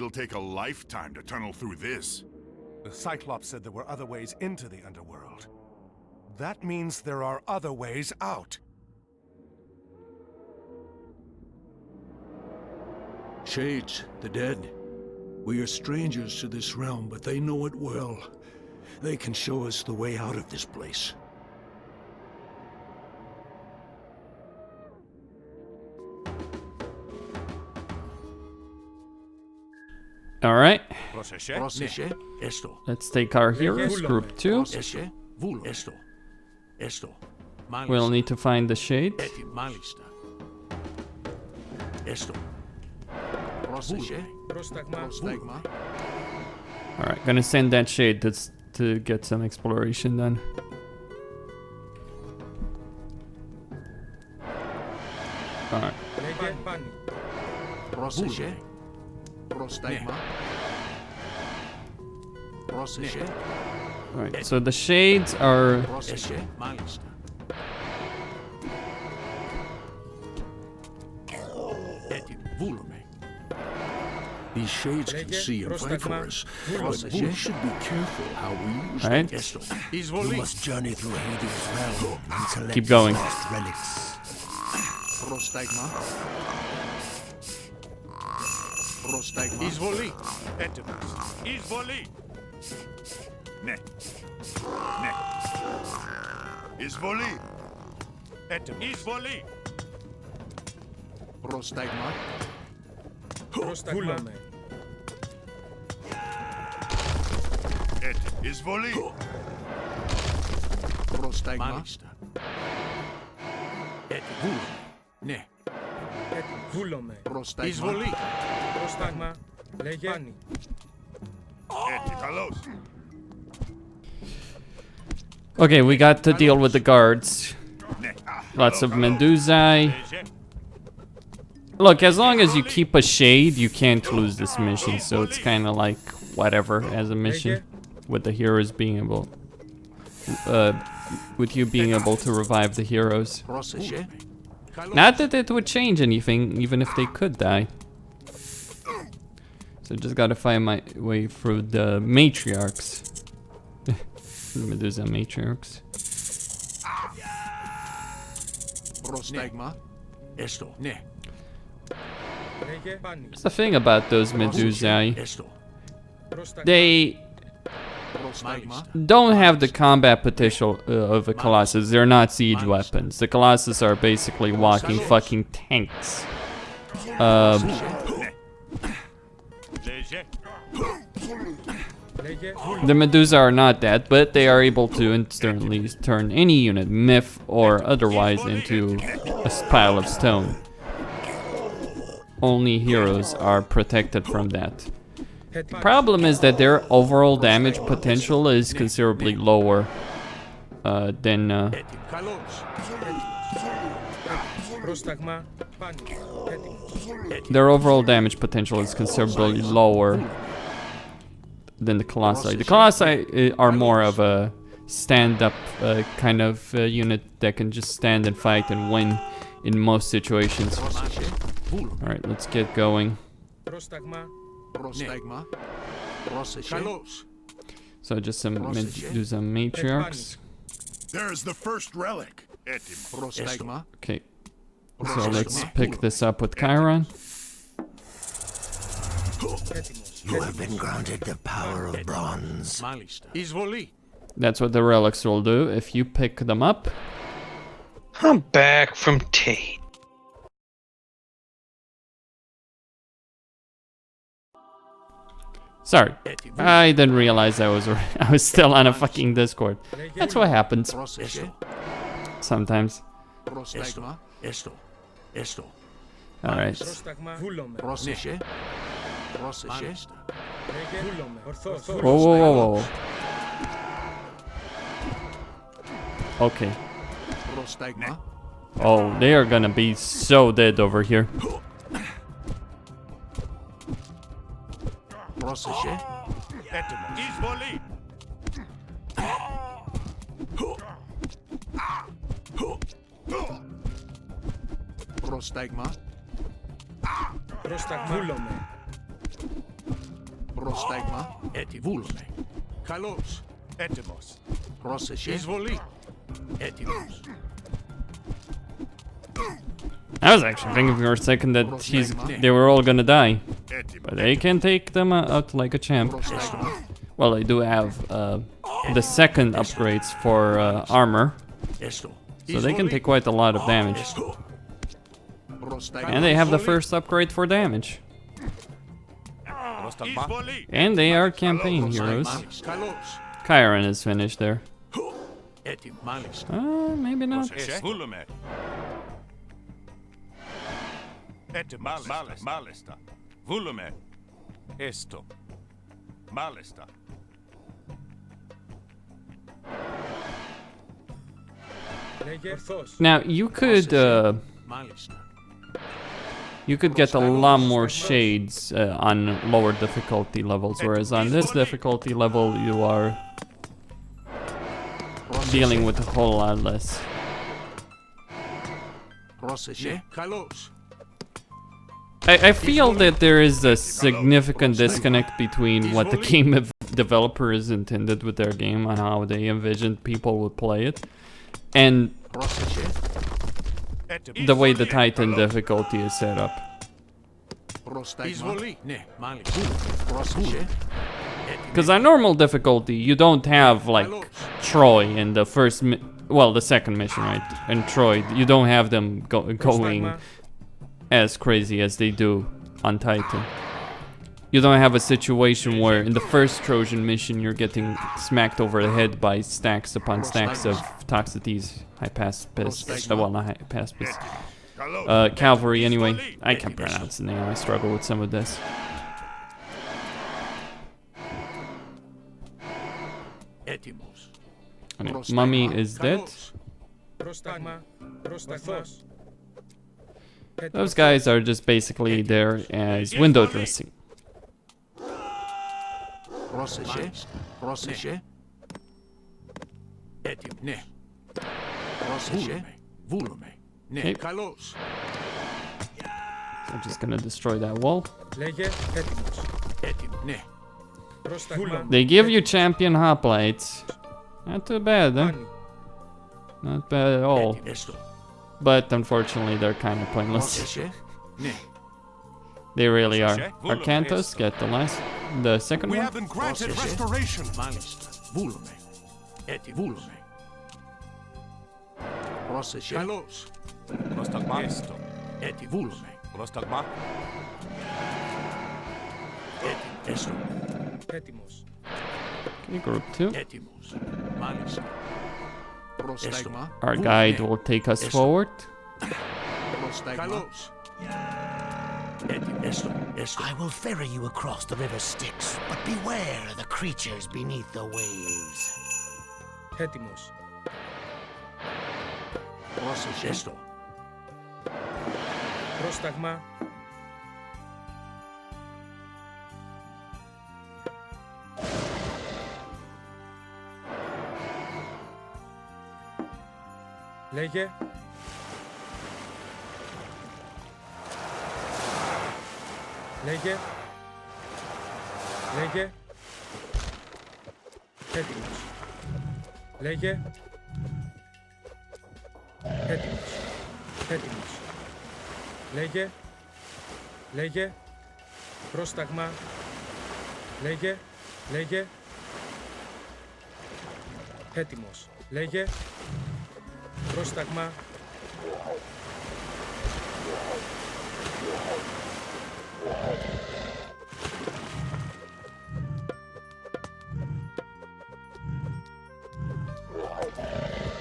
It'll take a lifetime to tunnel through this. The Cyclops said there were other ways into the underworld. That means there are other ways out. Shades, the dead. We are strangers to this realm, but they know it well. They can show us the way out of this place. Alright. Proseche esto. Let's take our heroes, group 2. Esto. We'll need to find the shade. Malista. Esto. Proseche. Prostagma. Alright, gonna send that shade to get some exploration done. Alright. Proseche. Prostagma. Proseche. Alright, so the shades are... Proseche. Malista. These shades can see and fight for us, but we should be careful how we use Right. them. We must journey through Hades' realm and collect Keep going. lost relics. Prostagma. Prostagma. Izvoli. Etimus. Izvoli. Ne. Ne. Izvoli. Etimus. Izvoli. Prostagma. Prostagma. Et. Izvoli. Prostagma. Et vul. Ne. Βούλομαι. Prostagma. Izvoli. Πρόσταγμα. Λεγάνι. Et. Italos. Okay, we got to deal with the guards. Ne. Lots of Medusae. Look, as long as you keep a shade, you can't lose this mission, so it's kind of like whatever as a mission, with the heroes being able, with you being able to revive the heroes. Proseche. Not that it would change anything, even if they could die. So just gotta find my way through the matriarchs. The Medusa matriarchs. Prostagma. Esto. Ne. Λέγε πάνι. That's the thing about those Medusae. Esto. Πρόσταγμα. They Prostagma. don't have the combat potential of a Colossus. They're not siege weapons. The Colossus are basically walking fucking tanks. Λέγε The Medusa are not that, but they are able to instantly turn any unit, myth or otherwise, into a pile of stone. Only heroes are protected from that. The problem is that their overall damage potential is considerably lower than Kalos. Πρόσταγμα. Πάνι. Έτοιμος. their overall damage potential is considerably lower than the Colossi. The Colossi are more of a stand-up kind of unit that can just stand and fight and win in most situations. Alright, let's get going. Πρόσταγμα. Prostagma. Proseche. Kalos. So just some Medusa matriarchs. There's the first relic. Etimus. Prostagma. Okay, so let's pick this up with Chiron. Έτοιμος. You have been granted the power of bronze. Malista. Izvoli. That's what the relics will do if you pick them up. I'm back from Tate. Sorry, I didn't realize I was still on a fucking Discord. That's what happens Proseche. sometimes. Prostagma. Esto. Esto. Alright. Πρόσταγμα. Βούλομαι. Proseche. Proseche. Λέγε βούλομαι. Ορθώς. Whoa, whoa, whoa, whoa. Okay. Prostagma. Oh, they are gonna be so dead over here. Proseche. Etimus. Izvoli. Prostagma. Πρόσταγμα. Βούλομαι. Πρόσταγμα. Βούλουμε. Καλώς. Έτοιμος. Πρόσεχε. Εισβολή. Έτοιμος. I was actually thinking for a second that they were all gonna die. But they can take them out like a champ. Πρόσταγμα. Well, they do have the second upgrades for armor, Έστω. so they can take quite a lot of damage. Έστω. Πρόσταγμα. And they have the first upgrade for damage. Εισβολή. And they are campaign heroes. Καλώς. Chiron is finished there. Έτοιμο. Μάλιστα. Maybe not. Βούλουμε. Έτοιμος. Μάλιστα. Βούλουμε. Έστω. Μάλιστα. Λέγε ορθώς. Now you could Μάλιστα. you could get a lot more shades on lower difficulty levels, whereas on this difficulty level you are dealing with a whole lot less. Πρόσεχε. Καλώς. I feel that there is a significant disconnect between what the game developers intended with their game and how they envisioned people would play it, and Πρόσεχε. the way the Titan difficulty is set up. Πρόσταγμα. Εισβολή. Ναι, μάλιστα. Πρόσεχε. Because on normal difficulty, you don't have like Troy in the first, well, the second mission, right? And Troy, you don't have them going as crazy as they do on Titan. You don't have a situation where in the first Trojan mission you're getting smacked over the head by stacks upon stacks of Toxotes, Hypaspis, well, not Hypaspis, Cavalry anyway. I can't pronounce the name, I struggle with some of this. Έτοιμος. Anyway, Mummy is dead. Πρόσταγμα. Πρόσταγμα. Those guys are just basically there as window dressing. Πρόσεχε. Πρόσεχε. Έτοιμο. Ναι. Πρόσεχε. Βούλουμε. Ναι, Okay. καλώς. So I'm just gonna destroy that wall. Λέγε έτοιμος. Έτοιμο. Ναι. Πρόσταγμα. They give you champion hoplites. Not too bad, huh? Πάνι. Not bad at all. Έστω. But unfortunately, they're kind of pointless. Πρόσεχε. Ναι. They really are. Arkantos, get the second We one. have been granted restoration. Μάλιστα. Βούλουμε. Έτοιμο. Βούλουμε. Πρόσεχε. Καλώς. Πρόσταγμα. Έστω. Έτοιμο. Βούλουμε. Πρόσταγμα. Έτοιμο. Έστω. Έτοιμος. Okay, group 2. Έτοιμος. Μάλιστα. Πρόσταγμα. Our guide will take us forward. Πρόσταγμα. Καλώς. Έτοιμο. Έστω. Έστω. I will ferry you across the river Styx, but beware of the creatures beneath the waves. Έτοιμος. Πρόσεχε. Έστω. Πρόσταγμα. Λέγε. Λέγε. Λέγε. Έτοιμος. Λέγε. Έτοιμος. Έτοιμος. Λέγε. Λέγε. Πρόσταγμα. Λέγε. Λέγε. Έτοιμος. Λέγε. Πρόσταγμα.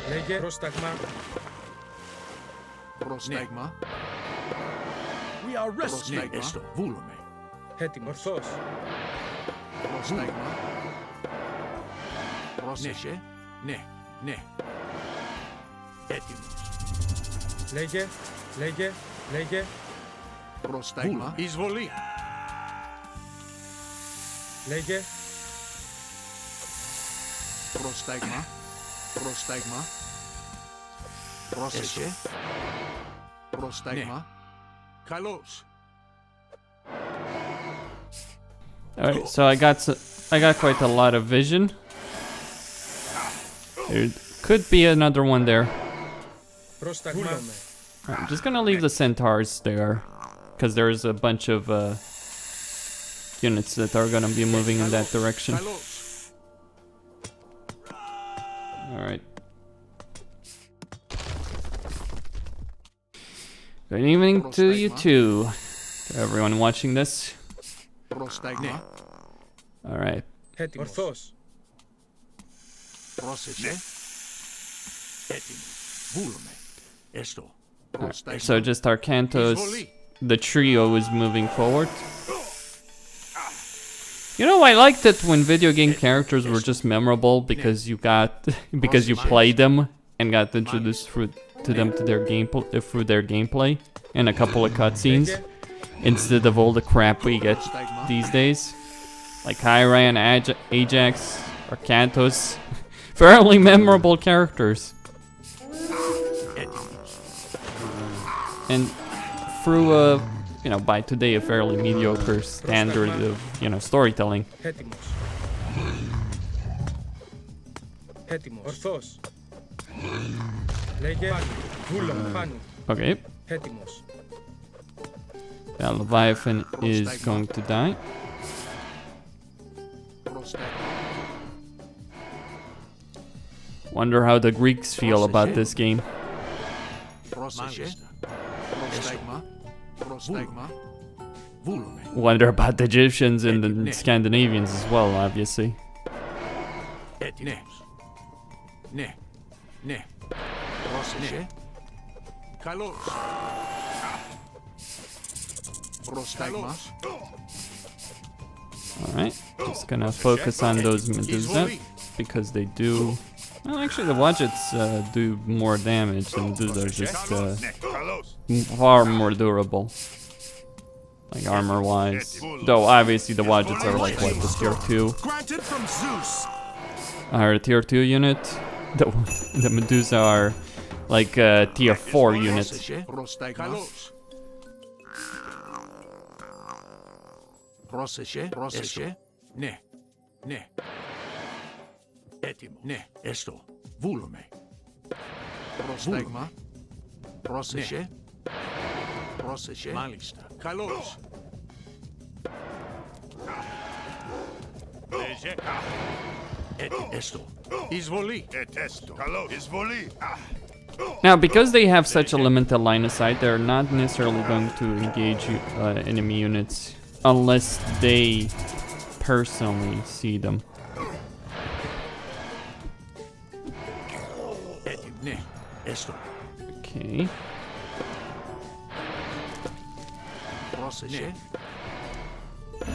Λέγε. Πρόσταγμα. Πρόσταγμα. We are rescued. Ναι, έστω. Βούλουμε. Έτοιμος. Ορθώς. Πρόσταγμα. Πρόσεχε. Ναι. Ναι. Έτοιμος. Λέγε. Λέγε. Λέγε. Πρόσταγμα. Εισβολή. Λέγε. Πρόσταγμα. Πρόσταγμα. Πρόσεχε. Πρόσταγμα. Καλώς. Alright, so I got quite a lot of vision. There could be another one there. Πρόσταγμα. I'm just gonna leave the centaurs there, because there's a bunch of units that are gonna be moving in that direction. Alright. Good evening to you too, to everyone watching this. Alright. Ορθός. So just Arkantos, the trio is moving forward. You know, I liked it when video game characters were just memorable because you played them and got introduced to their gameplay and a couple of cutscenes instead of all the crap we get these days, like Hyran, Ajax, Arkantos, fairly memorable characters. And through by today a fairly mediocre standard of, storytelling. Έτοιμος. Έτοιμος. Ορθός. Λέγε. Βούλο. Πάνω. Okay. Έτοιμος. That Leviathan is going to die. Wonder how the Greeks feel about this game. Wonder about the Egyptians and the Scandinavians as well, obviously. Alright, just gonna focus on those Medusa because they do. Well, actually, the Wadgets do more damage, and Medusa are just far more durable, like armor-wise. Though obviously the Wadgets are like what, the tier 2? Are a tier 2 unit. The Medusa are like a tier 4 unit. Έτοιμο. Ναι, έστω. Βούλομαι. Πρόσταγμα. Πρόσεχε. Πρόσεχε. Μάλιστα. Καλώς. Έτοιμο. Έστω. Εισβολή. Ετέστο. Καλώς. Εισβολή. Now, because they have such a limited line of sight, they're not necessarily going to engage enemy units unless they personally see them. Okay.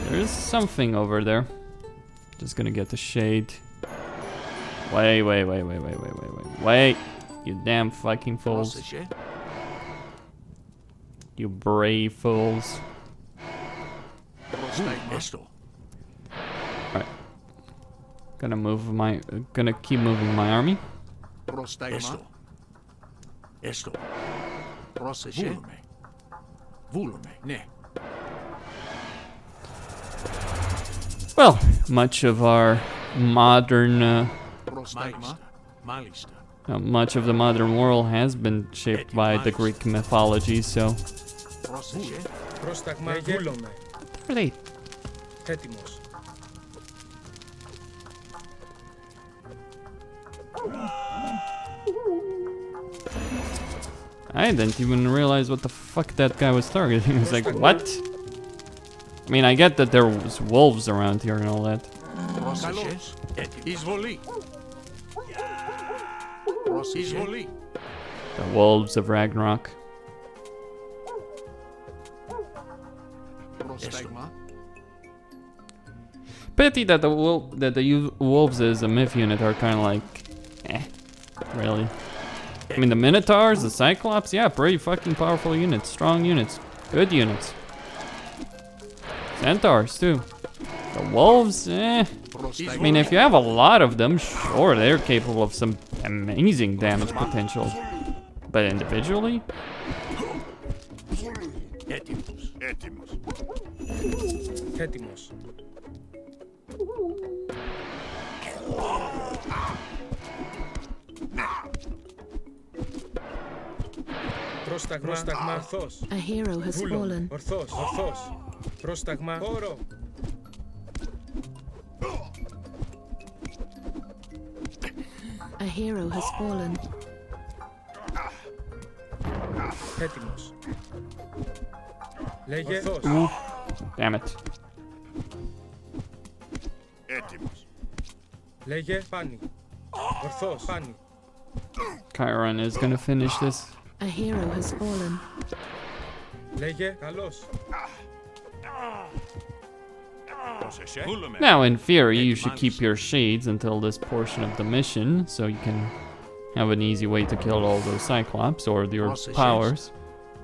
There's something over there. Just gonna get the shade. Wait. Wait. You damn fucking fools. You brave fools. Alright. Gonna keep moving my army. Well, much of our modern much of the modern world has been shaped by the Greek mythology, so are they? Έτοιμος. I didn't even realize what the fuck that guy was targeting. I was like, what? I mean, I get that there was wolves around here and all that. The wolves of Ragnarok. Pity that the wolves as a myth unit are kind of like, really. I mean, the Minotaurs, the Cyclops, yeah, pretty fucking powerful units, strong units, good units. Centaurs too. The wolves, I mean, if you have a lot of them, sure, they're capable of some amazing damage potential. But individually? Έτοιμος. Πρόσταγμα, ορθός. A hero has Βούλομαι, fallen. ορθός. Πρόσταγμα, χώρο. A hero has fallen. Έτοιμος. Λέγε, ορθός. Damn it. Έτοιμος. Λέγε, πάνι. Ορθός, πάνι. Chiron is gonna finish this. A hero has fallen. Λέγε, καλός. Πρόσεχε. Βούλουμε. Now, in theory, you should keep your shades until this portion of the mission, so you can have an easy way to kill all those Cyclops or your powers.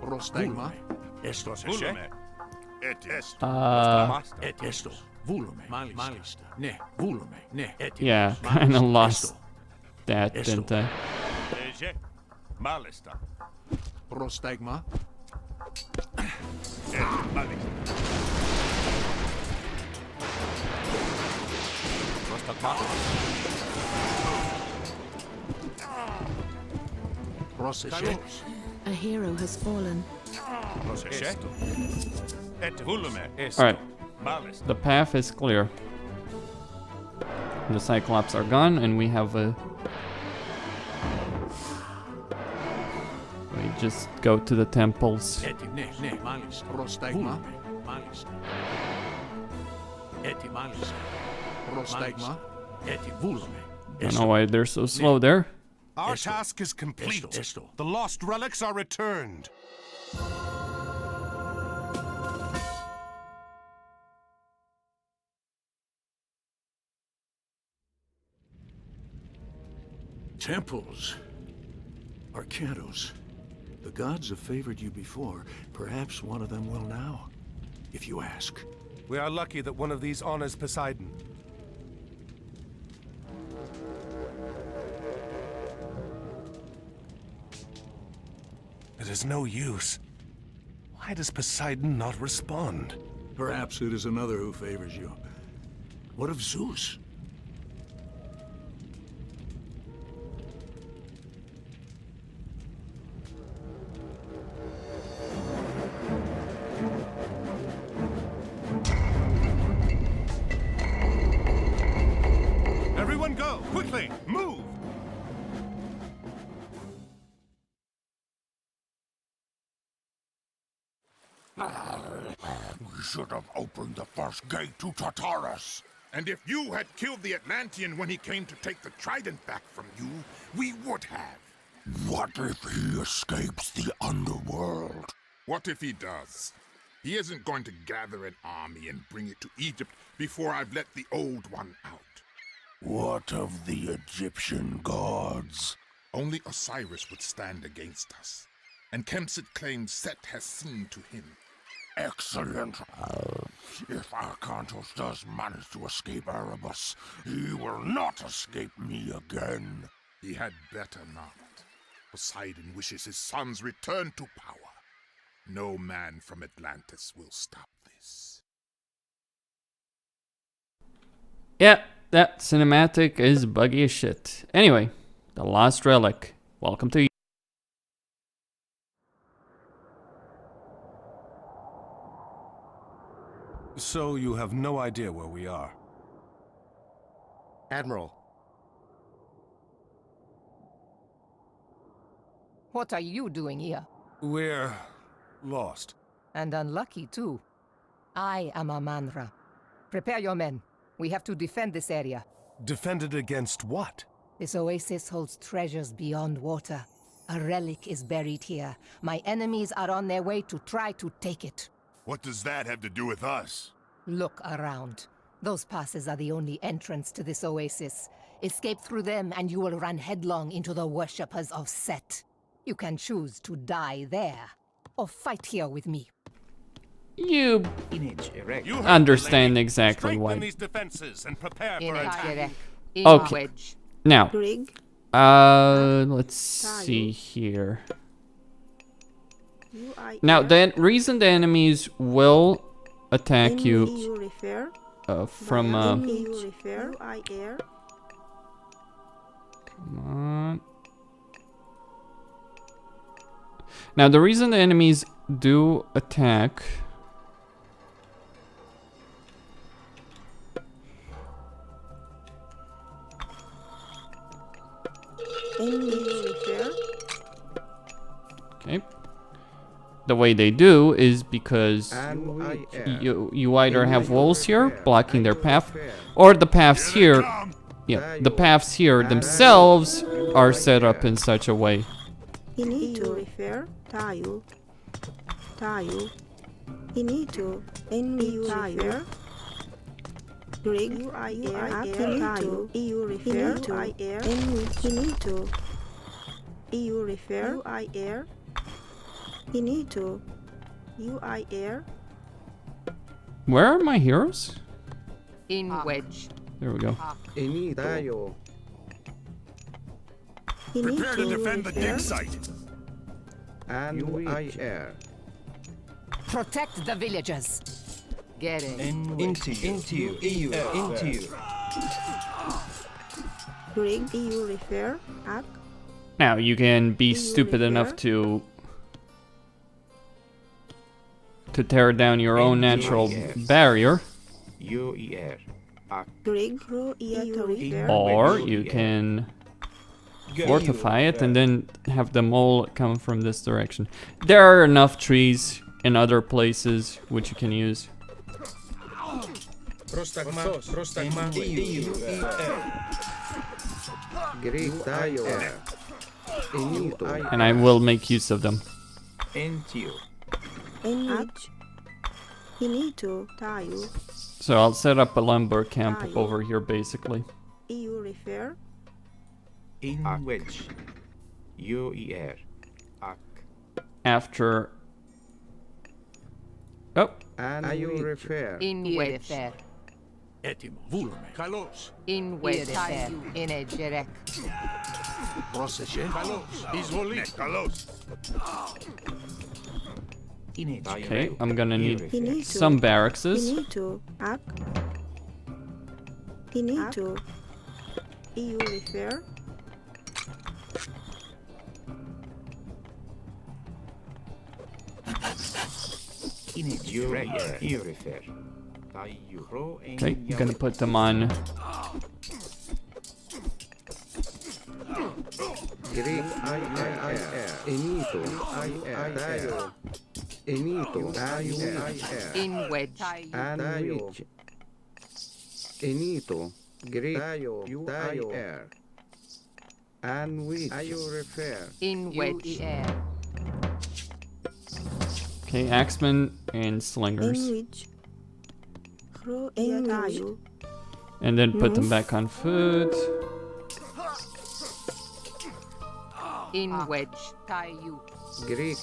Πρόσταγμα. Έστω. Βούλουμε. Έτοιμος. Έστω. Βούλουμε. Μάλιστα. Ναι, βούλουμε. Ναι. Yeah, kinda lost that, didn't I? Λέγε. Μάλιστα. Πρόσταγμα. Μάλιστα. Πρόσταγμα. Πρόσεχε. A hero has fallen. Πρόσεχε. Έτοιμος. Βούλουμε. Alright, Μάλιστα. the path is clear. The Cyclops are gone, and we have a... We just go to the temples. Ναι, ναι, μάλιστα. Πρόσταγμα. Μάλιστα. Μάλιστα. Πρόσταγμα. Βούλουμε. I don't know why they're so slow there. Our task is complete. Esto. The lost relics are returned. Temples. Arkantos. The gods have favored you before. Perhaps one of them will now, if you ask. We are lucky that one of these honors Poseidon. It is no use. Why does Poseidon not respond? Perhaps it is another who favors you. What of Zeus? Everyone go! Quickly! Move! We should have opened the first gate to Tartarus. And if you had killed the Atlantean when he came to take the trident back from you, we would have. What if he escapes the underworld? What if he does? He isn't going to gather an army and bring it to Egypt before I've let the old one out. What of the Egyptian gods? Only Osiris would stand against us. And Kemsit claims Set has seen to him. Excellent. If Arkantos does manage to escape Erebus, he will not escape me again. He had better not. Poseidon wishes his sons return to power. No man from Atlantis will stop this. Yeah, that cinematic is buggy as shit. Anyway, the Lost Relic. Welcome to... So you have no idea where we are? Admiral, What are you doing here? We're lost. And unlucky, too. I am Amanra. Prepare your men. We have to defend this area. Defended against what? This oasis holds treasures beyond water. A relic is buried here. My enemies are on their way to try to take it. What does that have to do with us? Look around. Those passes are the only entrance to this oasis. Escape through them and you will run headlong into the worshippers of Set. You can choose to die there, or fight here with me. You You understand exactly Strengthen why. these defenses and prepare for Image attack. direct. Okay. Wedge. Now, Rig, let's see here. UI Now, the reason the enemies will attack you refer, from you refer, UI air, Come on. Now, the reason the enemies do attack... Okay. The way they do is because you either have walls here blocking their path, or the paths here, yeah, the paths here themselves are set up in such a way. Where are my heroes? In wedge. There we go. Prepare to defend the dig site. Protect the villagers. Getting. Into you. Now you can be stupid enough to tear down your own natural barrier, or you can fortify it and then have them all come from this direction. There are enough trees in other places which you can use. And I will make use of them. So I'll set up a lumber camp over here basically. After... Oh! In wedge. Έτοιμο, βούλομαι. Καλώς. In wedge. In a direct. Πρόσεχε. Καλώς. Εισβολή. Καλώς. Okay, I'm gonna need some barracks. Okay, I'm gonna put them on. In wedge. In wedge. Okay, axemen and slingers. And then put them back on foot. In wedge. Tie you. Okay.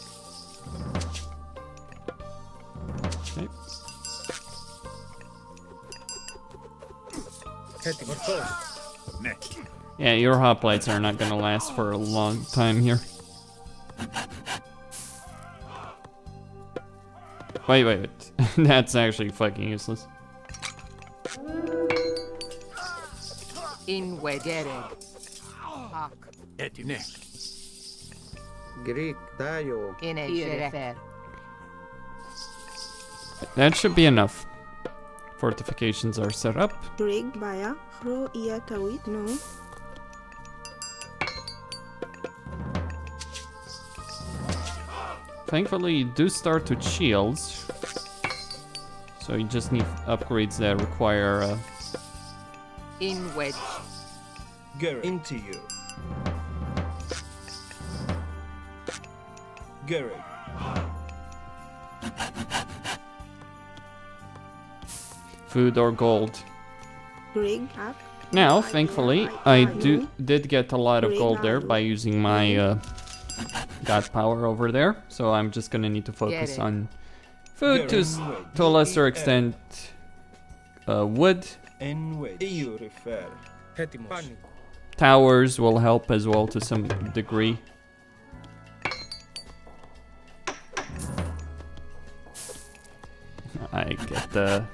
Yeah, your hoplites are not gonna last for a long time here. Wait. That's actually fucking useless. In wedge. Έτοιμο. In a direct. That should be enough. Fortifications are set up. Thankfully, you do start with shields. So you just need upgrades that require... In wedge. Into you. Gary. food or gold. Now, thankfully, I did get a lot of gold there by using my god power over there. So I'm just gonna need to focus on food to a lesser extent, wood. Towers will help as well to some degree. I get a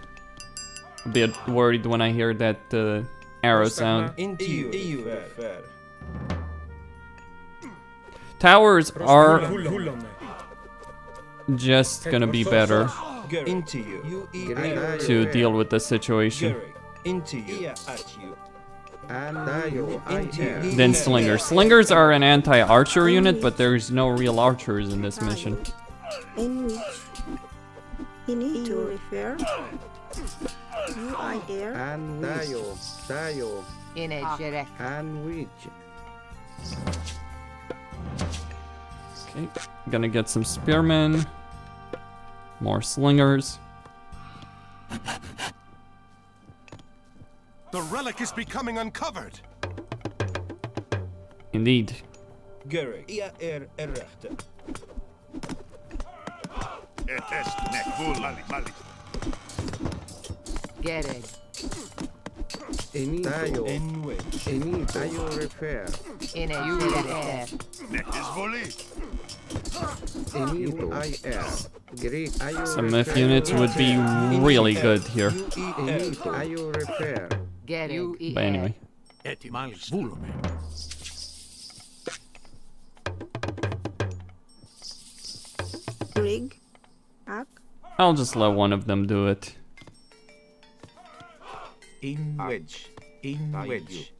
bit worried when I hear that arrow sound. Towers are just gonna be better Into you. to deal with the situation Into you. than slingers. Slingers are an anti-archer unit, but there's no real archers in this mission. In which you need to refer you are there and Tayo In a direct. and which Okay, gonna get some spearmen, more slingers. The relic is becoming uncovered. Indeed. Gary. Errechte. Et est nekvul mali. Get it. Tayo In which. Tayo refer In a direct. Nek is voli. Enito Greek Some myth units would be really good here. Enito Tayo refer Get it. But anyway. Etimalis volume. Rig. Ak. I'll just let one of them do it. In which. In which.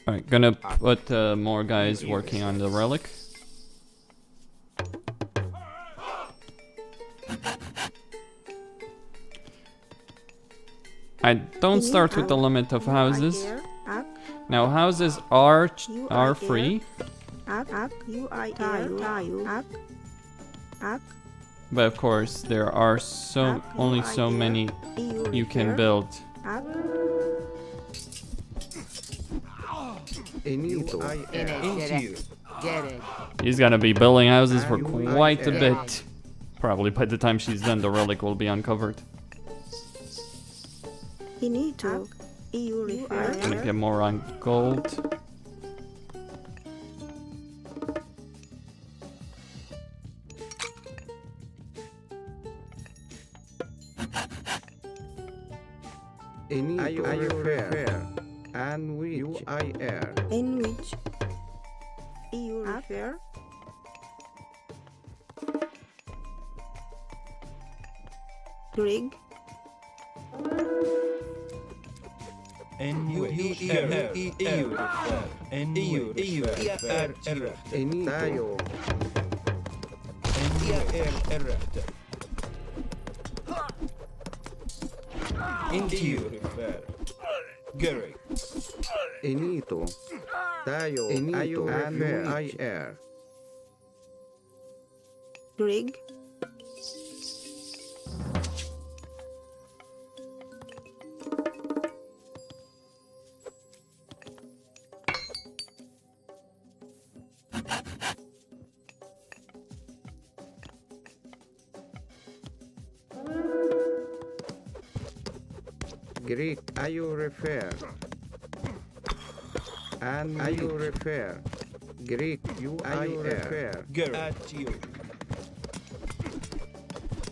Alright, gonna put more guys working on the relic. I don't start with the limit of houses. Ak. Now houses are free, Ak. You are Tayo. Ak. Ak. but of course there are only so many you can build. Ak. Enito In a Into direct. you. Get it. He's gonna be building houses for quite a bit. Probably by the time she's done, the relic will be uncovered. You need to. You refer. Gonna get more on gold. Enito refer and which In which you refer. Rig. In you. EU. In you. Errechte. Enito Errechte. Into you. Gary. Enito Tayo and which Rig. Greek Ayo refer and Ayo refer Greek you Ayo refer Gary. At you.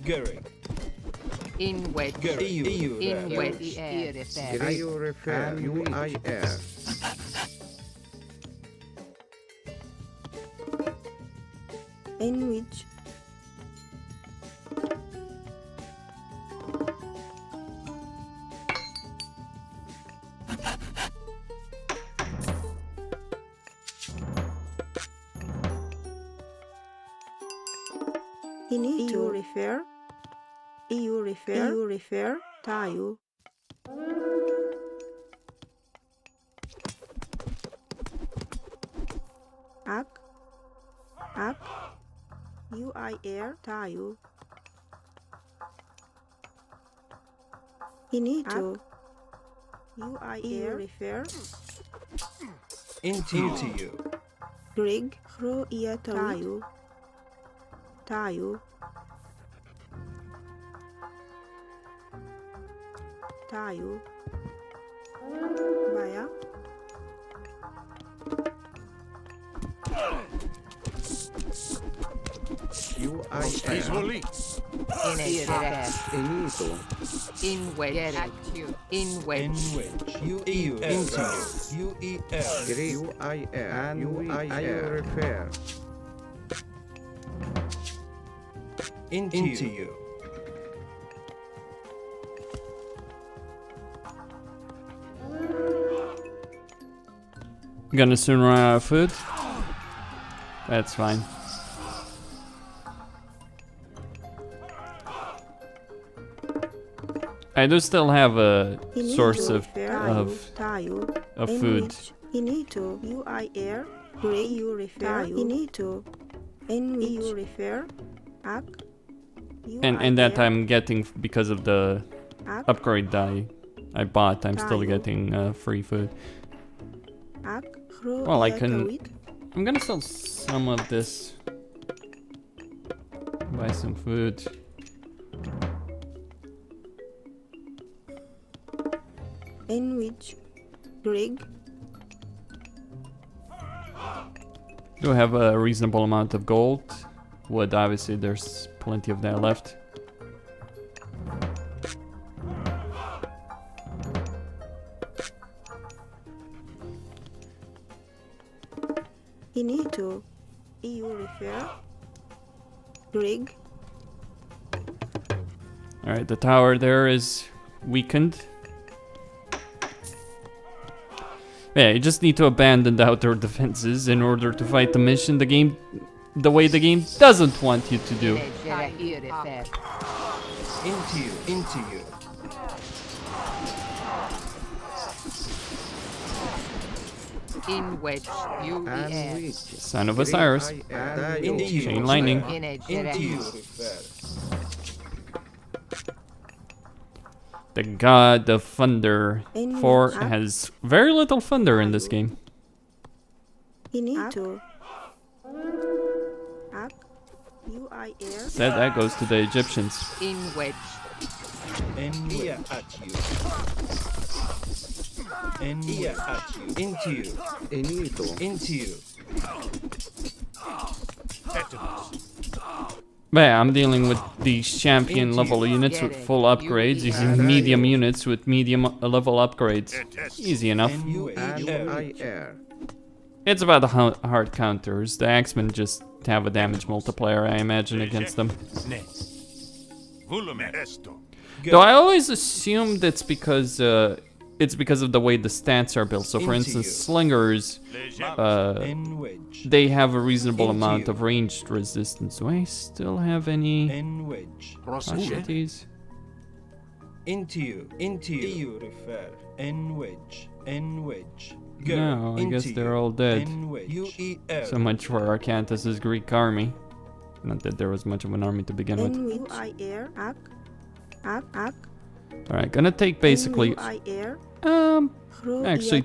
Gary. In which. EU. In which. Ayo refer you In which you need to refer. You refer. Tayo. Ak. You are Tayo. You need to. You are refer. Into you. Rig. Ro iya tayo. Tayo. Baya. you Is voli. In a direct. Enito In which. In which. In which. EU. Into you. UEL. Greek you and you Ayo refer Into you. Gonna soon run out of food. That's fine. I do still have a source of food. Inito. You I air. Gray you refer. Inito. In you refer. Ak. And that I'm getting because of the upgrade die I bought. I'm still getting free food. Well, I can. I'm gonna sell some of this. Buy some food. In which Greg Do have a reasonable amount of gold. Wood, obviously, there's plenty of that left. Inito. You refer. Greg. Alright, the tower there is weakened. Yeah, you just need to abandon the outer defenses in order to fight the mission the way the game doesn't want you to do. Into you. In which you be Son of Osiris. Chain lightning. Into you refer. The god of thunder. 4 has very little thunder in this game. Inito. Ak. You I air. Said that goes to the Egyptians. In which. Here at you. Here at you. Into you. Into you. But yeah, I'm dealing with these champion level units with full upgrades, using medium units with medium level upgrades. Easy enough. It's about the hard counters. The Axemen just have a damage multiplier, I imagine, against them. Though I always assumed it's because of the way the stats are built. So for instance, slingers, they have a reasonable amount of ranged resistance. Do I still have any casualties? Into you refer. No, I guess they're all dead. So much for Arkantos' Greek army. Not that there was much of an army to begin with. Alright, gonna take basically... actually,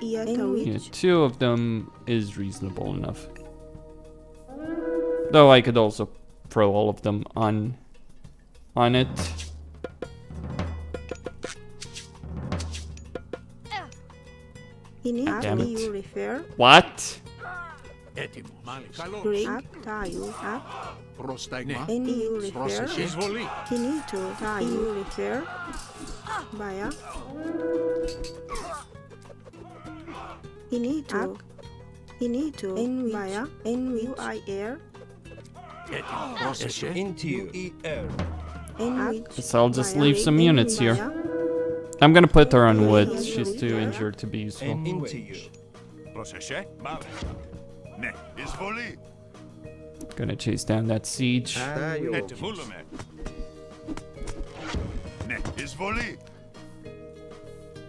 yeah, 2 of them is reasonable enough. Though I could also throw all of them on it. Damn it. What? Inito. Into you. Guess I'll just leave some units here. I'm gonna put her on wood. She's too injured to be useful. Gonna chase down that siege.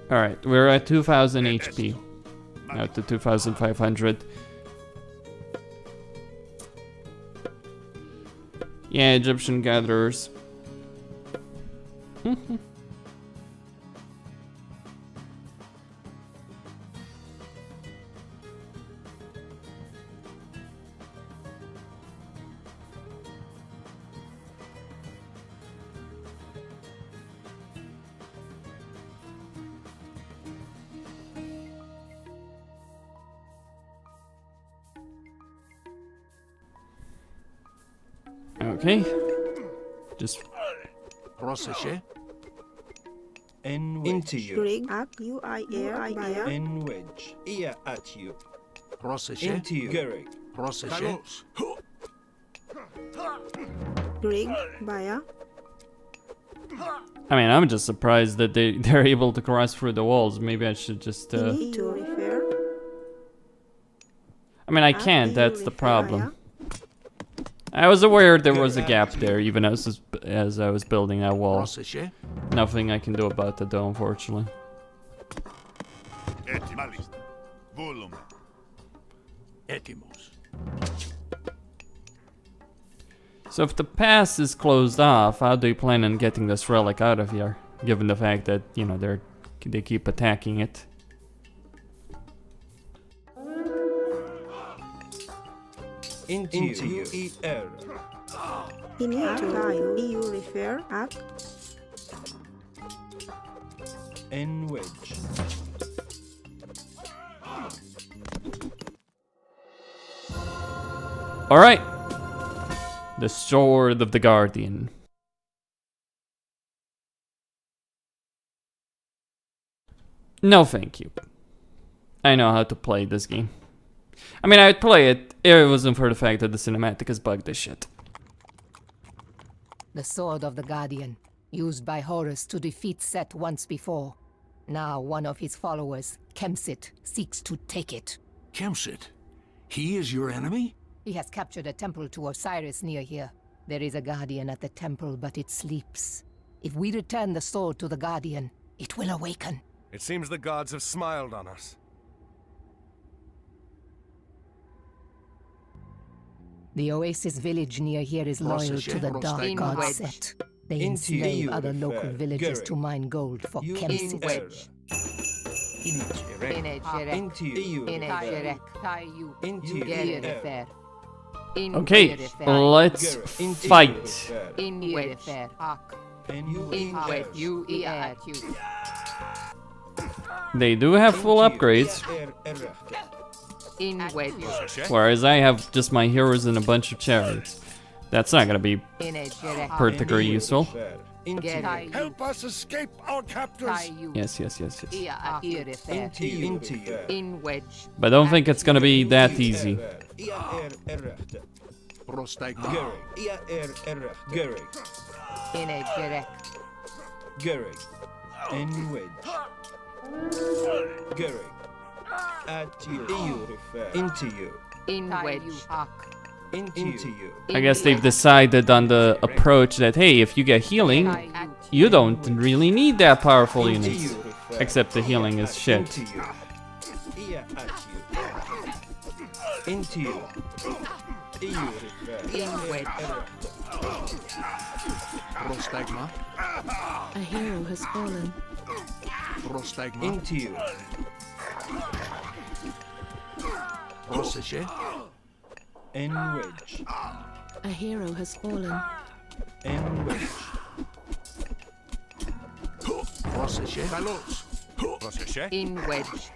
Alright, we're at 2000 HP. Now to 2500. Yeah, Egyptian gatherers. Okay. Just into you. In wedge. Ear at you. Πρόσεχε. Into you. Gerrig. Πρόσεχε. Grig, Baya. I mean, I'm just surprised that they're able to cross through the walls. Maybe I should just. You need to refer. I mean, I can't. That's the problem. I was aware there was a gap there, even as I was building that wall. Nothing I can do about that, though, unfortunately. So if the pass is closed off, how do you plan on getting this relic out of here? Given the fact that, you know, they keep attacking it. Into you. You need to you refer at. En wedge. Alright. The Sword of the Guardian. No thank you. I know how to play this game. I mean, I would play it if it wasn't for the fact that the cinematic is bugged as shit. The Sword of the Guardian, used by Horus to defeat Set once before. Now one of his followers, Kemsit, seeks to take it. Kemsit? He is your enemy? He has captured a temple to Osiris near here. There is a Guardian at the temple, but it sleeps. If we return the sword to the Guardian, it will awaken. It seems the gods have smiled on us. The Oasis village near here is loyal to the dark god Set. They enslave other local villagers to mine gold for Kemsit. Okay, let's fight. They do have full upgrades. Whereas I have just my heroes and a bunch of chariots. That's not gonna be particularly useful. Help us escape our captors. Yes. But I don't think it's gonna be that easy. I guess they've decided on the approach that, hey, if you get healing, you don't really need that powerful units. Except the healing is shit. A hero has fallen. Into you. En wedge. A hero has fallen. En wedge. In wedge.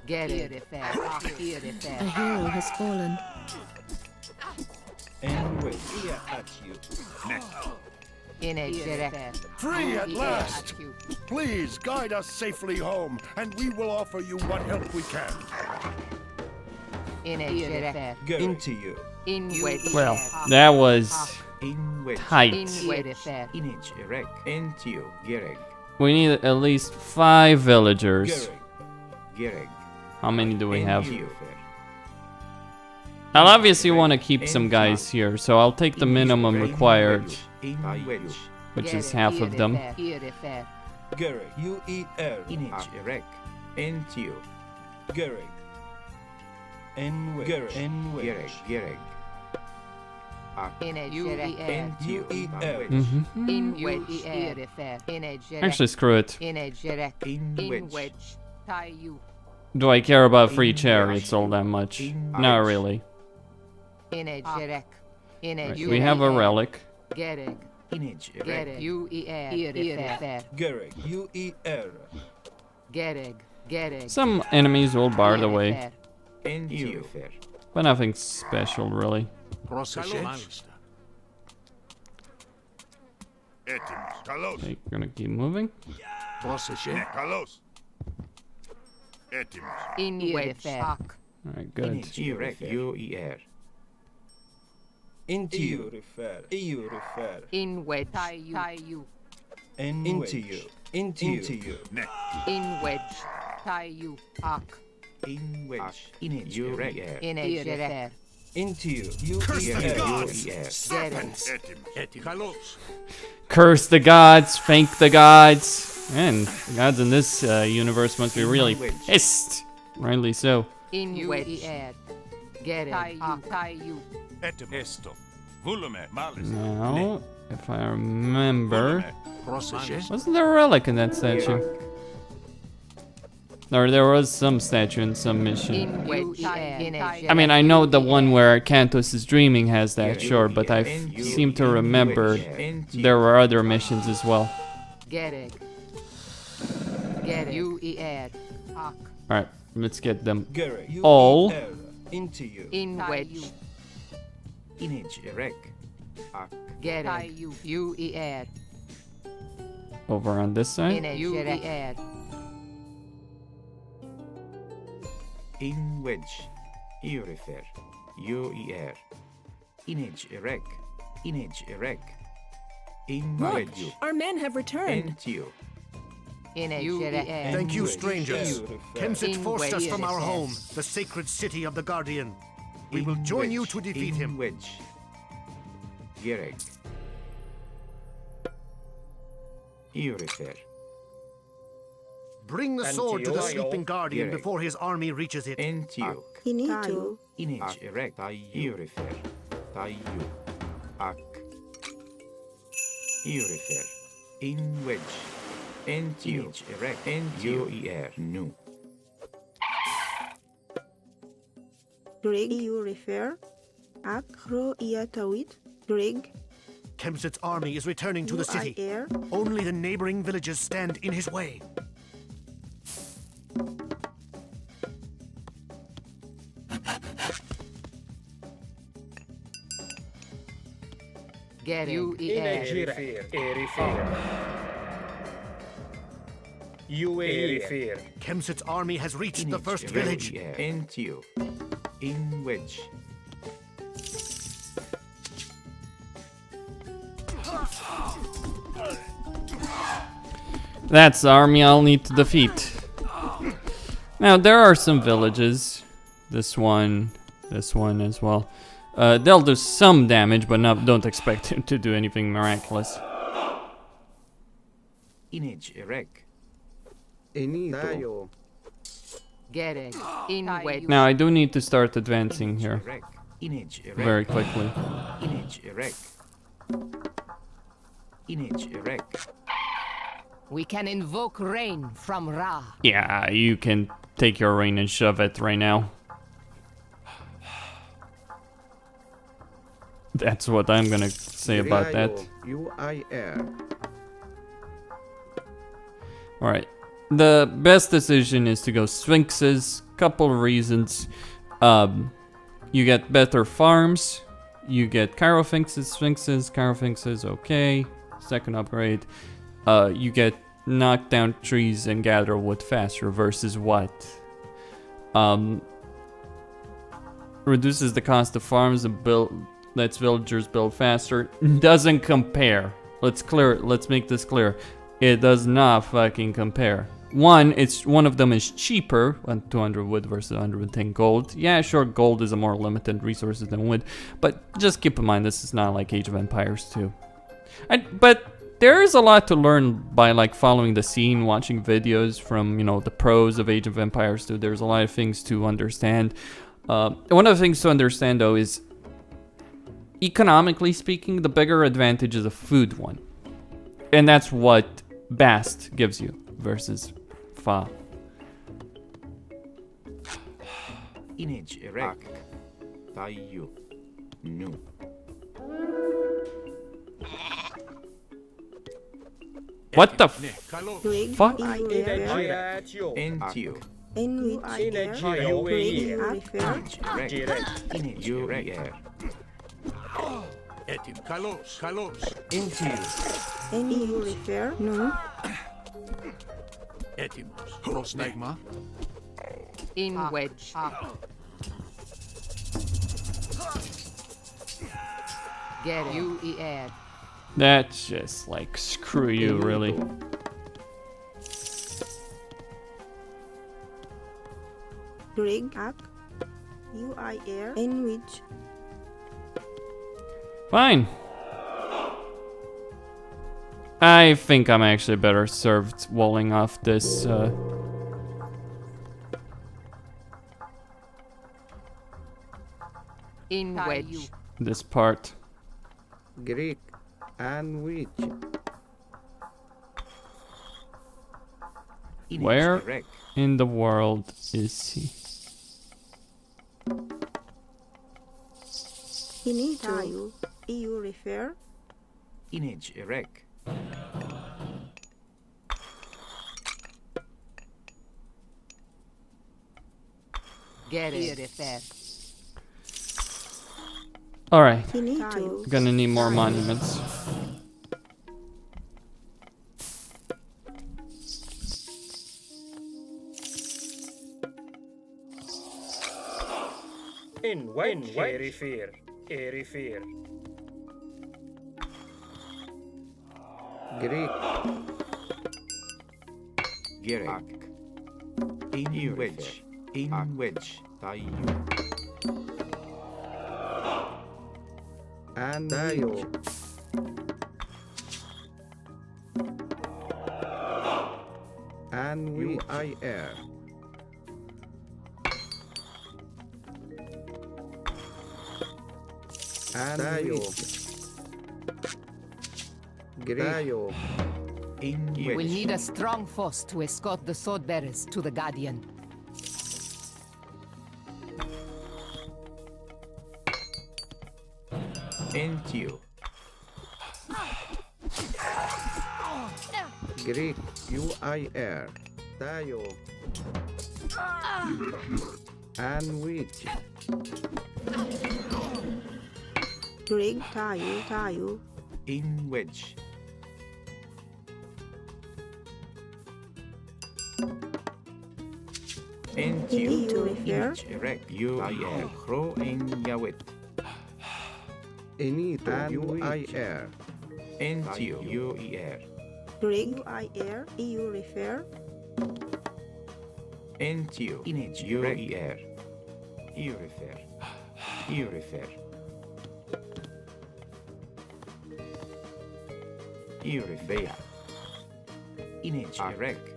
Get it. A hero has fallen. En wedge. At you. Free at last! Please guide us safely home, and we will offer you what help we can. Into you. Well, that was tight. We need at least 5 villagers. How many do we have? I'll obviously want to keep some guys here, so I'll take the minimum required, which is half of them. Actually, screw it. Do I care about free chariots all that much? Not really. Right, we have a relic. Some enemies will bar the way. But nothing special, really. Okay, gonna keep moving. Alright, good. Into you. In wedge. Tie you. Into you. Into you. Neck. In wedge. Tie you. Ark. In wedge. In edge. Erect. In edge. Refer. Into you. You Curse the ear. gods! You ear. Serpents! Kalos. Curse the gods, thank the gods. And the gods in this universe must be really pissed. Rightly so. In wedge. Get it. Tie you. Etim. Esto. Volume. Malis. Now, if I remember, Procession. wasn't there a relic in that statue? Or there was some statue in some mission. In wedge. In edge. I mean, I know the one where Arkantos is dreaming has that, sure, but I seem to remember there were other missions as well. Get it. Get it. You ear. Ark. Alright, let's get them Gere. You all. ear. Into you. In wedge. In edge. Erect. Ark. Get it. You ear. Over on this In side. edge. You ear. In wedge. Eurifer. You ear. In edge. Erect. In edge. Erect. In wedge. Our men have returned. Into you. In edge. You ear. Thank you, strangers. Kemsit In forced us wedge. from our home, the sacred city of the Guardian. We will join you to defeat him. In wedge. Gerek. Eurifer. Bring the sword to the sleeping Guardian Direct. before his army reaches it. Entio. Inito. Inage erect. Eurifer. Tayu. Ak. Eurifer. In wedge. Entio. Erect. Entio. Er. Nu. Grig, you refer. Ak, ro, ia, tawit. Grig, Kemsit's army is returning to the you, I, city. air. Only the neighboring villages stand in his way. Get you ear. Kemsit's army has reached the first village. Entio. In wedge. That's the army I'll need to defeat. Now, there are some villages. This one as well. They'll do some damage, but don't expect him to do anything miraculous. Inage erect. Enito. Get it. In wedge. Now, I do need to start advancing here Inage erect. very quickly. Inage erect. Inage erect. We can invoke rain from Ra. Yeah, you can take your rain and shove it right now. That's what I'm gonna say about that. UIR. Alright. The best decision is to go Sphinxes. Couple of reasons. You get better farms. You get Sphinxes, okay. Second upgrade. You get knock down trees and gather wood faster versus what? Reduces the cost of farms and lets villagers build faster. Doesn't compare. Let's make this clear. It does not fucking compare. One of them is cheaper, 200 wood versus 110 gold. Yeah, sure, gold is a more limited resources than wood, but just keep in mind this is not like Age of Empires 2. But there is a lot to learn by like following the scene, watching videos from, the pros of Age of Empires 2. There's a lot of things to understand. One of the things to understand though is, economically speaking, the bigger advantage is a food one. And that's what Bast gives you versus Fa. Inage erect. Tayu. Nu. What the Grig, fuck? I, air. Entio. In which, I, air. Grig, you refer. Inage erect. Etim. Kalos. Entio. In you refer. No. Etimos. Prosnegma. In wedge. Get you air. That's just like, screw you, really. Grig, Ak, UI Air, in which Fine. I think I'm actually better served walling off this, In wedge. this part. Greek and which? Where in the world is he? you need to EU refer Image erect. Get it. Alright, you need to gonna need more monuments. In which? Erifir. Greek. Gerek. In wedge. In wedge. Tayu. And Dayo. And UIR. And Dayo. Dayo. We'll need a strong force to escort the sword bearers to the Guardian. Entio. Greek UIR. Dayo. And which? Grig, Tayu, In wedge. Entio. EU refer Image erect. UIR. Hro in Yawet. Enito and UIR. Entio. UER. Grig, UI Air, EU refer Entio. Image UER. EU refer. EU refer. EU refer. Image erect.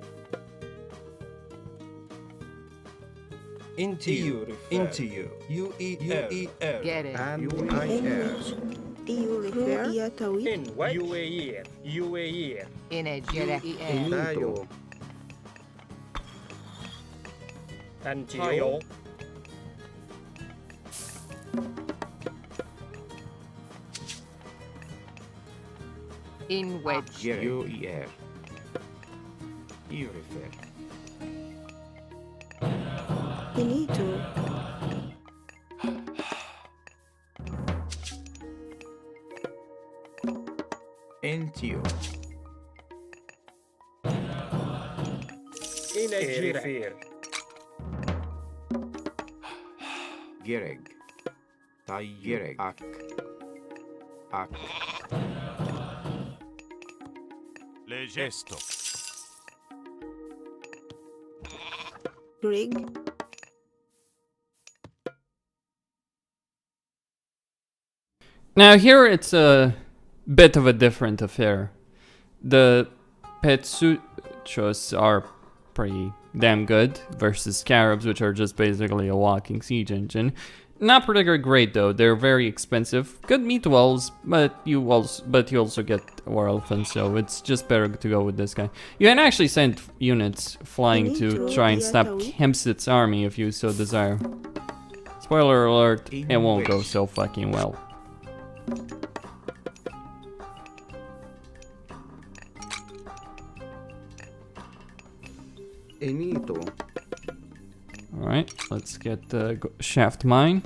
Into you. UER. Get it. And UIR. EU refer Yatawi In what? UAE. In a direct Dayo. And Tayo. In wedge. UER. EU refer. you need to Entio. In a Erifir. Gereg. Gereg. Ak. Ak. Esto. Grig Now here it's a bit of a different affair. The Petsuchos are pretty damn good versus Scarabs, which are just basically a walking siege engine. Not particularly great though, they're very expensive. Good meat wells, but you also get War Elephants, so it's just better to go with this guy. You can actually send units flying to try and stop Kempsit's army if you so desire. Spoiler alert, it won't go so fucking well. Enito. Alright, let's get the shaft mine.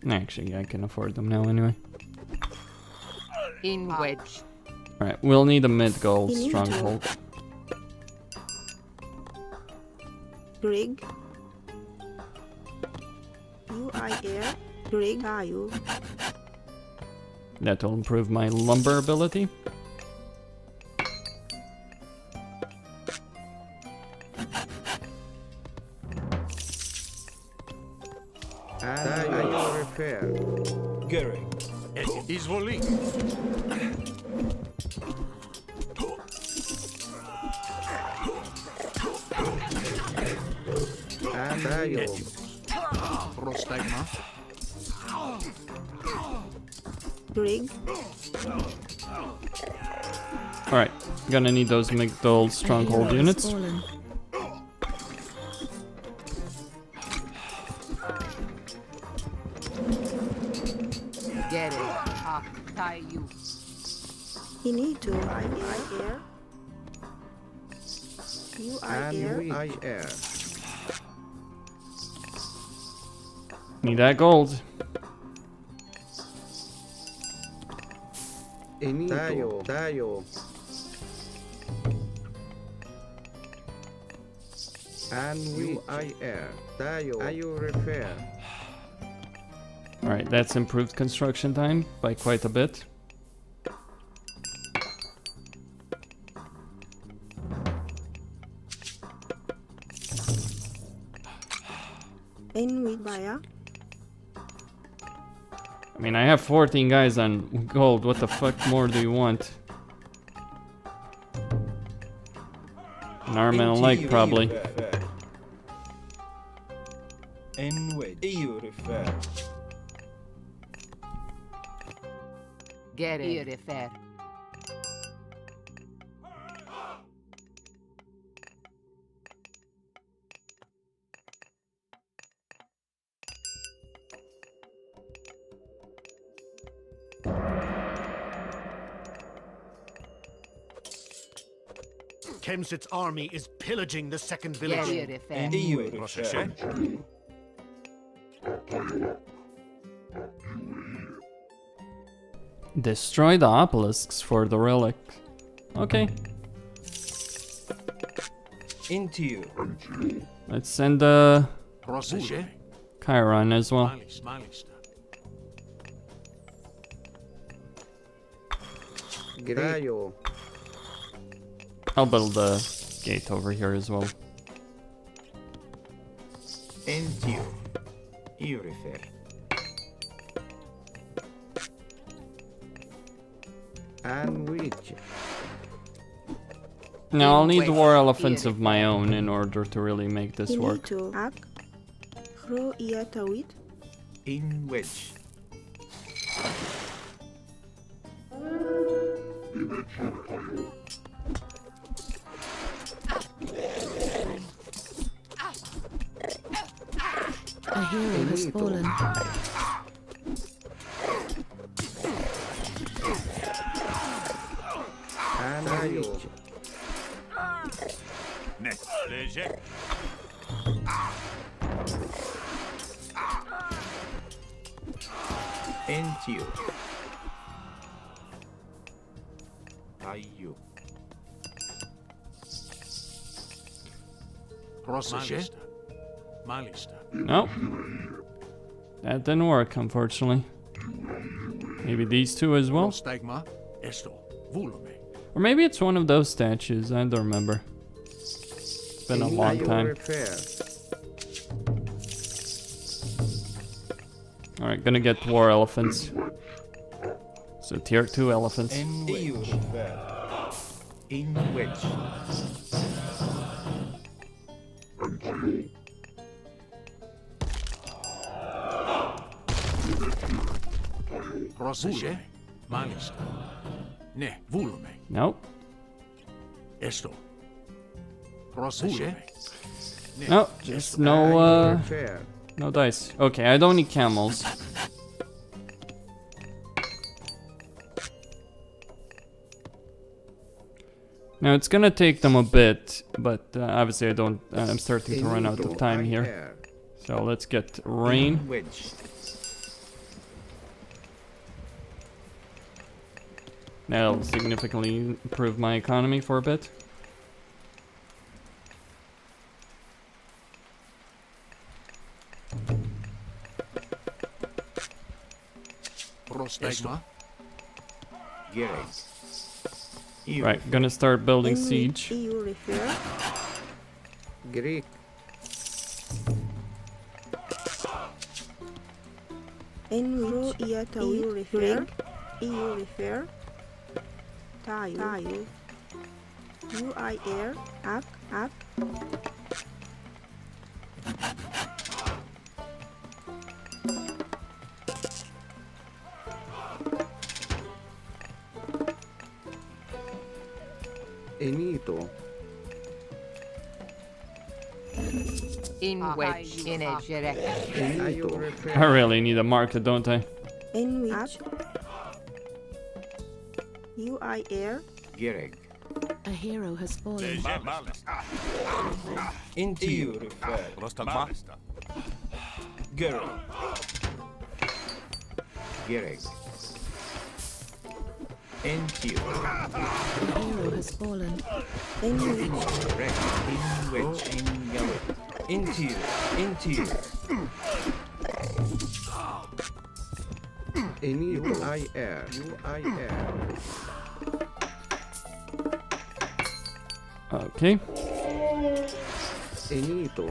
Actually, I can afford them now anyway. In wedge. Alright, we'll need a mid-goal stronghold. Grig UI Air Grig Tayu That will improve my lumber ability. Repair. Göring. Izvoli. Prostagma. Rig. Alright, gonna need those Migdol stronghold units. Get it. Tie you. You need to. I air. You I air. I air. Need that gold. Tayo. And we I air. Tayo repair. Alright, that's improved construction time by quite a bit. In with Baya. I mean, I have 14 guys on gold. What the fuck more do you want? An arm and a leg, probably. Get it. Refer. Kemsit's army is pillaging the second village. Refer. Destroy the obelisks for the relic. Okay. Into you. Let's send Chiron as well. Grayo. I'll build a gate over here as well. Into you. You refer. And which? Now I'll need war elephants of my own in order to really make this You work. need to ak. Ro iya tawit. In wedge. A hero has fallen. And Ayo. Next. Léger. Into you. Tayo. Nope. That didn't work, unfortunately. Maybe these two as well? Or maybe it's one of those statues, I don't remember. It's been a long time. Alright, gonna get war elephants. So tier 2 elephants. In wedge. Nope. No, just no no dice. Okay, I don't need camels. Now it's gonna take them a bit, but obviously I'm starting to run out of time here. So let's get rain. That'll significantly improve my economy for a bit. Right, gonna start building siege. EU refer. Greek. Enro EU refer. EU refer. Tayo. UIR. Up. Enito. In which in a direct. Enito. I really need a market, don't I? In which. UIR. A hero has fallen. Into you refer. Into you. A hero has fallen. In which. In which. Into you. Enito. UIR. Okay. Enito.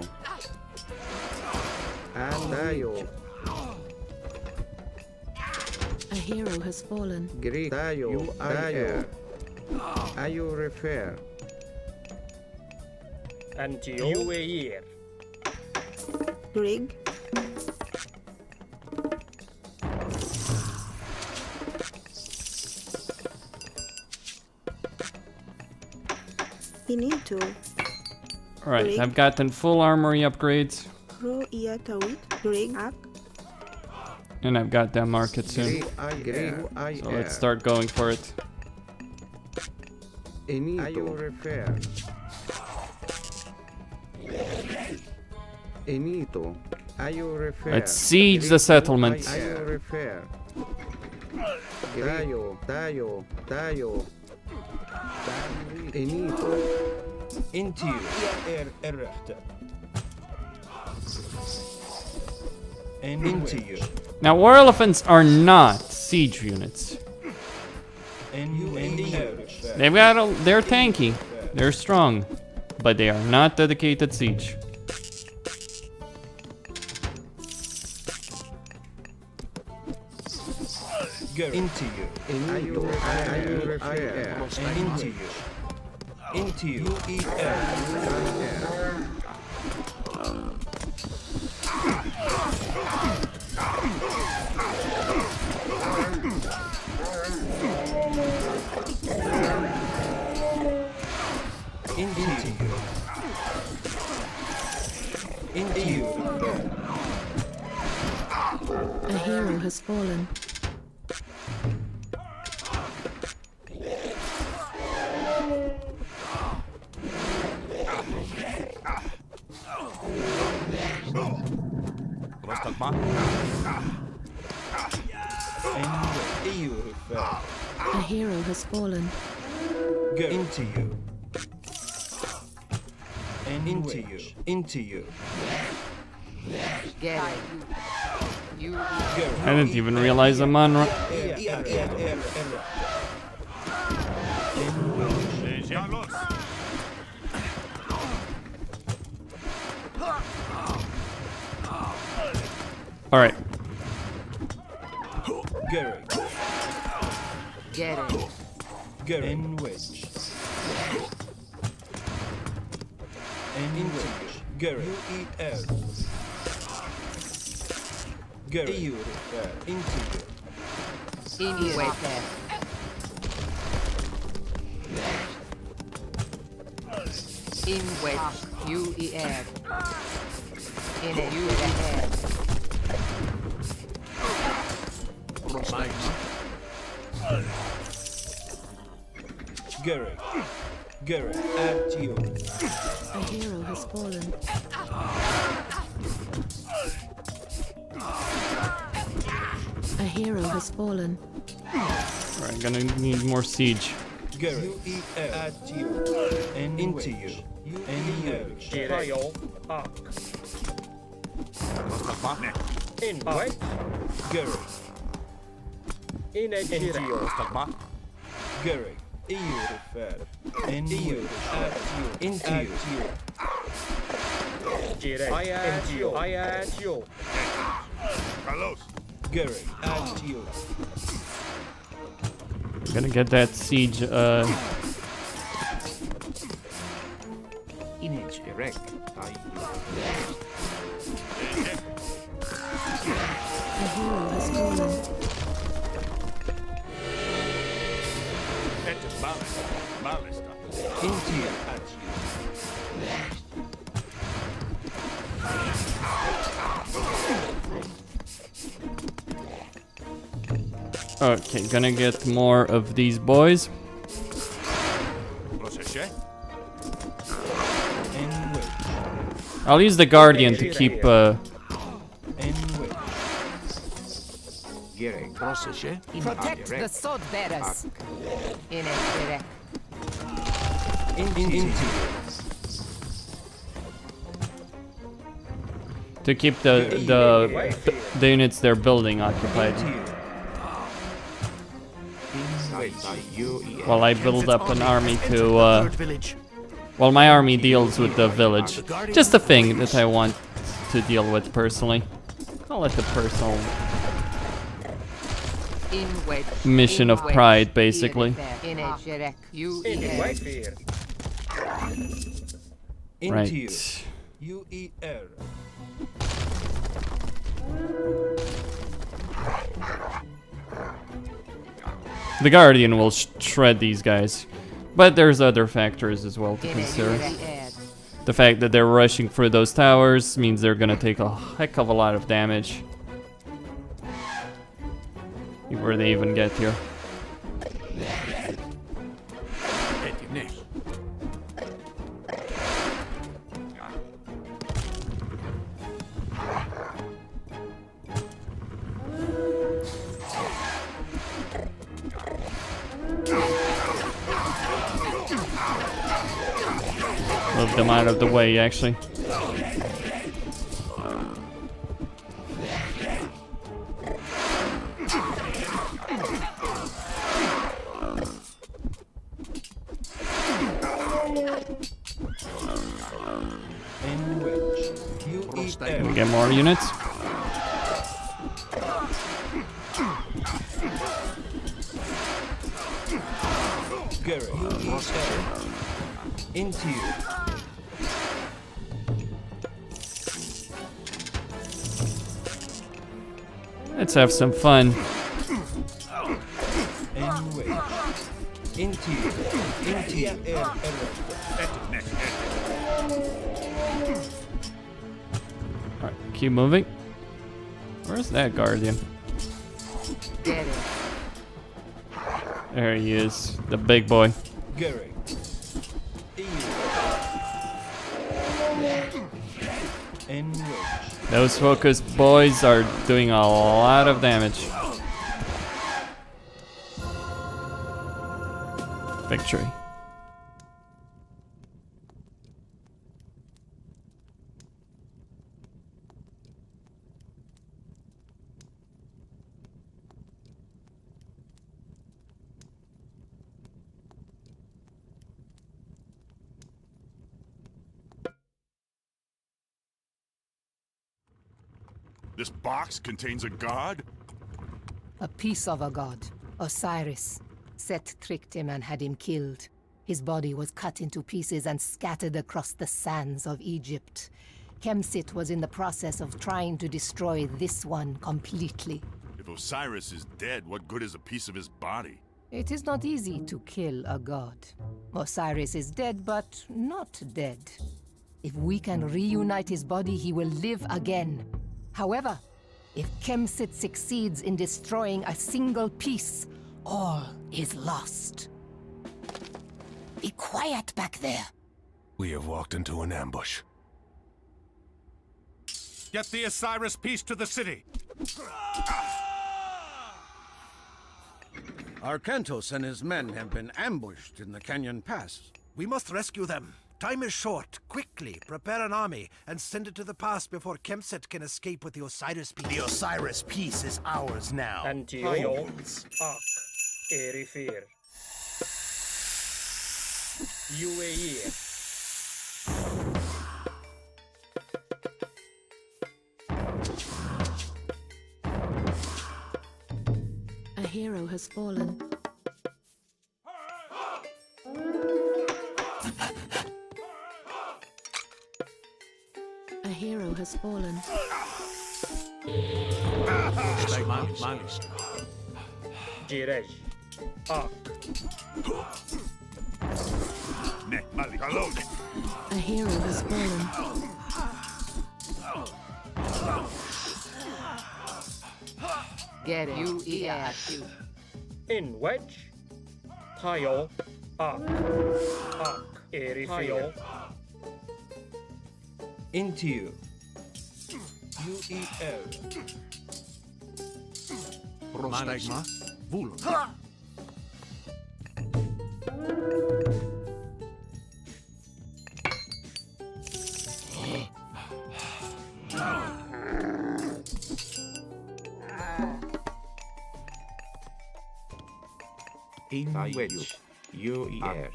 Tayo. A hero has fallen. Greek. Tayo. Ayo refer. UAE. Grig. Finito. Alright, I've gotten full armory upgrades. Pro Iatawit. Grig. Up. And I've got that market soon. So let's start going for it. Enito. Refer. Enito. Ayo refer. Let's siege the settlement. Ayo refer. Tayo. Enito. Into you. And into you. Now, war elephants are not siege units. They've got they're tanky, they're strong, but they are not dedicated siege. Into you. Into you. Into you. A hero has fallen. A hero has fallen. Into you. And into you. Into you. Get it. You. I didn't even realize I'm on. All right. Get it. In which. And in which. Gary. You eat air. Gary. You into you. In which. In which. You eat air. In a you ahead. Gary, at you. A hero has fallen. A hero has fallen. Alright, gonna need more siege. Gary, at you. And into you. And you. Trio. Ark. In which. Gary. In a trio. Gary, EU refer. NU, into. I at you. Carlos. Gary, add to you. Gonna get that siege, Image erect. A hero has fallen. Into you, at Okay, gonna get more of these boys. I'll use the Guardian to keep, Protect the sword bearers. to keep the units they're building occupied. While I build up an army to, while my army deals with the village. Just a thing that I want to deal with personally. Call it a personal mission of pride, basically. Right. The Guardian will shred these guys. But there's other factors as well to consider. The fact that they're rushing through those towers means they're gonna take a heck of a lot of damage before they even get here. Move them out of the way, actually. Can we get more units? Into you. Let's have some fun. Into you. Into you. Alright, keep moving. Where's that Guardian? There he is, the big boy. Gary. Those focused boys are doing a lot of damage. Victory. This box contains a god? A piece of a god, Osiris. Set tricked him and had him killed. His body was cut into pieces and scattered across the sands of Egypt. Kemsit was in the process of trying to destroy this one completely. If Osiris is dead, what good is a piece of his body? It is not easy to kill a god. Osiris is dead, but not dead. If we can reunite his body, he will live again. However, if Kemsit succeeds in destroying a single piece, all is lost. Be quiet back there. We have walked into an ambush. Get the Osiris piece to the city! Arkantos and his men have been ambushed in the Canyon Pass. We must rescue them. Time is short. Quickly, prepare an army and send it to the pass before Kemsit can escape with the Osiris piece. The Osiris piece is ours now. Antio. Ark. Erifir. UAE. A hero has fallen. A hero has fallen. Jirej. Ak. A hero has fallen. Get it. UER. In wedge. Tayo. Ak. Ak. Erifio. Into. UEL. Prostegma. Vulum. In wedge. UER.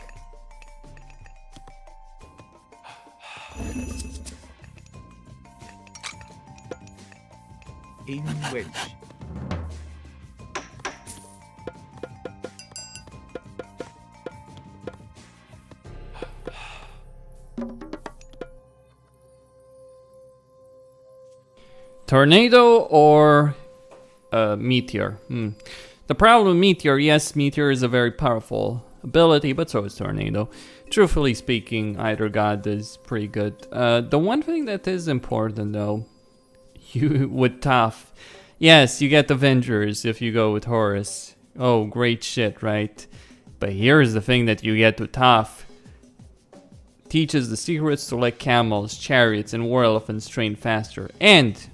In wedge. Tornado or meteor? The problem with meteor, yes, meteor is a very powerful ability, but so is tornado. Truthfully speaking, either god is pretty good. The one thing that is important though, you with Toph, yes, you get Avengers if you go with Horus. Oh, great shit, right? But here's the thing that you get with Toph. Teaches the secrets to let camels, chariots, and war elephants train faster, and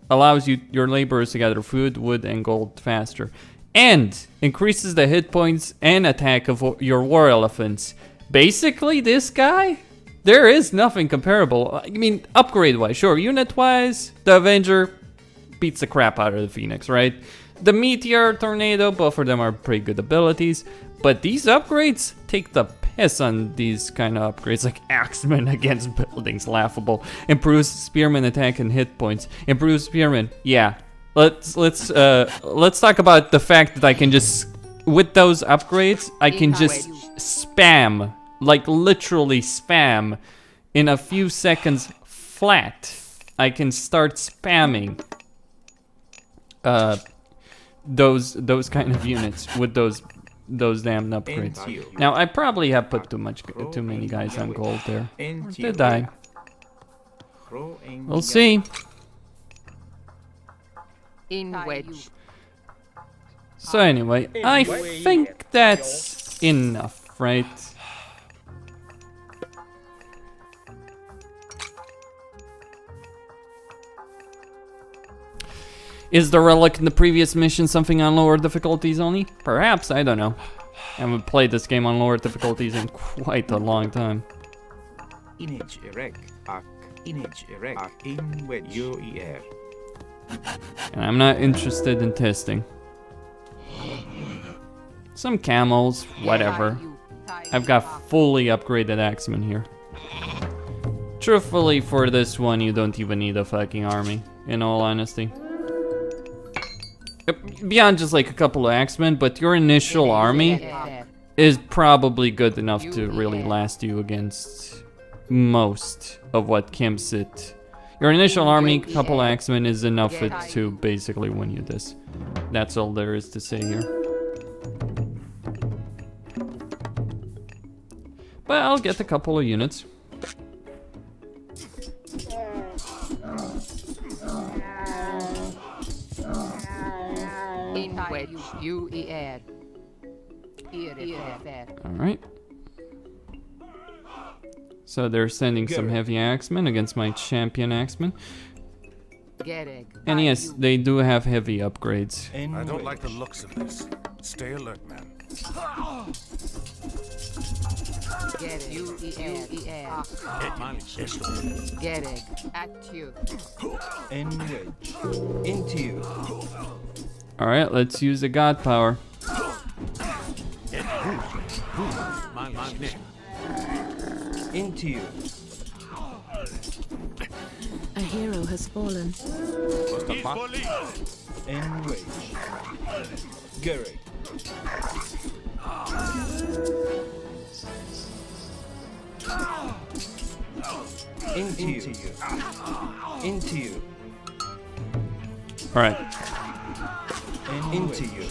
allows your laborers to gather food, wood, and gold faster, and increases the hit points and attack of your war elephants. Basically, this guy, there is nothing comparable. I mean, upgrade-wise, sure, unit-wise, the Avenger beats the crap out of the Phoenix, right? The Meteor, Tornado, both of them are pretty good abilities, but these upgrades take the piss on these kind of upgrades, like Axeman against buildings, laughable. Improves Spearman attack and hit points. Improves Spearman, yeah. Let's talk about the fact that I can just, with those upgrades, I can just spam, like literally spam, in a few seconds flat. I can start spamming those kind of units with those damn upgrades. Now I probably have put too many guys on gold there. Or did I? We'll see. In wedge. So anyway, I think that's enough, right? Is the relic in the previous mission something on lower difficulties only? Perhaps, I don't know. I haven't played this game on lower difficulties in quite a long time. Image erect. Image erect. In wedge. UER. And I'm not interested in testing. Some camels, whatever. I've got fully upgraded Axemen here. Truthfully, for this one, you don't even need a fucking army, in all honesty. Beyond just like a couple of Axemen, but your initial army is probably good enough to really last you against most of what Kimsit. Your initial army, couple Axemen, is enough to basically win you this. That's all there is to say here. But I'll get a couple of units. Alright. So they're sending some heavy Axemen against my champion Axemen. And yes, they do have heavy upgrades. I don't like the looks of this. Stay alert, man. Get it. At you. In wedge. Into you. Alright, let's use the god power. Into you. A hero has fallen. Enrage. Gary. Into you. Into you. All right, Into you.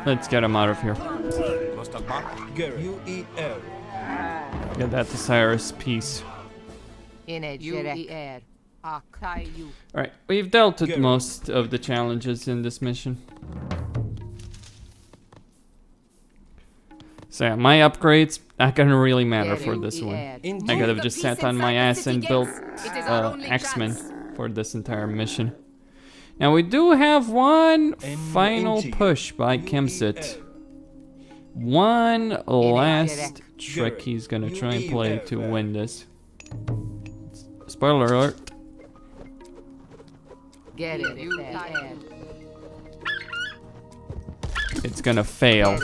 let's get him out of here. Gary. U-E-L. Get that Osiris piece. Alright, we've dealt with most of the challenges in this mission. So yeah, my upgrades not gonna really matter for this one. I could have just sat on my ass and built X-Men for this entire mission. Now we do have one final push by Kemsit. One last trick he's gonna try and play to win this. Spoiler alert. Get it. It's gonna fail.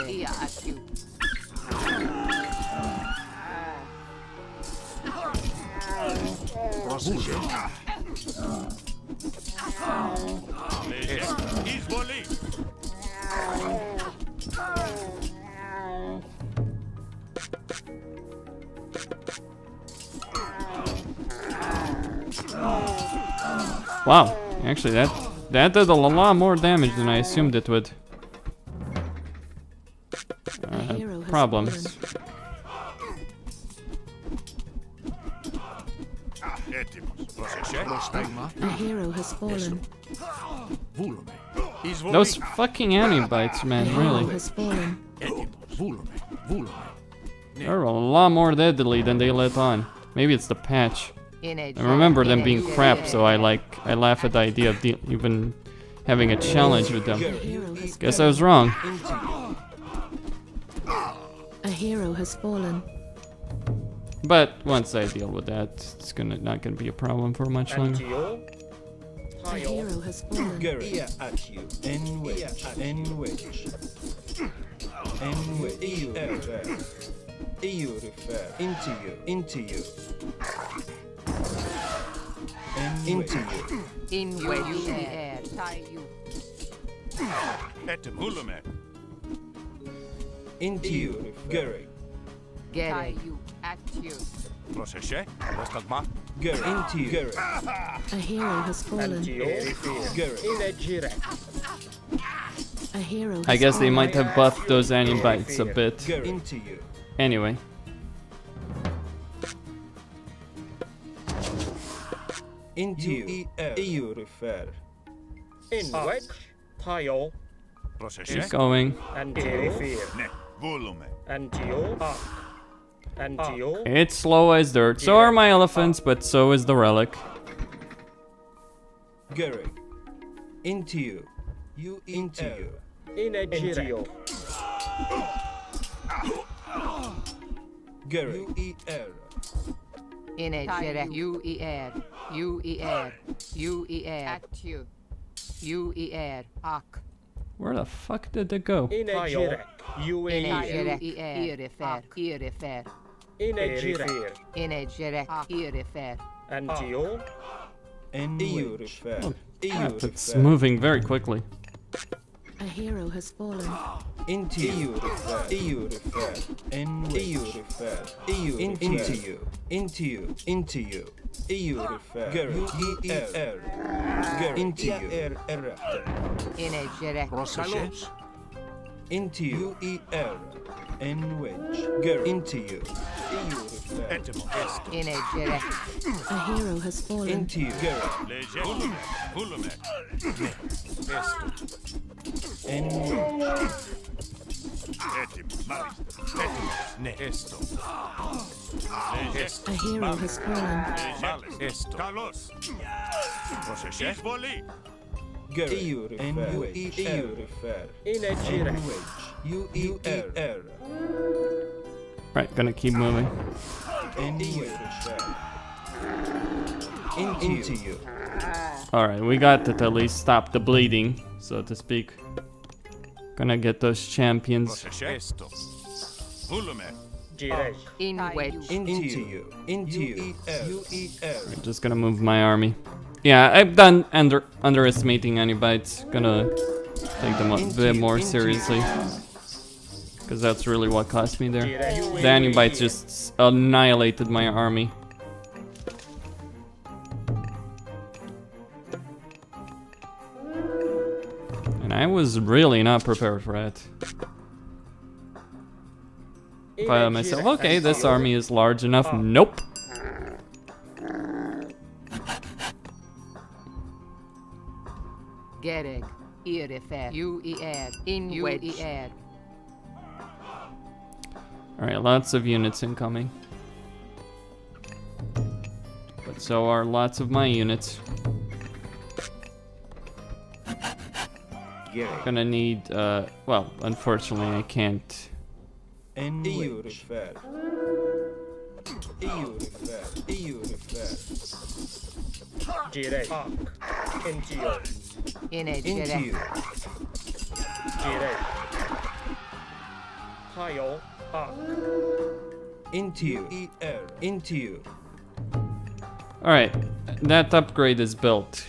Wow, actually that did a lot more damage than I assumed it would. Problems. A hero has fallen. Those fucking anti-bites, man, really. Has fallen. They're a lot more deadly than they let on. Maybe it's the patch. I remember them being crap, so I laugh at the idea of even having a challenge with them. Guess I was wrong. A hero has fallen. But once I deal with that, it's not gonna be a problem for much longer. A hero has fallen. Gary at you. Enwich. Enwich. Enwich. EU refer. EU refer. Into you. Into you. Into you. In where you air. Tie you. Into you. Gary. Get you. At you. Gary. Into you. Gary. A hero has fallen. Gary. A hero has I guess they fallen. might have buffed those anti-bites a bit. Into you. Anyway. Into you. EU refer. In wedge. Tile. Keep going. It's slow as dirt. So are my elephants, but so is the relic. Gary. Into you. You into you. Gary. U-E-R. In a direct. U-E-R. U-E-R. U-E-R. At you. U-E-R. Ark. Where the fuck did they go? In a direct. U-E-R. Refer. Refer. In a direct. In a direct. Refer. Antio. EU refer. Oh, crap, it's moving very quickly. A hero has fallen. Into you. EU refer. EU refer. EU into you. Into you. Into you. EU refer. U-E-R. Into you. In a direct. Into you. U-E-R. N-wedge. Into you. EU refer. In a direct. A hero has fallen. Into you. N-wedge. A hero has fallen. EU refer. In a direct. U-E-R. Right, gonna keep moving. Into you. Alright, we got to at least stop the bleeding, so to speak. Gonna get those champions. Direct. In wedge. Into you. Into you. I'm just gonna move my army. Yeah, I've done underestimating Anibites. Gonna take them a bit more seriously. Because that's really what cost me there. The Anibites just annihilated my army. And I was really not prepared for that. I thought myself, okay, this army is large enough. Nope. Gereg. Irifer. Uer. In wedge. Alright, lots of units incoming. But so are lots of my units. Gonna need, well, unfortunately I can't. EU refer. EU refer. EU refer. Direct. Into you. Into you. Direct. Tile. Into you. Into you. Alright, that upgrade is built.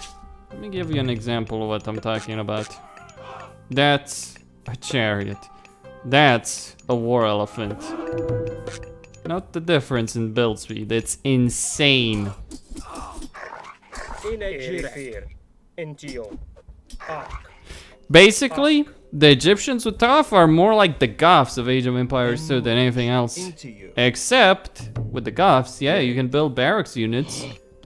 Let me give you an example of what I'm talking about. That's a chariot. That's a war elephant. Note the difference in build speed. It's insane. Into you. Basically, the Egyptians with Toph are more like the Goths of Age of Empires 2 than anything else. Except, with the Goths, yeah, you can build barracks units,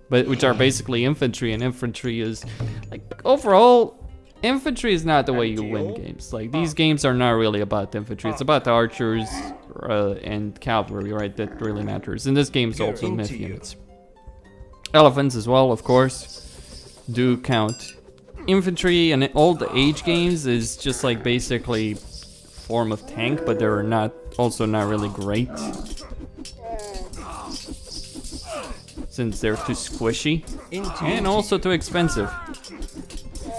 but which are basically infantry, and infantry is, like, overall, infantry is not the way you win games. Like, these games are not really about infantry. It's about the archers and cavalry, right? That really matters. And this game is also myth units. Elephants as well, of course, do count. Infantry in old age games is just like basically form of tank, but they're not really great. Since they're too squishy and also too expensive.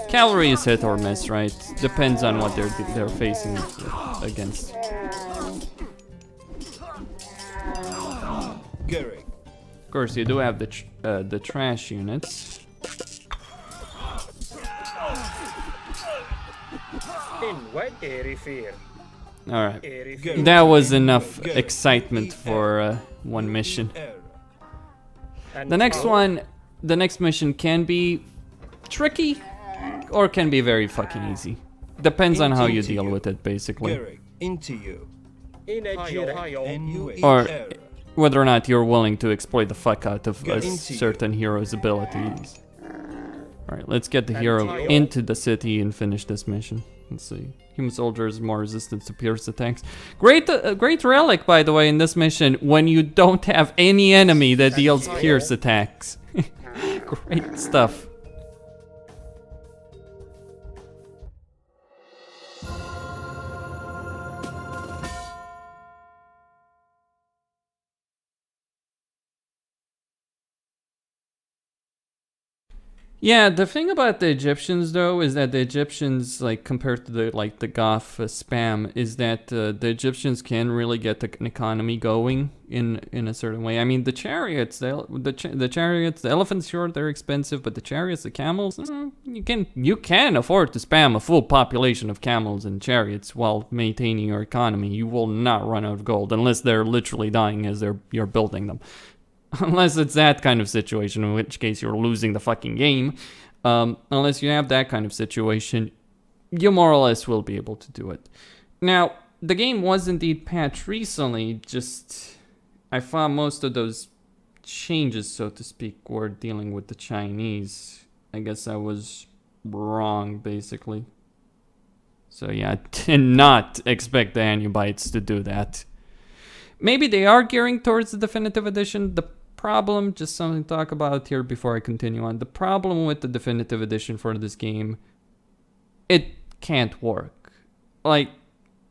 Cavalry is hit or miss, right? Depends on what they're facing against. Of course, you do have the trash units. Alright, that was enough excitement for one mission. The next mission can be tricky or can be very fucking easy. Depends on how you deal with it, basically. Or whether or not you're willing to exploit the fuck out of a certain hero's abilities. Alright, let's get the hero into the city and finish this mission. Let's see. Human soldiers more resistant to pierce attacks. Great relic, by the way, in this mission when you don't have any enemy that deals pierce attacks. Great stuff. Yeah, the thing about the Egyptians though is that the Egyptians, like compared to the Goth spam, is that the Egyptians can really get an economy going in a certain way. I mean, the chariots, the chariots, the elephants, sure they're expensive, but the chariots, the camels, you can afford to spam a full population of camels and chariots while maintaining your economy. You will not run out of gold unless they're literally dying as you're building them. Unless it's that kind of situation, in which case you're losing the fucking game. Unless you have that kind of situation, you more or less will be able to do it. Now, the game was indeed patched recently, just I found most of those changes, so to speak, were dealing with the Chinese. I guess I was wrong, basically. So yeah, I did not expect the Anubites to do that. Maybe they are gearing towards the definitive edition. The problem, just something to talk about here before I continue on. The problem with the definitive edition for this game, it can't work. Like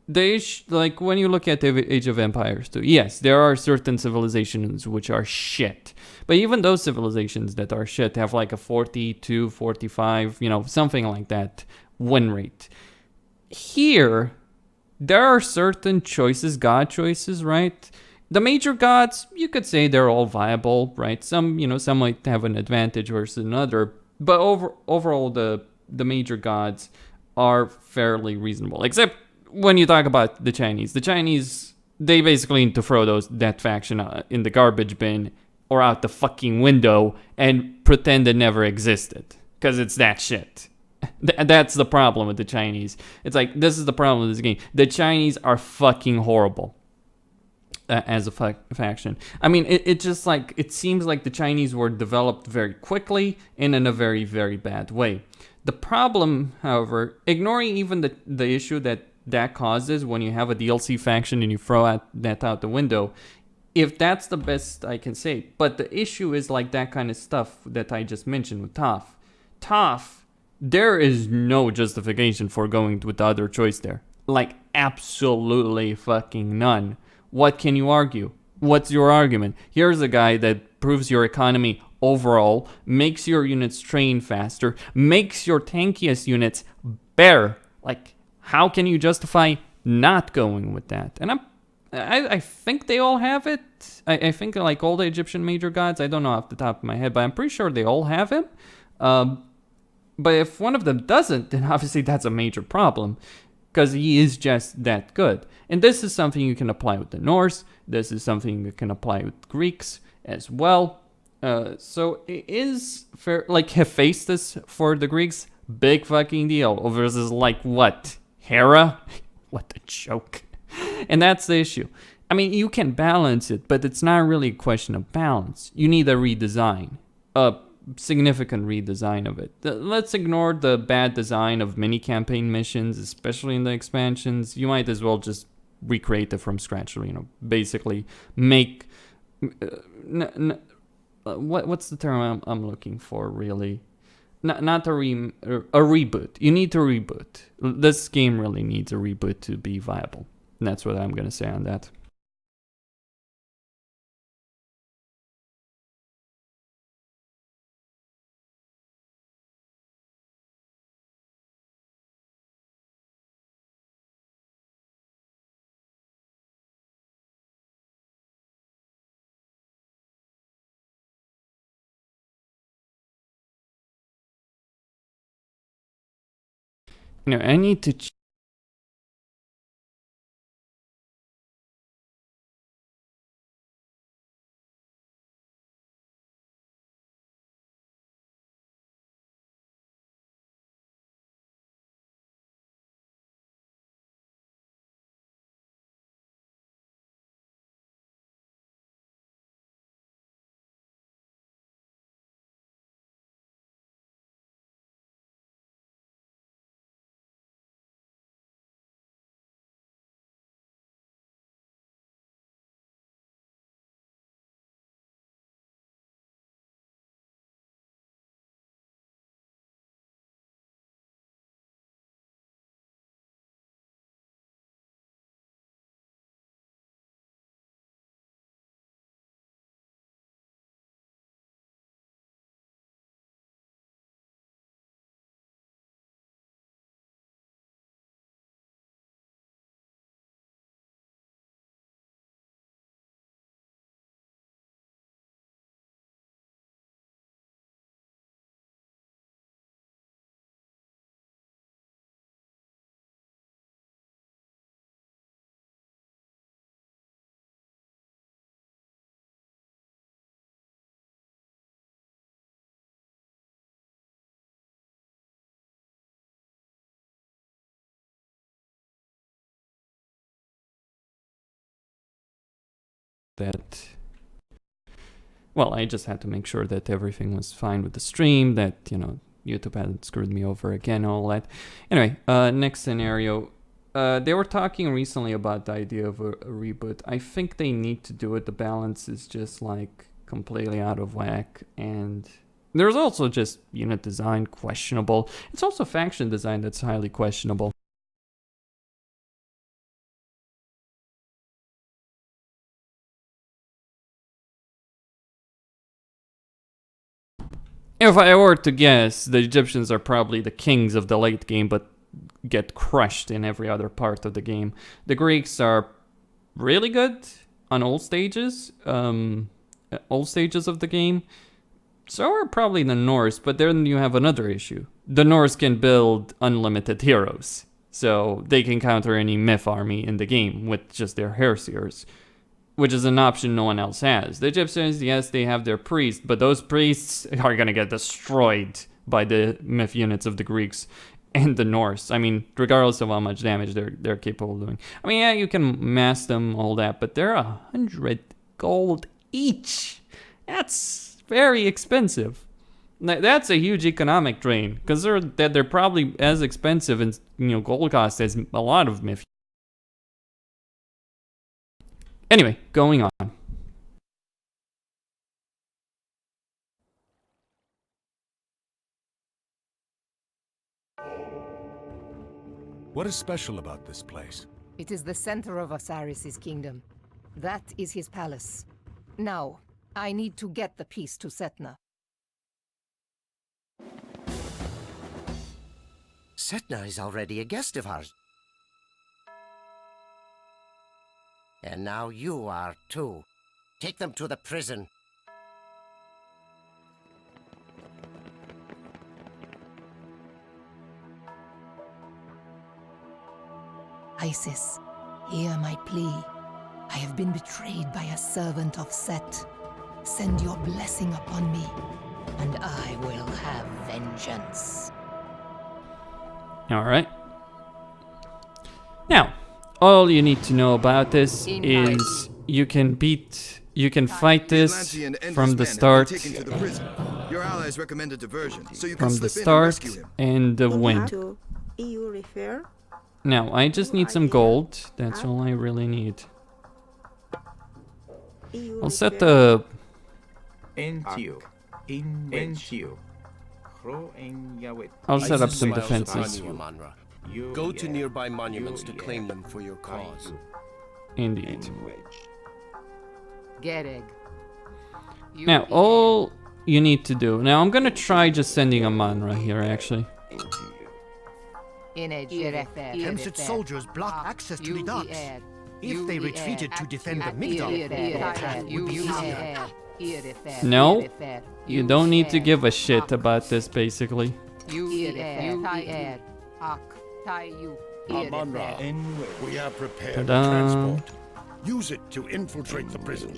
when you look at the Age of Empires 2, yes, there are certain civilizations which are shit. But even those civilizations that are shit have like a 42, 45, something like that win rate. Here, there are certain choices, God choices, right? The major gods, you could say they're all viable, right? Some, some might have an advantage versus another, but overall, the major gods are fairly reasonable. Except when you talk about the Chinese. The Chinese, they basically need to throw that faction in the garbage bin or out the fucking window and pretend it never existed. Because it's that shit. That's the problem with the Chinese. It's like, this is the problem with this game. The Chinese are fucking horrible as a faction. I mean, it just like, it seems like the Chinese were developed very quickly and in a very, very bad way. The problem, however, ignoring even the issue that causes when you have a DLC faction and you throw that out the window, if that's the best I can say. But the issue is like that kind of stuff that I just mentioned with Toph, there is no justification for going with the other choice there. Like, absolutely fucking none. What can you argue? What's your argument? Here's a guy that improves your economy overall, makes your units train faster, makes your tankiest units better. Like, how can you justify not going with that? And I think they all have it. I think like all the Egyptian major gods, I don't know off the top of my head, but I'm pretty sure they all have him. But if one of them doesn't, then obviously that's a major problem, because he is just that good. And this is something you can apply with the Norse. This is something you can apply with Greeks as well. So it is fair. Like Hephaestus for the Greeks, big fucking deal. Versus like what? Hera? What a joke. And that's the issue. I mean, you can balance it, but it's not really a question of balance. You need a redesign. A significant redesign of it. Let's ignore the bad design of mini campaign missions, especially in the expansions. You might as well just recreate it from scratch. Basically make what's the term I'm looking for, really? Not a reboot. You need to reboot. This game really needs a reboot to be viable. And that's what I'm gonna say on that. I need to that. Well, I just had to make sure that everything was fine with the stream, that, YouTube hadn't screwed me over again, all that. Anyway, next scenario. They were talking recently about the idea of a reboot. I think they need to do it. The balance is just like completely out of whack, and there's also just unit design questionable. It's also faction design that's highly questionable. If I were to guess, the Egyptians are probably the kings of the late game, but get crushed in every other part of the game. The Greeks are really good, on all stages of the game. So are probably the Norse, but then you have another issue. The Norse can build unlimited heroes, so they can counter any myth army in the game with just their Heresiers, which is an option no one else has. The Egyptians, yes, they have their priests, but those priests are gonna get destroyed by the myth units of the Greeks and the Norse. I mean, regardless of how much damage they're capable of doing. I mean, yeah, you can mass them, all that, but they're 100 gold each. That's very expensive. That's a huge economic drain, because they're probably as expensive in gold cost as a lot of myth. Anyway, going on. What is special about this place? It is the center of Osiris's kingdom. That is his palace. Now, I need to get the piece to Setna. Setna is already a guest of ours. And now you are too. Take them to the prison. Isis, hear my plea. I have been betrayed by a servant of Set. Send your blessing upon me, and I will have vengeance. Alright. Now, all you need to know about this is you can fight this from the start. Your allies recommended diversion, so you From can the slip start in and rescue him. and win. To EU refer. Now, I just need some gold. That's all I really need. I'll set the... I'll set up some defenses. Go to nearby monuments to claim them for your cause. Indeed. Gereg. Now, all you need to do... Now, I'm gonna try just sending a Manra here, actually. Kemsit soldiers block access to the docks. If they retreated to defend the Migdal, the attack would be easier. No, you don't need to give a shit about this, basically. Amanra, we have prepared Ta-da. transport. Use it to infiltrate the prison.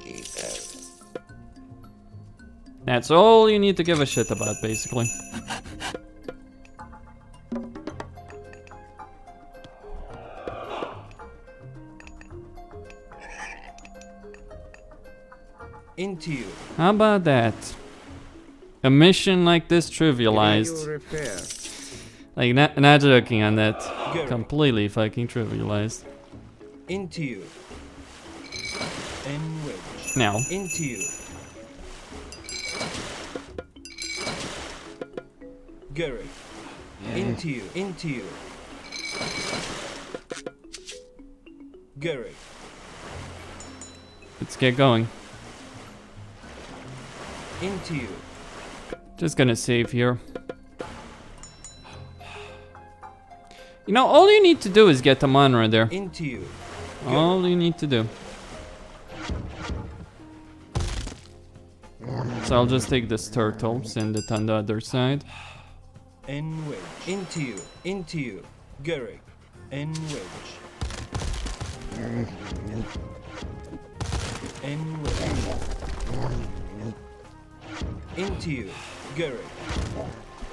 That's all you need to give a shit about, basically. Into you. How about that? A mission like this trivialized. Like, not joking on that. Completely fucking trivialized. Into you. And wedge. Now. Into you. Gary. Into you. Into you. Gary. Let's get going. Into you. Just gonna save here. You know, all you need to do is get the Manra there. Into you. All you need to do. So I'll just take this turtle, send it on the other side. And wedge. Into you. Into you. Gary. And wedge. And wedge. Into you. Gary.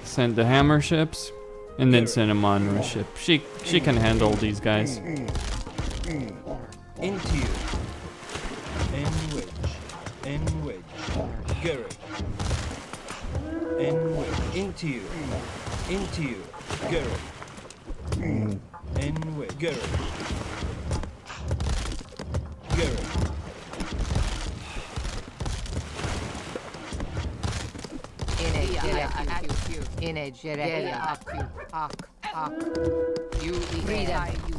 Send the hammer ships, and then send a Manra ship. She can handle these guys. Into you. And wedge. And wedge. Gary. And wedge. Into you. Into you. Gary. And wedge. Gary. Gary.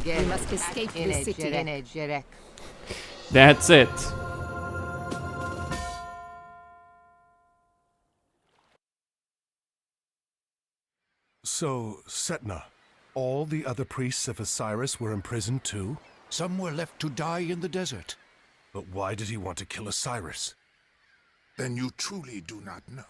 We must escape this city. That's it. So, Setna, all the other priests of Osiris were imprisoned too? Some were left to die in the desert. But why did he want to kill Osiris? Then you truly do not know.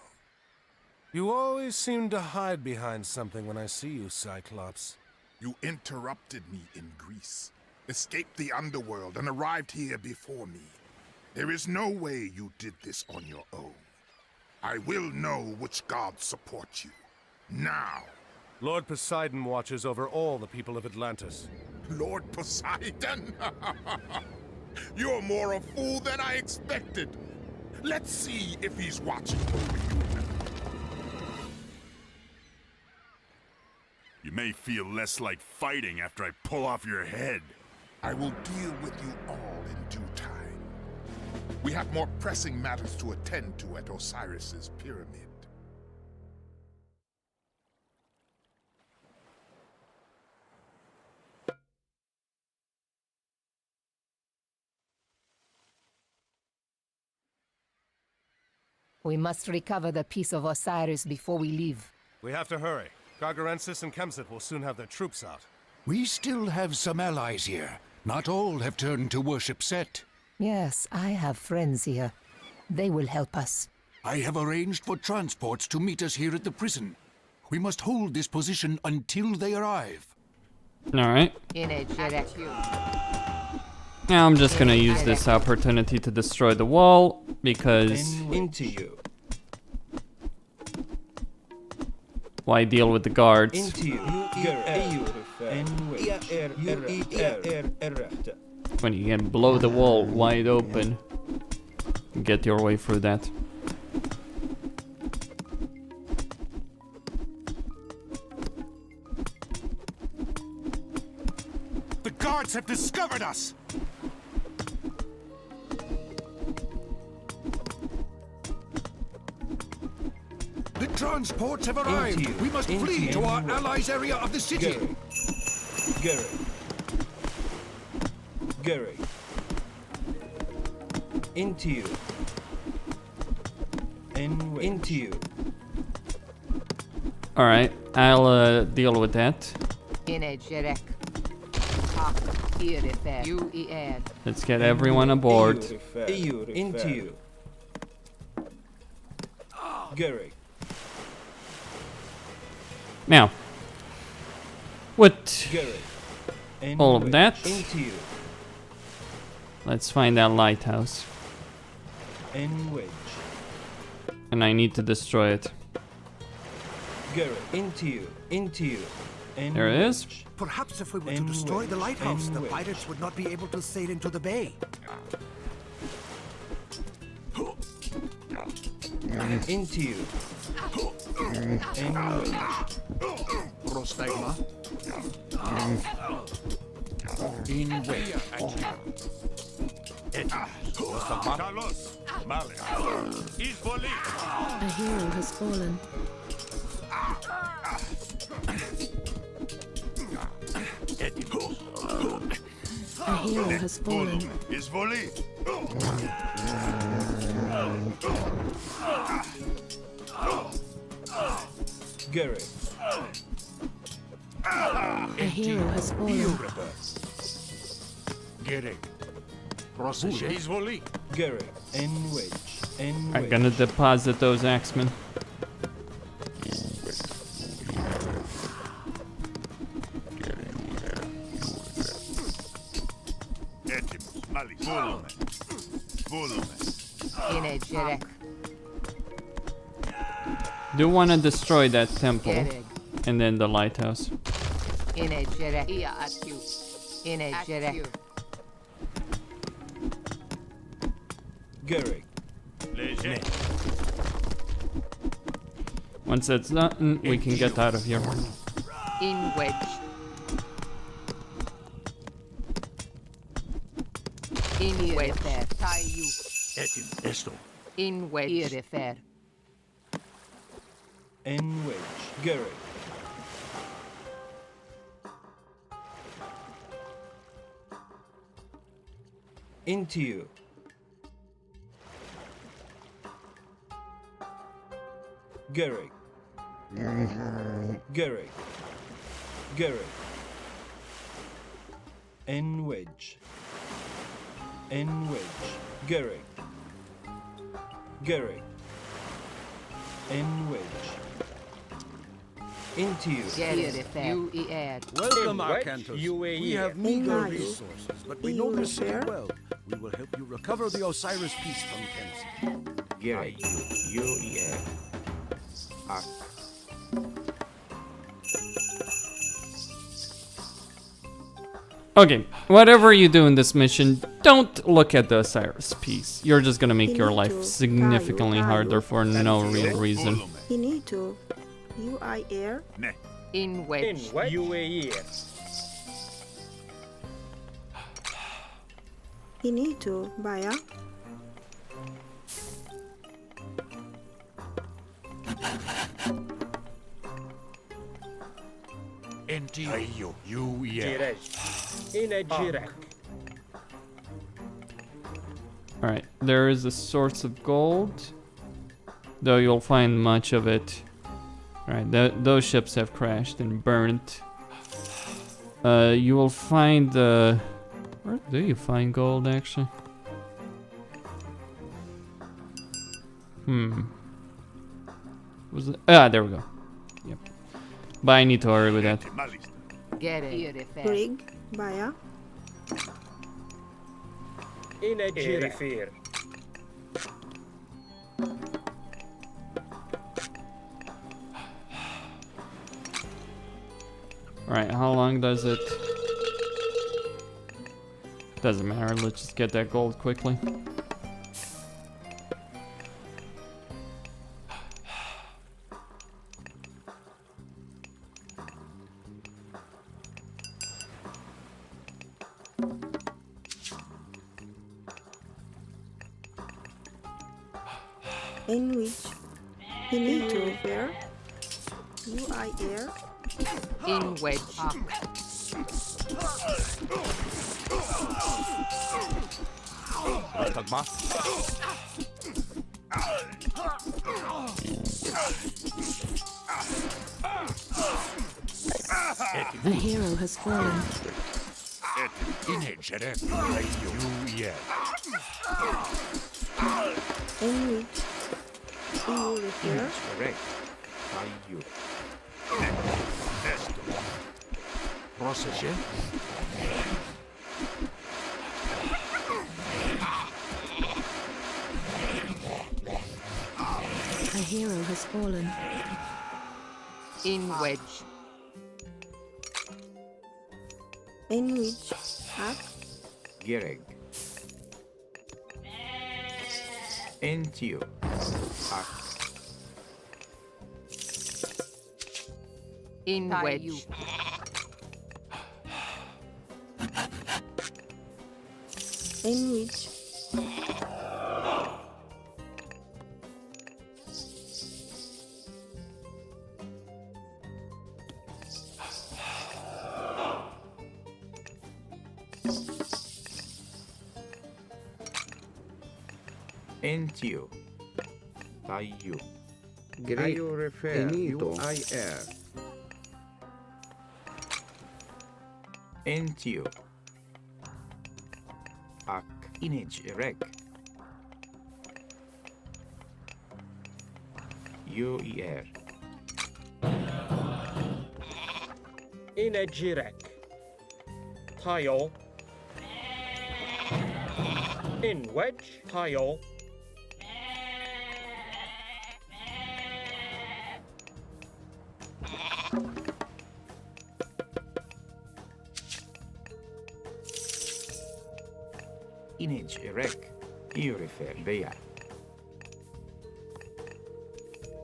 You always seem to hide behind something when I see you, Cyclops. You interrupted me in Greece, escaped the underworld, and arrived here before me. There is no way you did this on your own. I will know which gods support you. Now. Lord Poseidon watches over all the people of Atlantis. Lord Poseidon? You're more a fool than I expected. Let's see if he's watching over you now. You may feel less like fighting after I pull off your head. I will deal with you all in due time. We have more pressing matters to attend to at Osiris's pyramid. We must recover the piece of Osiris before we leave. We have to hurry. Gargarensis and Kemsit will soon have their troops out. We still have some allies here. Not all have turned to worship Set. Yes, I have friends here. They will help us. I have arranged for transports to meet us here at the prison. We must hold this position until they arrive. Alright. Now I'm just gonna use this opportunity to destroy the wall, because... Into you. Why deal with the guards? Into you. When you can blow the wall wide open, get your way through that. The guards have discovered us! The transports have arrived. We must flee to our allies' area of the city. Gary. Into you. Into you. Alright, I'll deal with that. Let's get everyone aboard. Into you. Gary. Now, with all of that, let's find that lighthouse. And I need to destroy it. Into you. There it is. Perhaps if we were to destroy the lighthouse, the pirates would not be able to sail into the bay. Into you. Prostigma. In way. Carlos, Male, Izvoli. A hero has fallen. A hero has fallen. Izvoli. Gary. A hero has fallen. Gary. Izvoli. Gary. I'm gonna deposit those axemen. Do want to destroy that temple and then the lighthouse. Gary. Once that's done, we can get out of here. In wedge. In wedge. Tie you. Esto. In wedge. In wedge. Gary. Into you. Gary. Gary. Gary. In wedge. In wedge. Gerrig. Gerrig. In wedge. Into you. Welcome, Arkantos. We have meager resources, but we know the city well. We will help you recover the Osiris piece from Kenzie. Gerrig. UER. Ak. Okay, whatever you do in this mission, don't look at the Osiris piece. You're just gonna make your life significantly harder for no real reason. Finito. UIR. In wedge. UAE. Finito. Baya. NTU. UER. Jiraj. In a Jiraj. Alright, there is a source of gold, though you'll find much of it. Alright, those ships have crashed and burnt. You will find the... Where do you find gold, actually? Was it? Ah, there we go. Yep. But I need to hurry with that. Rig. Baya. In a Jiraj. Alright, how long does it... Doesn't matter, let's just get that gold quickly. In which. Finito. Fair. UIR. In wedge. A hero has fallen. In which. EU repair. Correct. By you. Procession. A hero has fallen. In wedge. In which. Hack. Gerrig. Into you. Ak. In wedge. In which. Into you. By you. Great. UIR. Into you. Ak. Inage erect. UER. In a Jiraj. Tile. In wedge. Tile. Inage erect. Urifer Bea.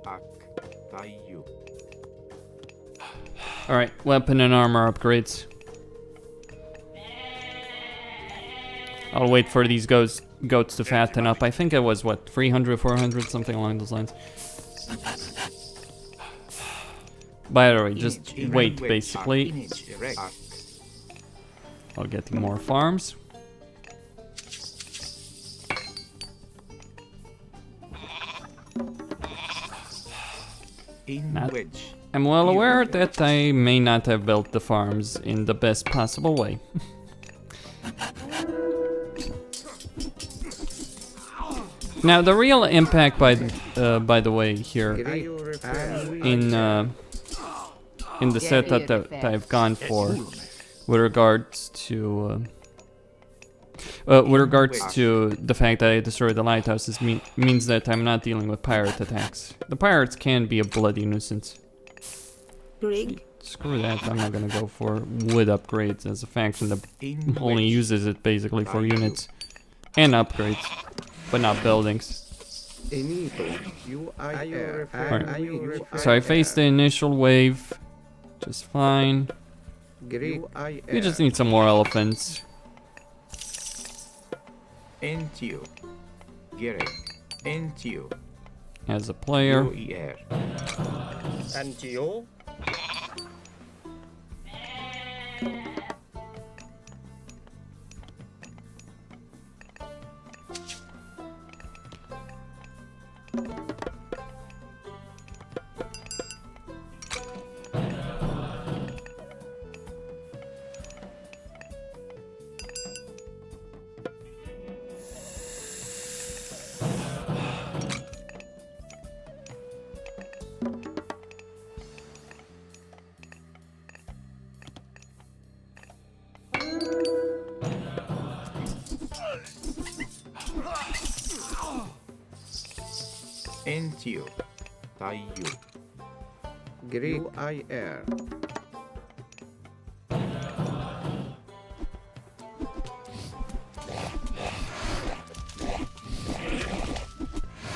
Ak. By you. Alright, weapon and armor upgrades. I'll wait for these goats to fatten up. I think it was, what, 300, 400, something along those lines. By the way, just wait, basically. I'll get more farms. I'm well aware that I may not have built the farms in the best possible way. Now the real impact, by the way, here in the setup that I've gone for, with regards to the fact that I destroyed the lighthouses, means that I'm not dealing with pirate attacks. The pirates can be a bloody nuisance. Rig. Screw that, I'm not gonna go for wood upgrades as a faction that only uses it basically for units and upgrades, but not buildings. Right. So I faced the initial wave just fine. We just need some more elephants. As a player. Antio. Entio. Taiyu. Greek UIR.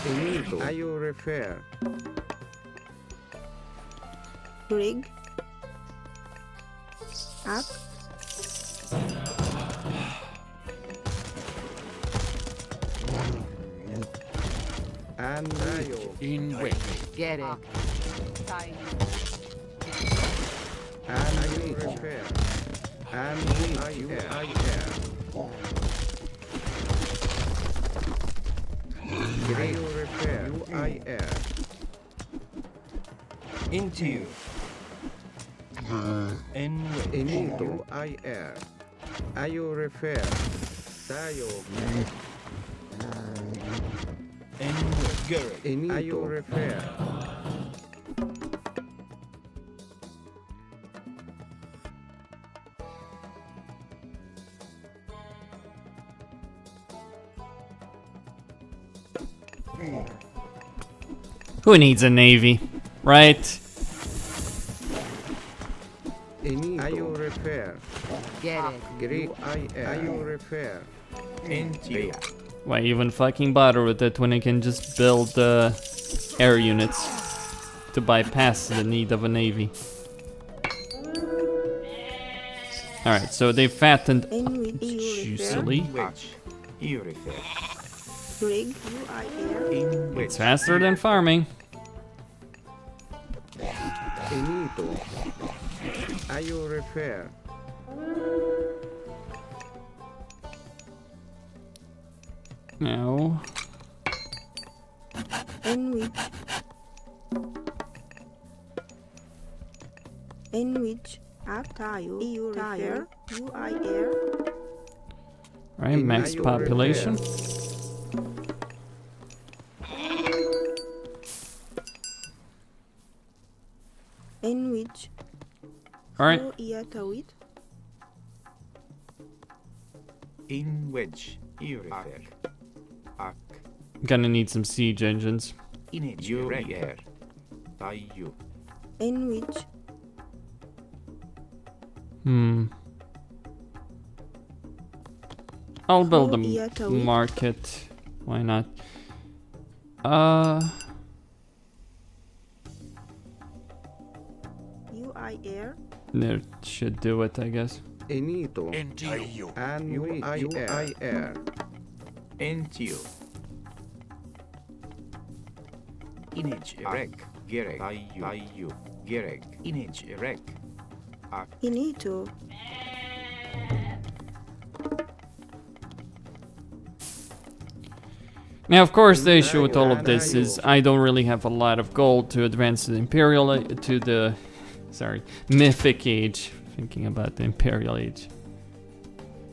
Enito. Ayo refer. Rig. Up. And in which Get it. and I refer. And UIR. Greek refer. UIR. Into. Enito. UIR. Ayo refer. Tayo. Ayo refer. Who needs a navy, right? Ayo refer. Get it. Greek Ayo refer. Into. Why even fucking bother with it when I can just build air units to bypass the need of a navy? Alright, so they fattened juicily. It's faster than farming. Enito. Ayo refer. No. In which after you refer UIR. Right, max population. In which Alright. In which you refer. Gonna need some siege engines. In which I'll build a market. Why not? UIR. That should do it, I guess. Enito. Entio. And UIR. Entio. Inage erek. Gerek. Ayu. Gerek. Inage erek. Inito. Now, of course, the issue with all of this is I don't really have a lot of gold to advance to the Imperial, Mythic Age. Thinking about the Imperial Age.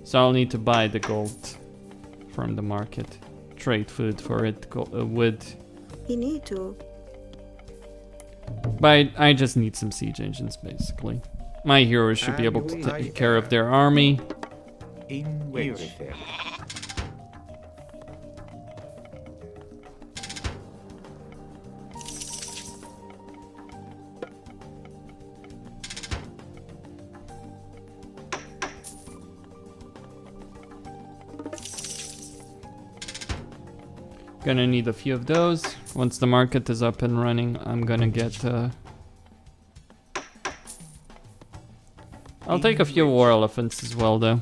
So I'll need to buy the gold from the market. trade food for it wood. You need to. But I just need some siege engines, basically. My heroes should be able to take care of their army. In which? Gonna need a few of those. Once the market is up and running, I'm gonna get... I'll take a few war elephants as well, though.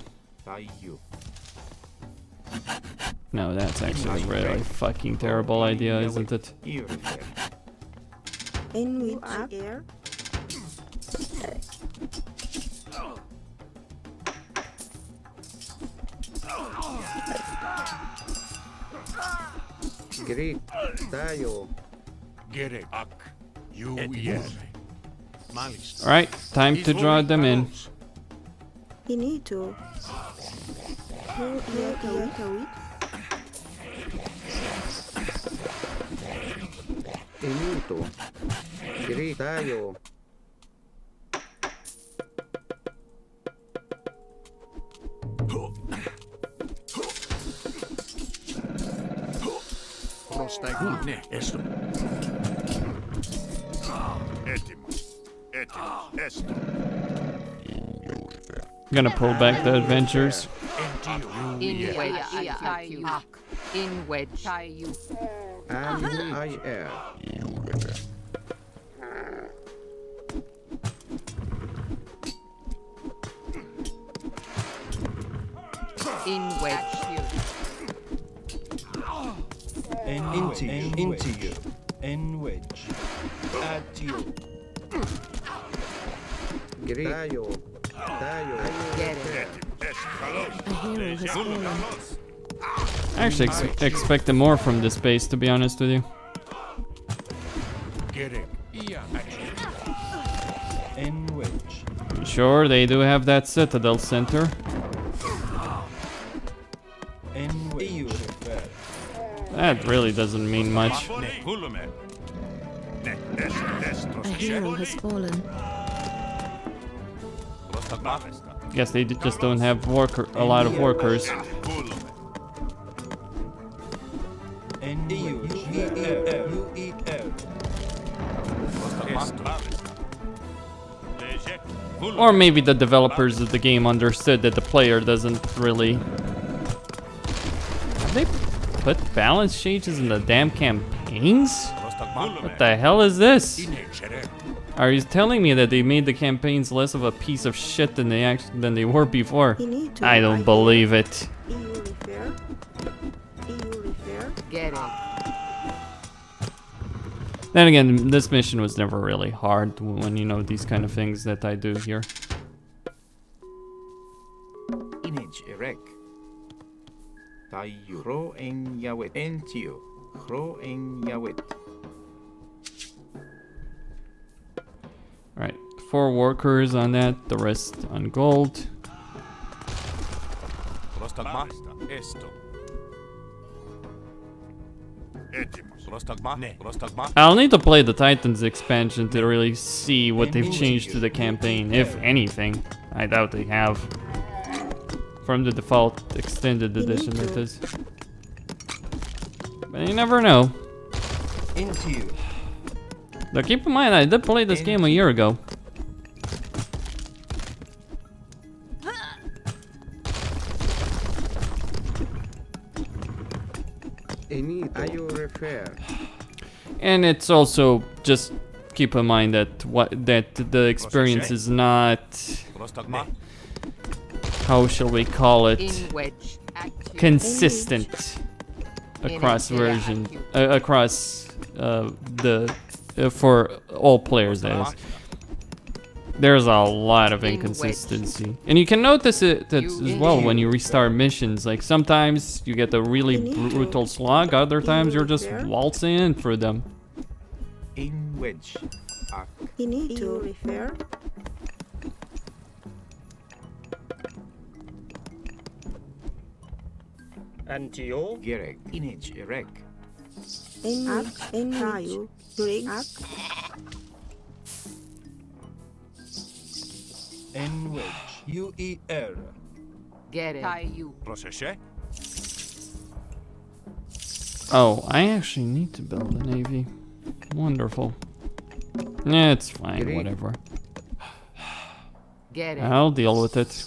No, that's actually a really fucking terrible idea, isn't it? In which air? Greek, tayo. Gerek. Ak. Alright, time to draw them in. You need to. Inito. Greek, tayo. Prostagmine, esto. Gonna pull back the adventures. In wedge. I air. In wedge. Into you. In which? Add you. Greek, tayo. Tayo. Get it. A hero has fallen. I actually expected more from this base, to be honest with you. In which? Sure, they do have that citadel center. In which? That really doesn't mean much. A hero has fallen. Guess they just don't have a lot of workers. Or maybe the developers of the game understood that the player doesn't really... Have they put balance changes in the damn campaigns? What the hell is this? Are you telling me that they made the campaigns less of a piece of shit than they were before? I don't believe it. Get it. Then again, this mission was never really hard when you know these kind of things that I do here. Image erect. Tayo ro en yawet. Entio. Ro en yawet. Alright, 4 workers on that, the rest on gold. I'll need to play the Titans expansion to really see what they've changed to the campaign, if anything. I doubt they have. From the default extended edition, that is. But you never know. Now keep in mind, I did play this game a year ago. And it's also just keep in mind that the experience is not, how shall we call it, consistent across version across for all players, that is. There's a lot of inconsistency. And you can notice it as well when you restart missions. Like sometimes you get a really brutal slog, other times you're just waltzing in through them. In which? You need to refer. Antio. Gerek. Inage erek. Enwich tayo Greg Enwich. UER. Get it. Proseše? Oh, I actually need to build a navy. Wonderful. Yeah, it's fine, whatever. Get it. I'll deal with it.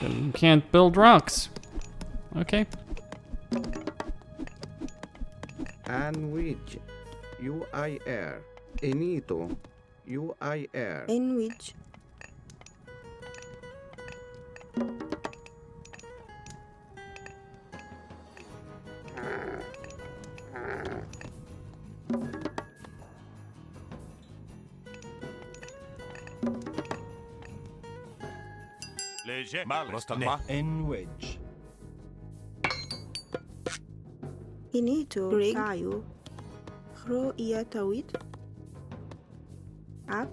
You can't build rocks. Okay. Anwich. UIR. Enito. UIR. Enwich Leže. Prostagma. Enwich. Inito Greg tayo Hro iya tawid Ak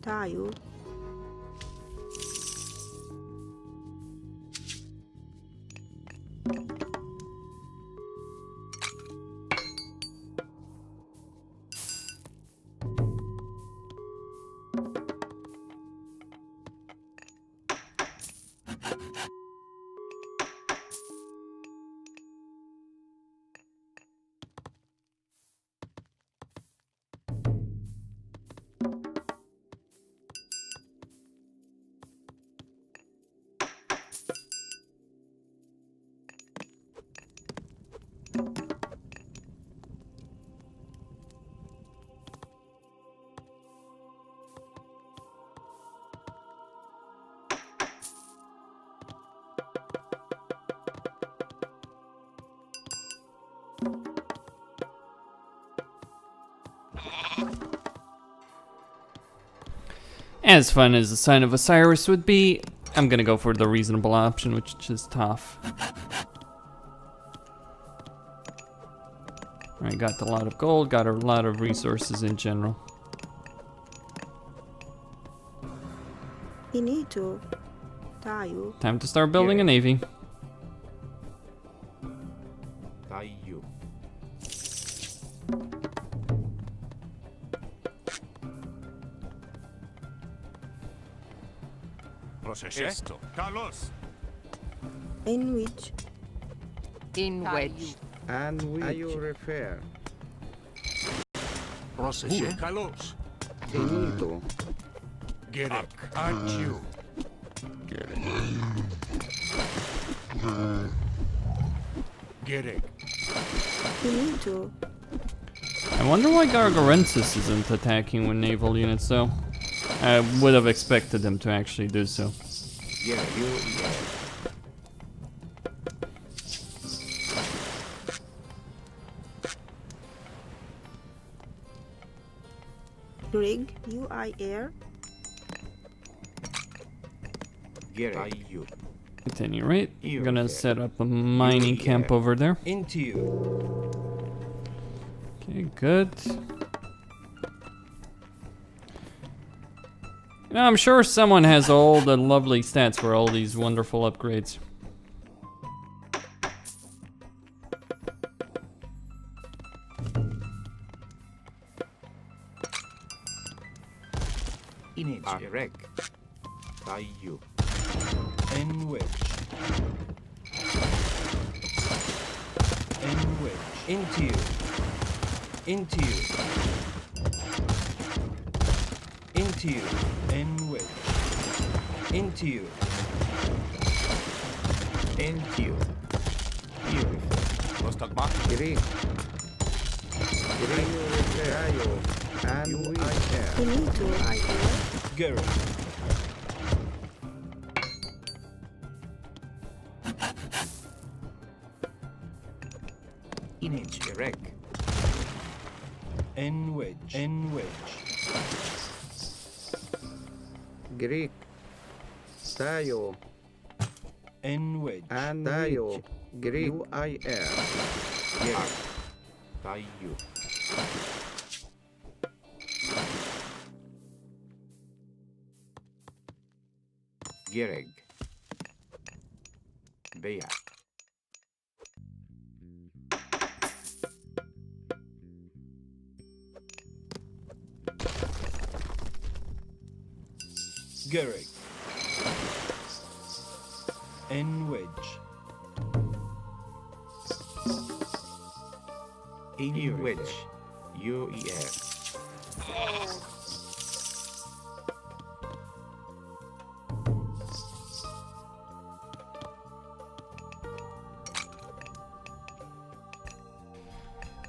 tayo As fun as the Sign of Osiris would be, I'm gonna go for the reasonable option, which is tough. I got a lot of gold, got a lot of resources in general. Inito tayo Time to start building a navy. Tayo. Proseše? Esto. Kalos. Enwich In wedge. Anwich. Ayo refer. Proseše. Kalos. Enito. Gerek. Antio. Gerek. Inito I wonder why Gargarensis isn't attacking with naval units though. I would have expected them to actually do so. Yeah, Greg UIR Gerek. Tayo. At any rate, I'm gonna set up a mining camp over there. Into you. Okay, good. You know, I'm sure someone has all the lovely stats for all these wonderful upgrades. Inage erek. Tayo. Enwich. Enwich. Into you. Into you. Into you. Enwich. Into you. Into you. Beautiful. Prostagma. Greek. Greek. Tayo. Anwich. Inito Gerek. Inage erek. Enwich. Enwich. Greek. Tayo. Enwich. Tayo. Greek. UIR. Gerek. Tayo. Gereg. Bea. Gereg. Enwedge. Enwedge. UER.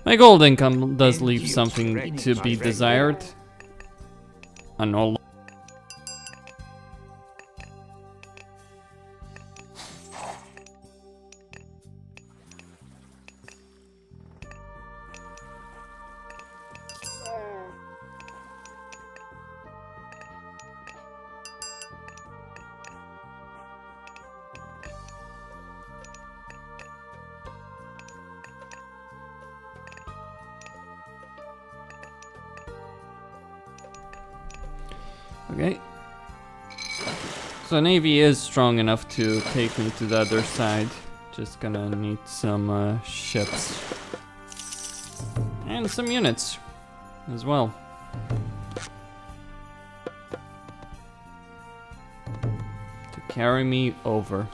My gold income does leave something to be desired. I know. Okay. So Navy is strong enough to take me to the other side. Just gonna need some ships. And some units as well. To carry me over.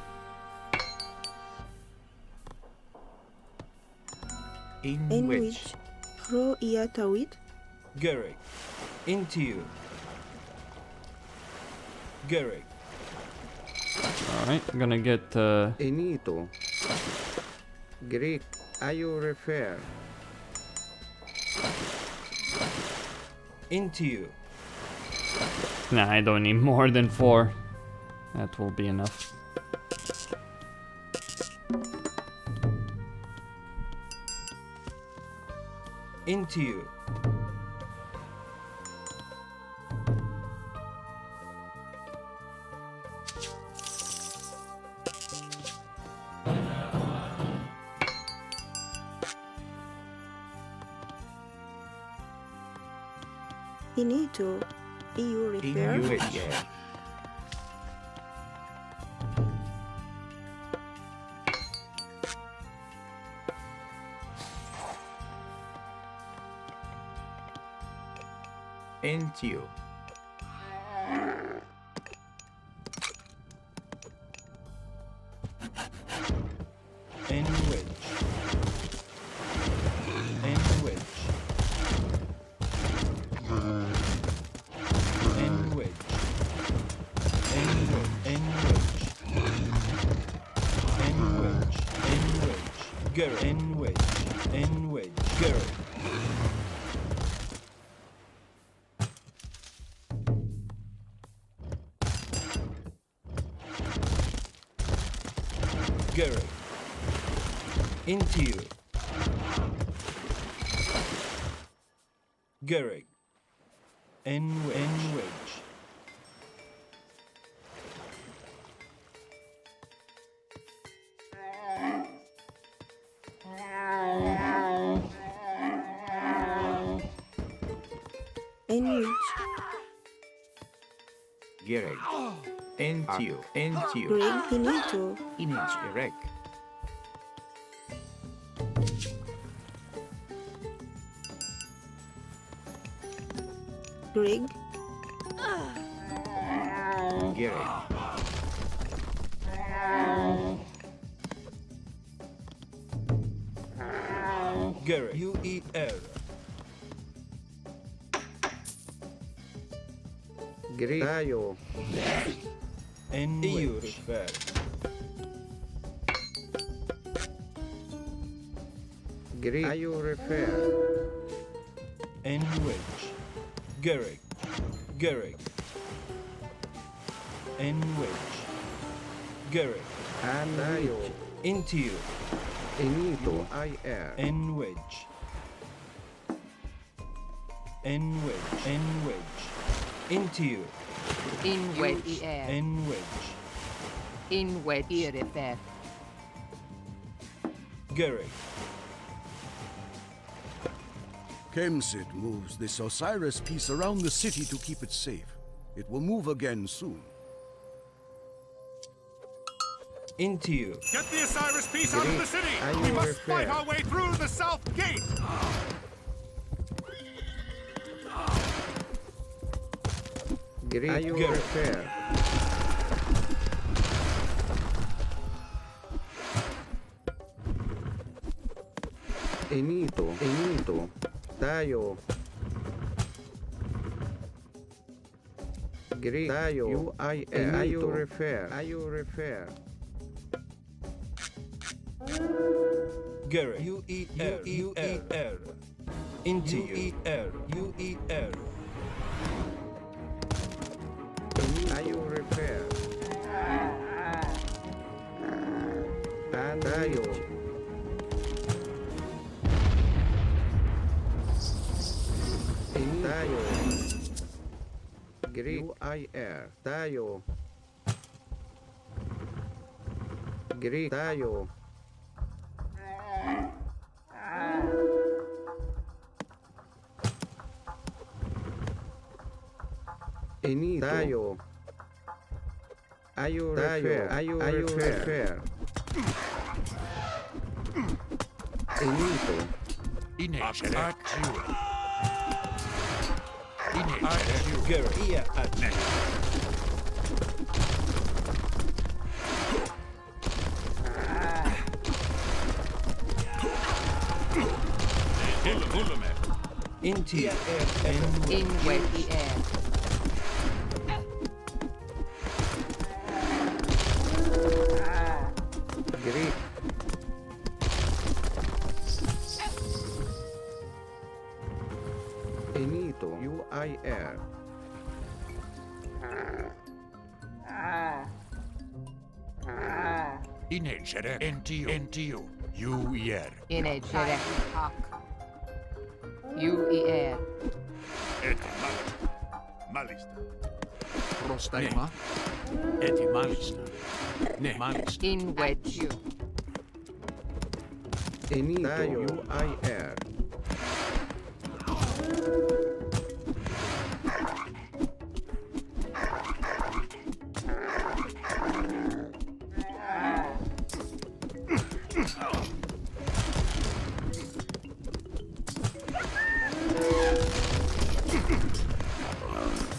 In which Ro Iatawit? Gereg. Into you. Gereg. Alright, I'm gonna get Enito. Greek. You refer. Into you. Nah, I don't need more than 4. That will be enough. Into you. Inito. EU repair. Inuit. Into. Enwedge. Enwedge. Enwedge. Enwedge. Enwedge. Enwedge. Gereg. Enwedge. Enwedge. Gereg. Gereg. Into you. Gereg. Enwedge. Enwich. Gereg. Into. Into. Greg Inito. Image erect. Greg. Gereg. Gereg. UER. Gritayo. Enwedge. Gritayo refer. Enwedge. Gereg. Gereg. Enwedge. Gereg. Anayo. Into you. Enito. IR. Enwedge. Enwedge. Enwedge. Into you. Enwedge. Enwedge. Enwedge. Refer. Gereg. Kemsit moves this Osiris piece around the city to keep it safe. It will move again soon. Into you. Get the Osiris piece out of the city! We must fight our way through the south gate! Greek repair. Enito, Tayo. Greek, Tayo, Ayo refer. Gary, U-E-R. Into U-E-R. U-E-R. Ayo repair. And Tayo. Tayo. Greek, U-I-R. Tayo. Greek, Tayo. Enito. Tayo. Ayo refer. Enito. Into you. In with the air. Greek. Enito. U-I-R. Inegere NTU. U-E-R. Inegere hak. U-E-R. Malista. Prostagma. Eti malista. Ne malista. In wedge. Enito. U-I-R.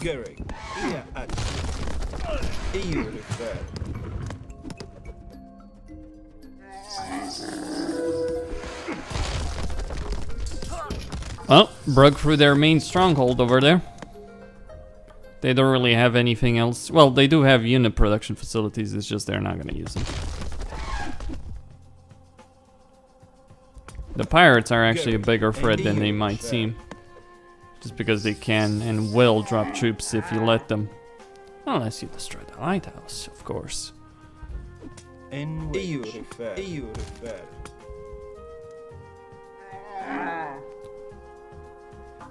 Gary, yeah, at EU refer. Well, broke through their main stronghold over there. They don't really have anything else. Well, they do have unit production facilities, it's just they're not gonna use them. The pirates are actually a bigger threat than they might seem. Just because they can and will drop troops if you let them. Unless you destroy the lighthouse, of course. EU refer. EU refer.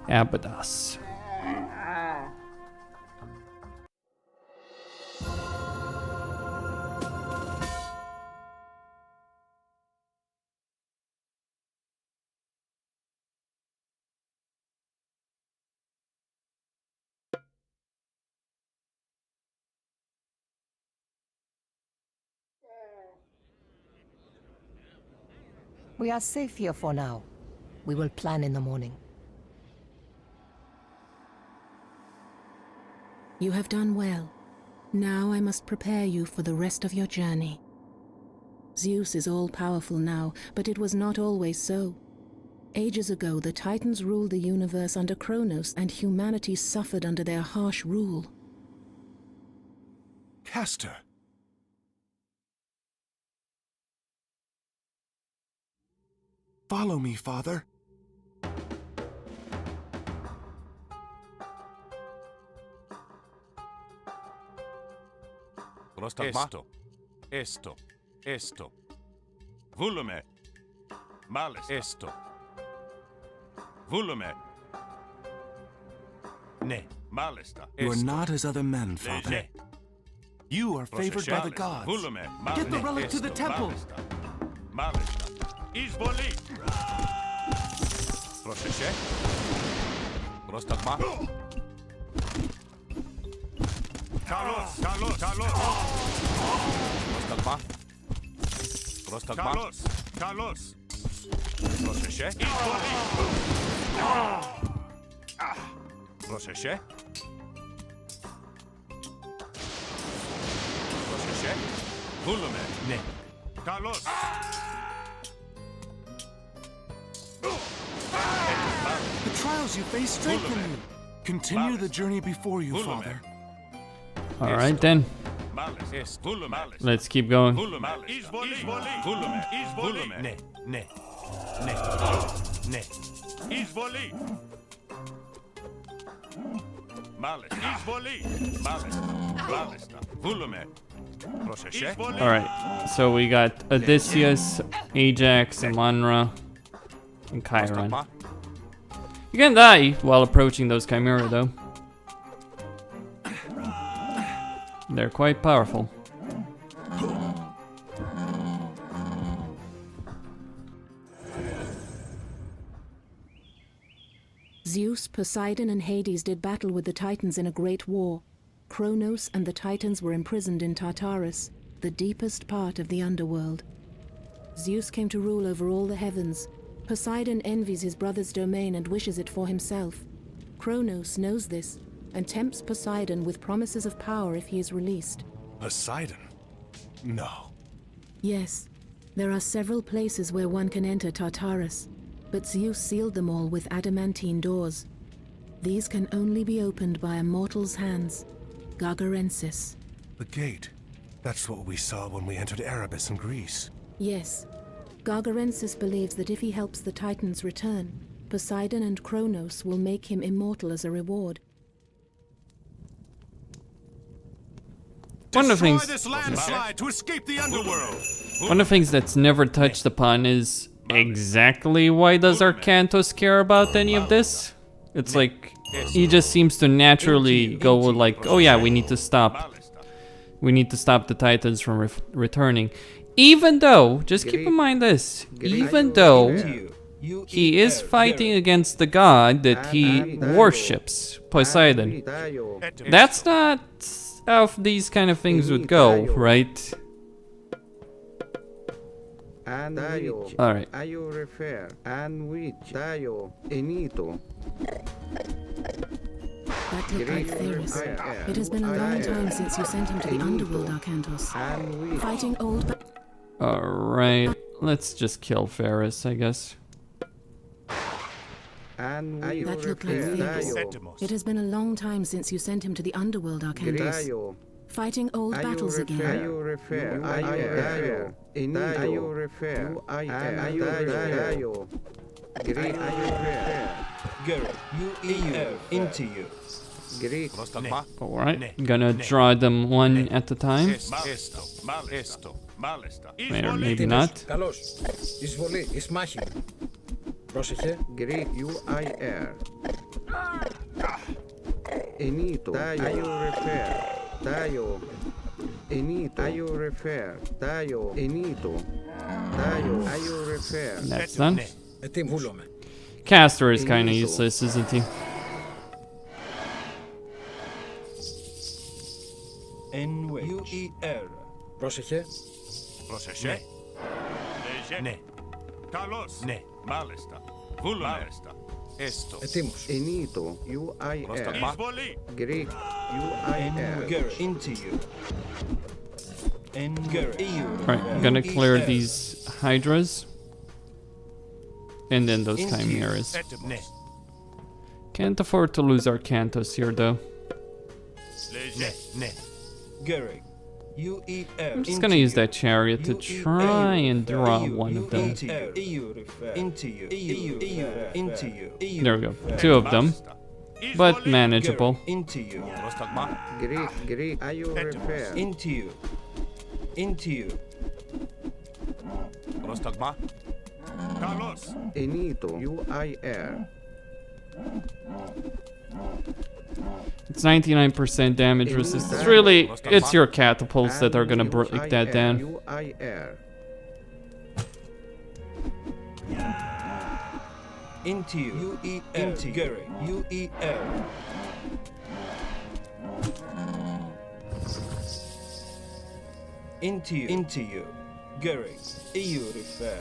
Abydos. We are safe here for now. We will plan in the morning. You have done well. Now I must prepare you for the rest of your journey. Zeus is all-powerful now, but it was not always so. Ages ago, the Titans ruled the universe under Kronos, and humanity suffered under their harsh rule. Castor. Follow me, Father. Esto. Volume. Males. Esto. Volume. Ne. Malesta. You are not as other men, Father. Ne. You are favored by the gods. Volume. Get the relic to the temple. Malesta. Isboli. Proszę Prostagma. Carlos. Prostagma. Carlos. Proszę się. Proszę się. Volume. Ne. Carlos. The trials you face strengthen you. Continue the journey before you, Father. All right then. Let's keep going. Ne. Alright, so we got Odysseus, Ajax, Amonra, and Chiron. You can die while approaching those Chimera though. They're quite powerful. Zeus, Poseidon, and Hades did battle with the Titans in a great war. Kronos and the Titans were imprisoned in Tartarus, the deepest part of the underworld. Zeus came to rule over all the heavens. Poseidon envies his brother's domain and wishes it for himself. Kronos knows this and tempts Poseidon with promises of power if he is released. Poseidon? No. Yes, there are several places where one can enter Tartarus, but Zeus sealed them all with adamantine doors. These can only be opened by a mortal's hands. Gargarensis. The gate. That's what we saw when we entered Erebus in Greece. Yes. Gargarensis believes that if he helps the Titans return, Poseidon and Kronos will make him immortal as a reward. One of the things this landslide to escape the underworld. One of the things that's never touched upon is exactly why does Arkantos care about any of this? It's like he just seems to naturally go with like, oh yeah, we need to stop the Titans from returning. Even though, just keep in mind this, even though he is fighting against the god that he worships, Poseidon. That's not how these kind of things would go, right? Alright. That looked like Theris. It has been a long time since you sent him to the underworld, Arkantos. Fighting old... Alright, let's just kill Ferris, I guess. That looked like Theris. It has been a long time since you sent him to the underworld, Arkantos. Fighting old battles again. Into you. Alright, gonna draw them one at a time. Or maybe not. Πρόσεχε. Greek UIR. Enito. Tayo refer. Tayo. Enito. Tayo refer. Tayo. Enito. Tayo. Tayo refer. That's done. Castor is kind of useless, isn't he? N-U-E-R. Πρόσεχε. Πρόσεχε. Ναι. Καλώς. Ναι. Μάλιστα. Μάλιστα. Έστω. Ετοίμος. Enito. UIR. Εισβολή. Greek UIR. Into you. Alright, gonna clear these Hydras. And then those Chimeras. Can't afford to lose Arkantos here though. I'm just gonna use that chariot to try and draw one of them. There we go, two of them, but manageable. Into you. Enito. UIR. It's 99% damage resistance. Really, it's your catapults that are gonna break that down. UIR. Into you. U-E-L. Into Gary. U-E-L. Into you. Into you. Gary. EU refer.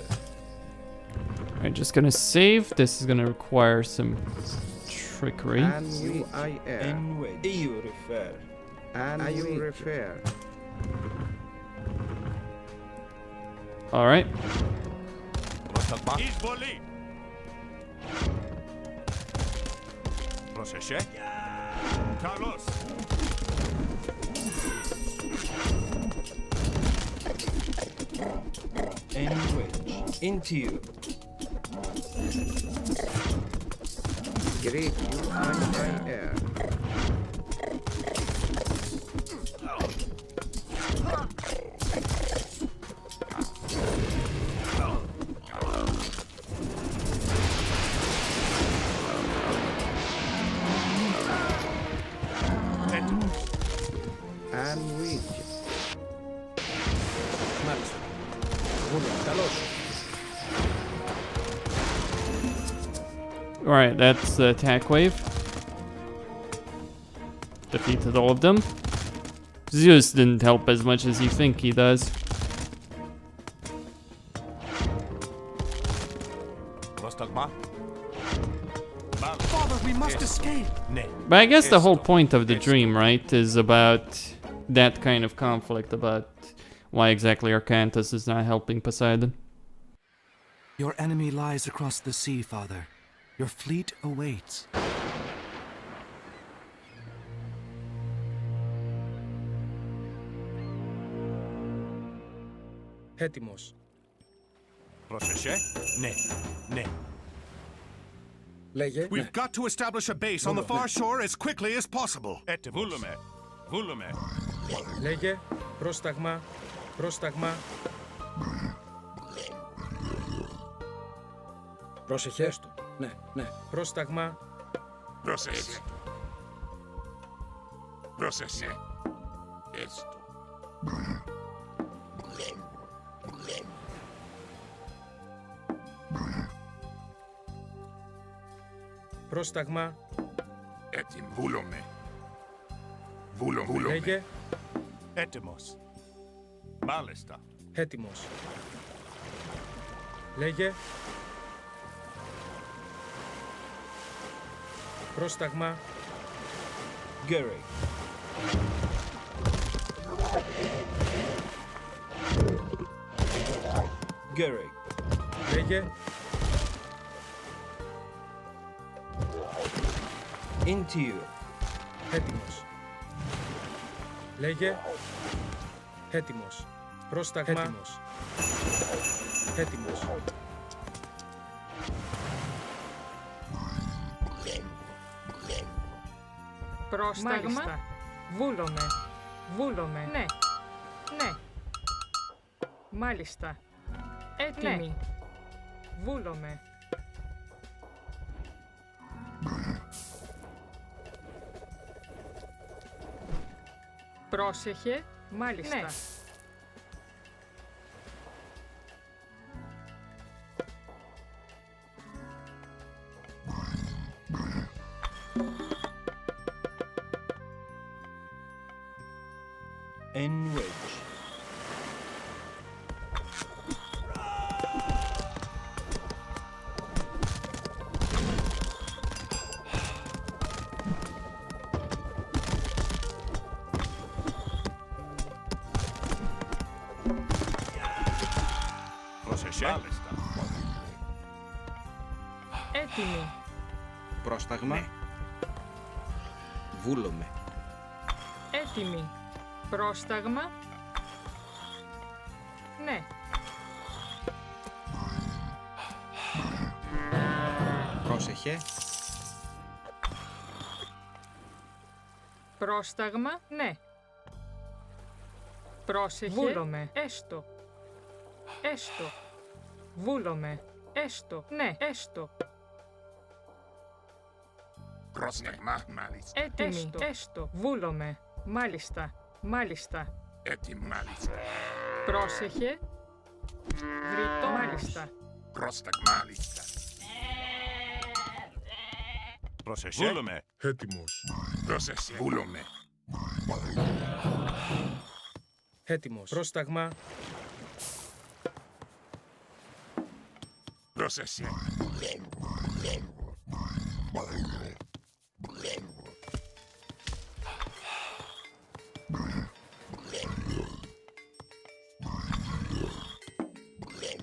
Alright, just gonna save. This is gonna require some trickery. N-Wedge. EU refer. And refer. Alright. Izvoli. Πρόσεχε. Καλώς. N-Wedge. Into you. Greek U-I-Air. And weak. Alright, that's the attack wave. Defeated all of them. Zeus didn't help as much as you think he does. Father, we must escape. But I guess the whole point of the dream, right, is about that kind of conflict, about why exactly Arkantos is not helping Poseidon. Your enemy lies across the sea, Father. Your fleet awaits. Έτοιμος. Πρόσεχε. Ναι. Λέγε. We've got to establish a base on the far shore as quickly as possible. Βούλουμε. Λέγε. Πρόσταγμα. Πρόσεχε. Έστω. Ναι. Πρόσταγμα. Πρόσεχε. Έστω. Πρόσταγμα. Έτοιμο. Βούλομαι. Λέγε. Έτοιμος. Μάλιστα. Έτοιμος. Λέγε. Πρόσταγμα. Gary. Gary. Λέγε. Into you. Έτοιμος. Λέγε. Έτοιμος. Πρόσταγμα. Έτοιμος. Πρόσταγμα. Μάλιστα. Βούλομαι. Ναι. Μάλιστα. Έτοιμη. Ναι. Βούλομαι. Πρόσεχε. Μάλιστα. Ναι. N-Wedge. Πρόσεχε. Μάλιστα. Έτοιμη. Πρόσταγμα. Βούλομαι. Έτοιμη. Πρόσταγμα. Ναι. Πρόσεχε. Πρόσταγμα. Ναι. Πρόσεχε. Βούλομαι. Έστω. Βούλομαι. Έστω. Ναι. Έστω. Πρόσταγμα. Μάλιστα. Έτοιμη. Έστω. Βούλομαι. Μάλιστα. Έτοιμο. Μάλιστα. Πρόσεχε. Βρυτό. Μάλιστα. Πρόσταγμα. Μάλιστα. Πρόσεχε. Βούλομαι. Έτοιμος. Πρόσεχε. Βούλομαι. Έτοιμος. Πρόσταγμα. Πρόσεχε.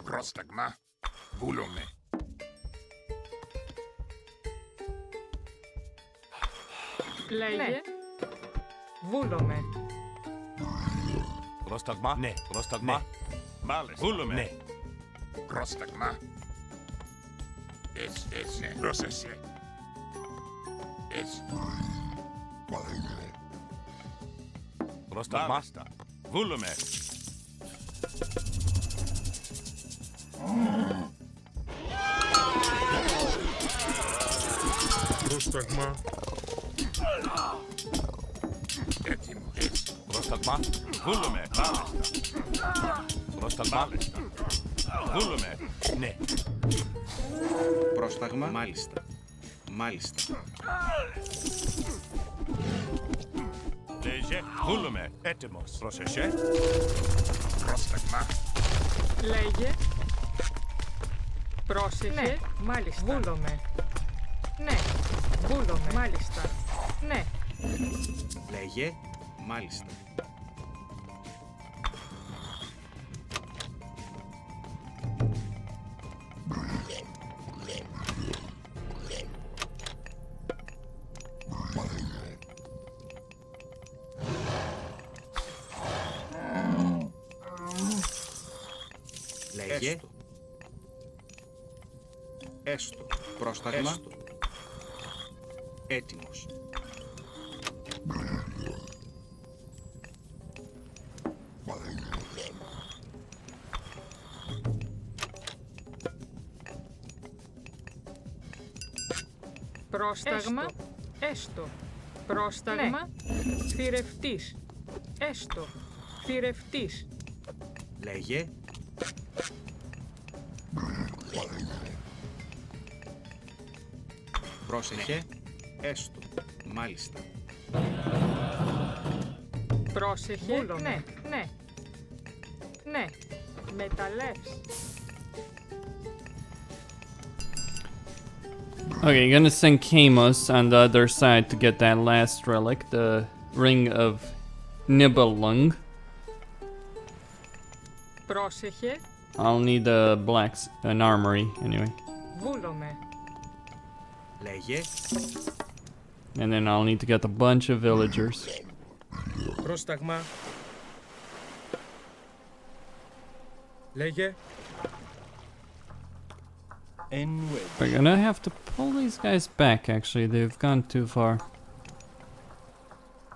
Πρόσταγμα. Βούλομαι. Λέγε. Βούλομαι. Πρόσταγμα. Ναι. Πρόσταγμα. Μάλιστα. Βούλομαι. Ναι. Πρόσταγμα. Έτσι. Ναι. Πρόσεχε. Έτσι. Πρόσταγμα. Βούλομαι. Πρόσταγμα. Έτοιμος. Έτσι. Πρόσταγμα. Βούλομαι. Μάλιστα. Πρόσταγμα. Βούλομαι. Ναι. Πρόσταγμα. Μάλιστα. Μάλιστα. Λέγε. Βούλομαι. Έτοιμος. Πρόσεχε. Πρόσταγμα. Λέγε. Πρόσεχε. Ναι. Μάλιστα. Βούλομαι. Ναι. Βούλομαι. Μάλιστα. Ναι. Λέγε. Μάλιστα. Λέγε. Έστω. Πρόσταγμα. Έστω. Έτοιμος. Πρόσταγμα. Έστω. Πρόσταγμα. Θηρευτής. Έστω. Θηρευτής. Λέγε. Πρόσεχε. Έστω. Μάλιστα. Πρόσεχε. Βούλομαι. Ναι. Ναι. Ναι. Μεταλλεύς. Okay, you're gonna send Kamos on the other side to get that last relic, the Ring of Nibelung. Πρόσεχε. I'll need an armory anyway. Βούλομαι. Λέγε. And then I'll need to get a bunch of villagers. Πρόσταγμα. Λέγε. We're gonna have to pull these guys back actually, they've gone too far.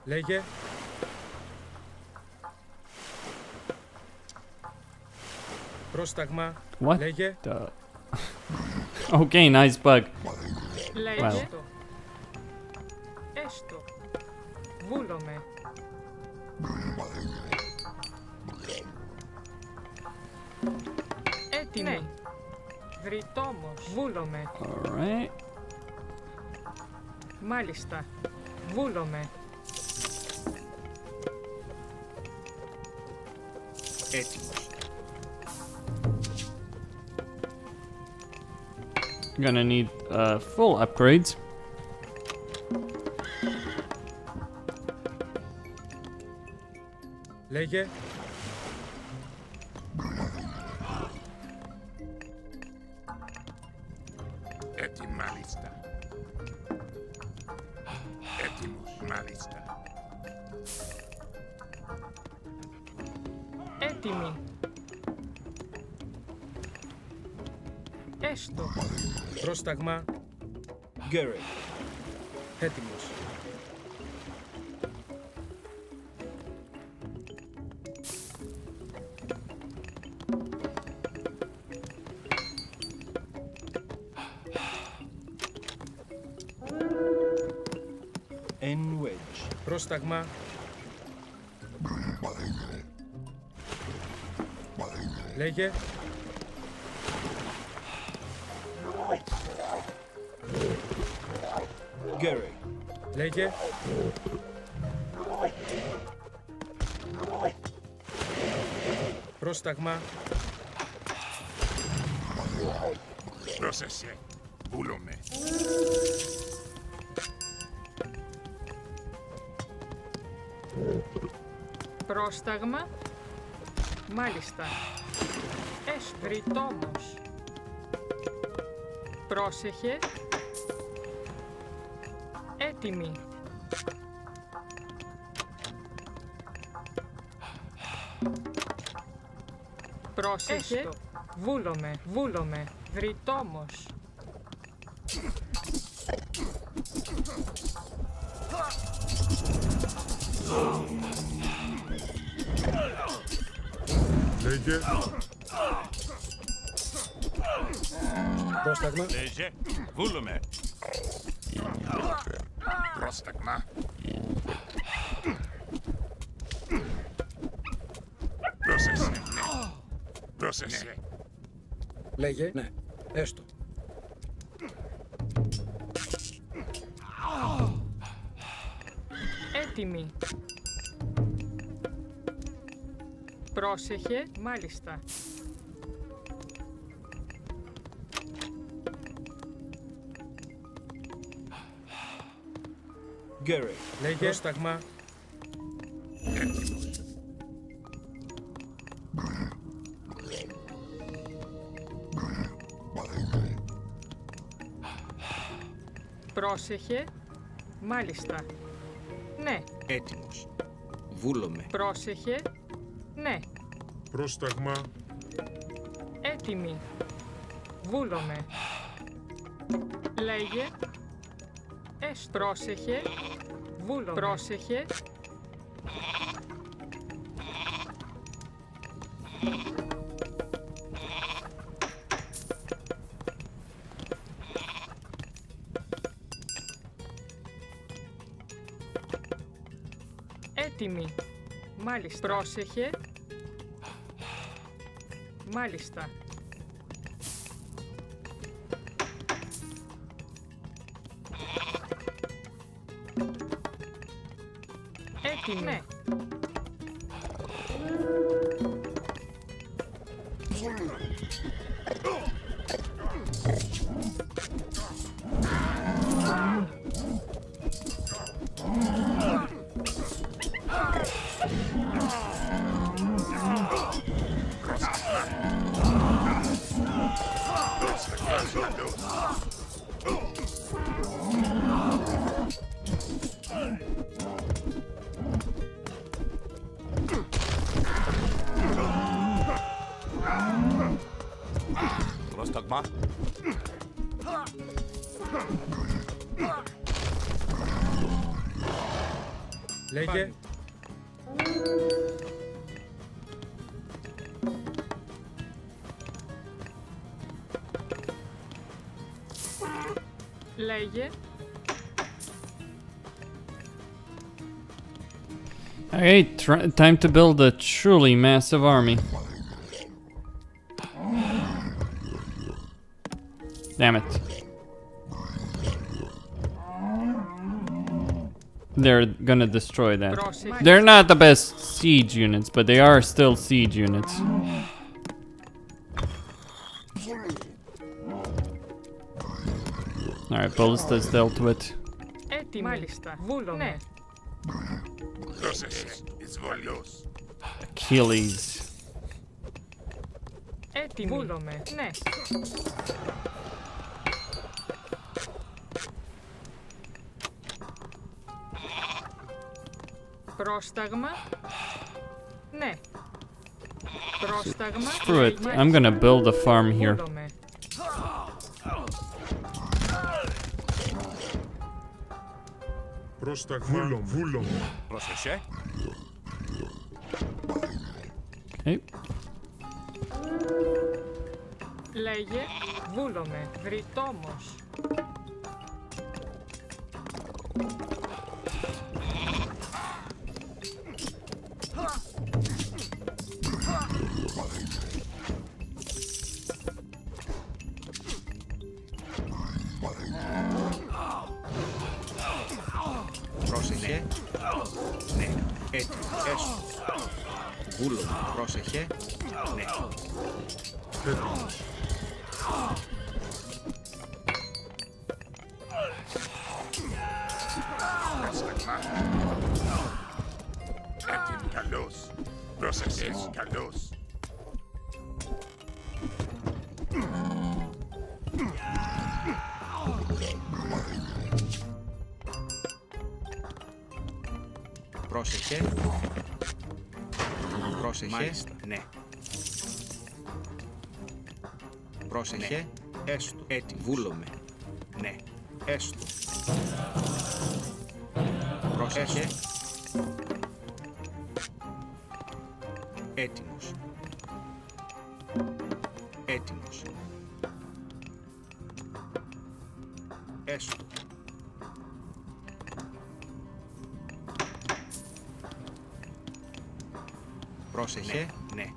Λέγε. Πρόσταγμα. What? Λέγε. Okay, nice bug. Λέγε. Wow. Έστω. Βούλομαι. Έτοιμη. Ναι. Βρυτόμος. Βούλομαι. Alright. Μάλιστα. Βούλομαι. Έτοιμος. Gonna need full upgrades. Λέγε. Έτοιμη, μάλιστα. Έτοιμος, μάλιστα. Έτοιμη. Έστω. Πρόσταγμα. Γκέρι. Έτοιμος. Πρόσταγμα. Λέγε. Gary. Λέγε. Πρόσταγμα. Πρόσεχε. Βούλομαι. Πρόσταγμα. Μάλιστα. Βρυτόμος. Πρόσεχε. Έτοιμη. Πρόσεχε. Βούλομαι, βούλομαι. Βρυτόμος. Λέγε. Πρόσταγμα. Λέγε. Βούλομαι. Πρόσταγμα. Πρόσεχε. Πρόσεχε. Λέγε. Ναι. Έστω. Έτοιμη. Πρόσεχε. Μάλιστα. Gary. Λέγε. Πρόσταγμα. Πρόσεχε. Μάλιστα. Ναι. Έτοιμος. Βούλομαι. Πρόσεχε. Ναι. Πρόσταγμα. Έτοιμη. Βούλομαι. Λέγε. Πρόσεχε. Βούλομαι. Πρόσεχε. Έτοιμη. Μάλιστα. Πρόσεχε. Μάλιστα. Έτοιμη. Ναι. Πρόσταγμα. Λέγε. Λέγε. Okay, time to build a truly massive army. Damn it. They're gonna destroy that. They're not the best siege units, but they are still siege units. Alright, ballistas dealt with. Έτοιμη. Μάλιστα. Βούλομαι. Πρόσεχε. Εισβολός. Achilles. Έτοιμη. Βούλομαι. Ναι. Πρόσταγμα. Ναι. Πρόσταγμα. Screw it. I'm gonna build a farm here. Βούλομαι. Πρόσταγμα. Βούλομαι. Πρόσεχε. Okay. Λέγε. Βούλομαι. Βρυτόμος. Έτοιμο. Έστω. Βούλωμε. Πρόσεχε. Ναι. Πρόσταγμα. Έτοιμο. Καλώς. Πρόσεχες. Καλώς. Πρόσεχε. Πρόσεχε. Μάλιστα. Ναι. Πρόσεχε. Ναι. Έστω. Έτοιμο. Βούλωμε. Ναι. Έστω. Πρόσεχε. Έτοιμος. Έτοιμος. Έστω. Πρόσεχε. Ναι.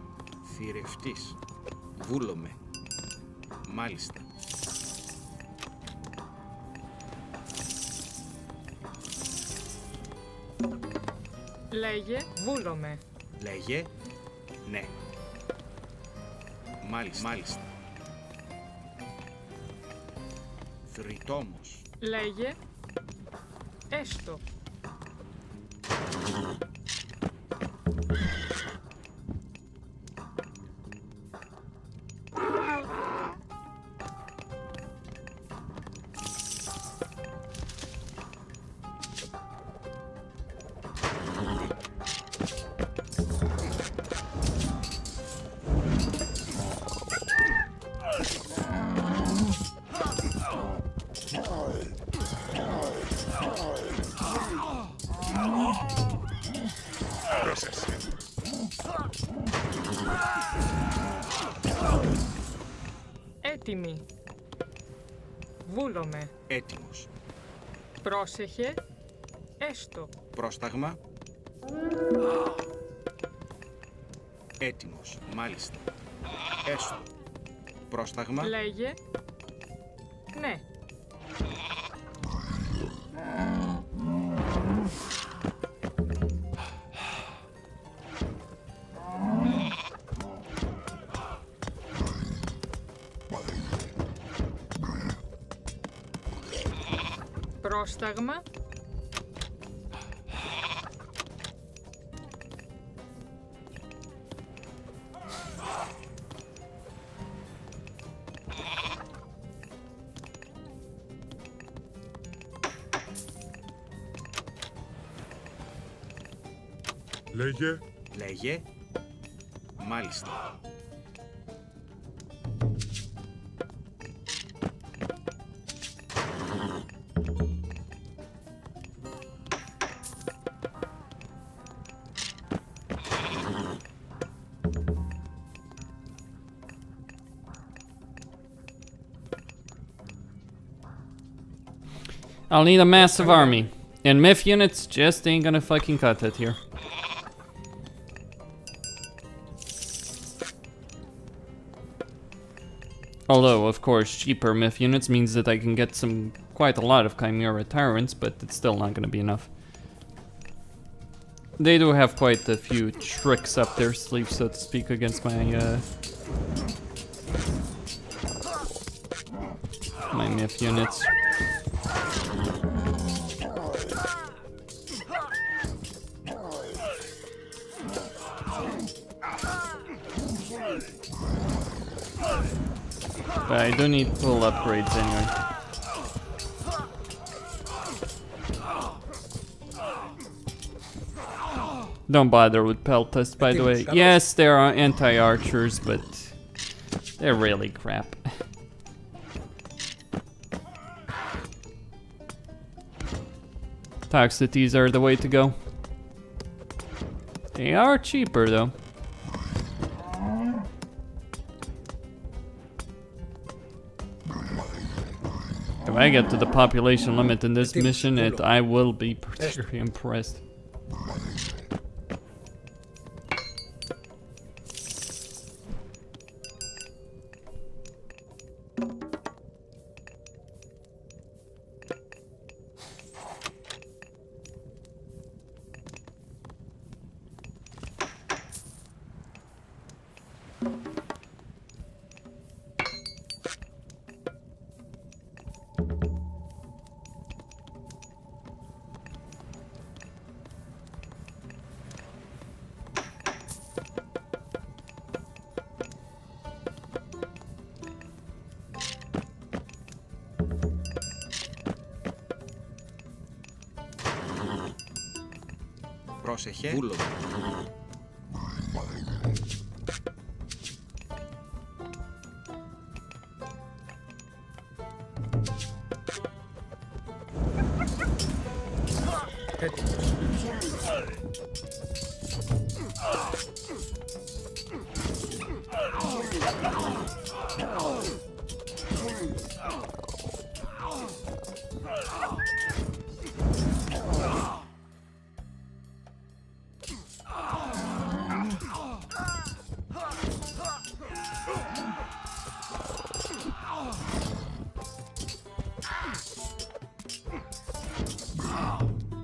Θηρευτής. Βούλωμε. Μάλιστα. Λέγε, βούλομαι. Λέγε. Ναι. Μάλιστα. Μάλιστα. Θρητόμος. Λέγε, έστω. Έτοιμη. Βούλομαι. Έτοιμος. Πρόσεχε, έστω. Πρόσταγμα. Έτοιμος. Μάλιστα. Έστω. Πρόσταγμα. Λέγε, ναι. Πρόσταγμα. Λέγε. Λέγε. Μάλιστα. I'll need a massive army. And myth units just ain't gonna fucking cut it here. Although, of course, cheaper myth units means that I can get quite a lot of Chimera Tyrants, but it's still not gonna be enough. They do have quite a few tricks up their sleeve, so to speak, against my myth units. But I do need full upgrades anyway. Don't bother with Peltas, by the way. Yes, there are anti-archers, but they're really crap. Toxicities are the way to go. They are cheaper though. If I get to the population limit in this mission, I will be particularly impressed. Πρόσεχε. Βούλο.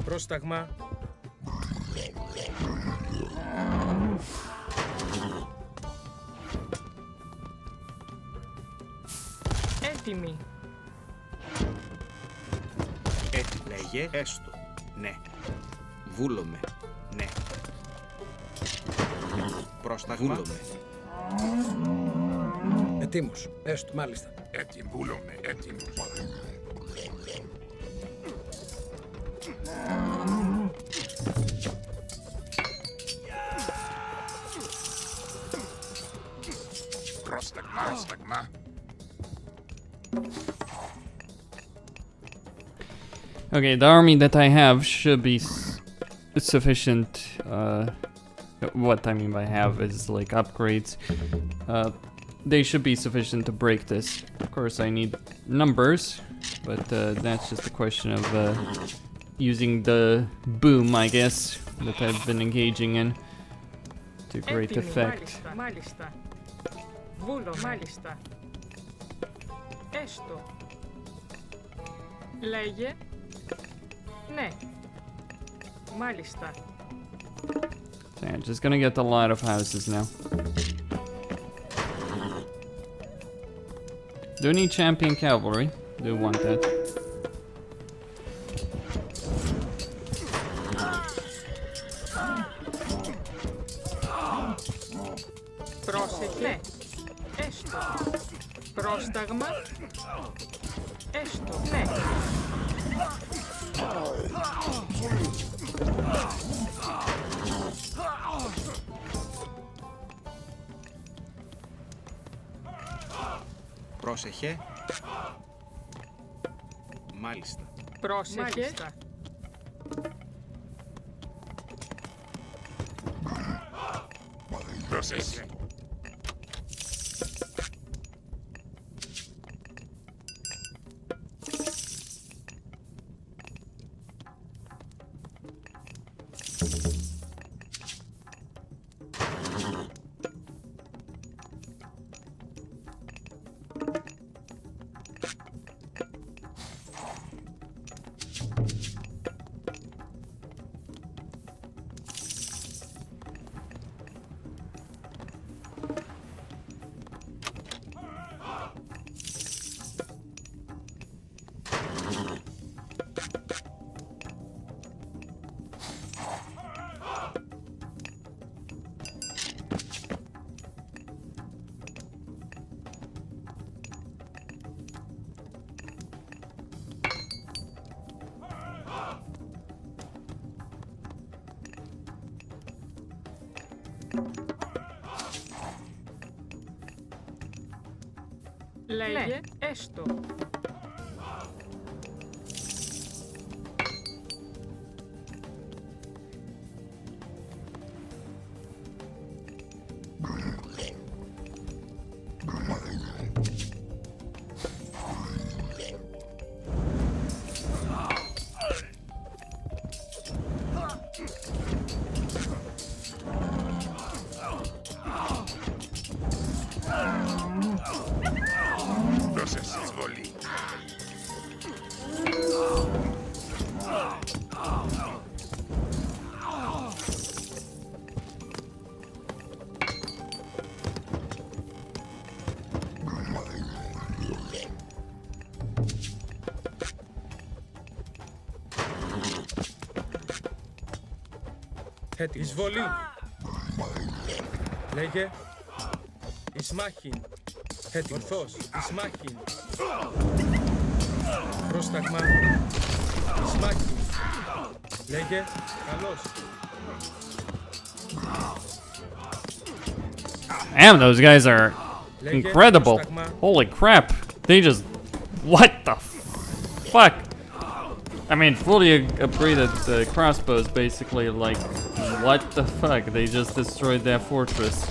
Πρόσταγμα. Έτοιμη. Λέγε έστω. Ναι. Βούλομαι. Ναι. Πρόσταγμα. Βούλομαι. Ετοίμος. Έστω, μάλιστα. Έτοιμο, βούλομαι, έτοιμος. Πρόσταγμα. Okay, the army that I have should be sufficient. What I mean by have is like upgrades. They should be sufficient to break this. Of course, I need numbers, but that's just a question of using the boom, I guess, that I've been engaging in to great effect. Μάλιστα. Βούλο, μάλιστα. Έστω. Λέγε. Ναι. Μάλιστα. So yeah, just gonna get a lot of houses now. Do need champion cavalry. Do want that. Πρόσεχε. Έστω. Πρόσταγμα. Έστω. Ναι. Πρόσεχε. Μάλιστα. Πρόσεχε. Μάλιστα. Πρόσεχε. Λέγε έστω. Εισβολή. Λέγε. Ισμάχιν. Ορθώς. Ισμάχιν. Πρόσταγμα. Ισμάχιν. Λέγε. Καλώς. Damn, those guys are incredible. Holy crap. They just... What the fuck? I mean, fully upgraded crossbows, basically, like, what the fuck? They just destroyed that fortress.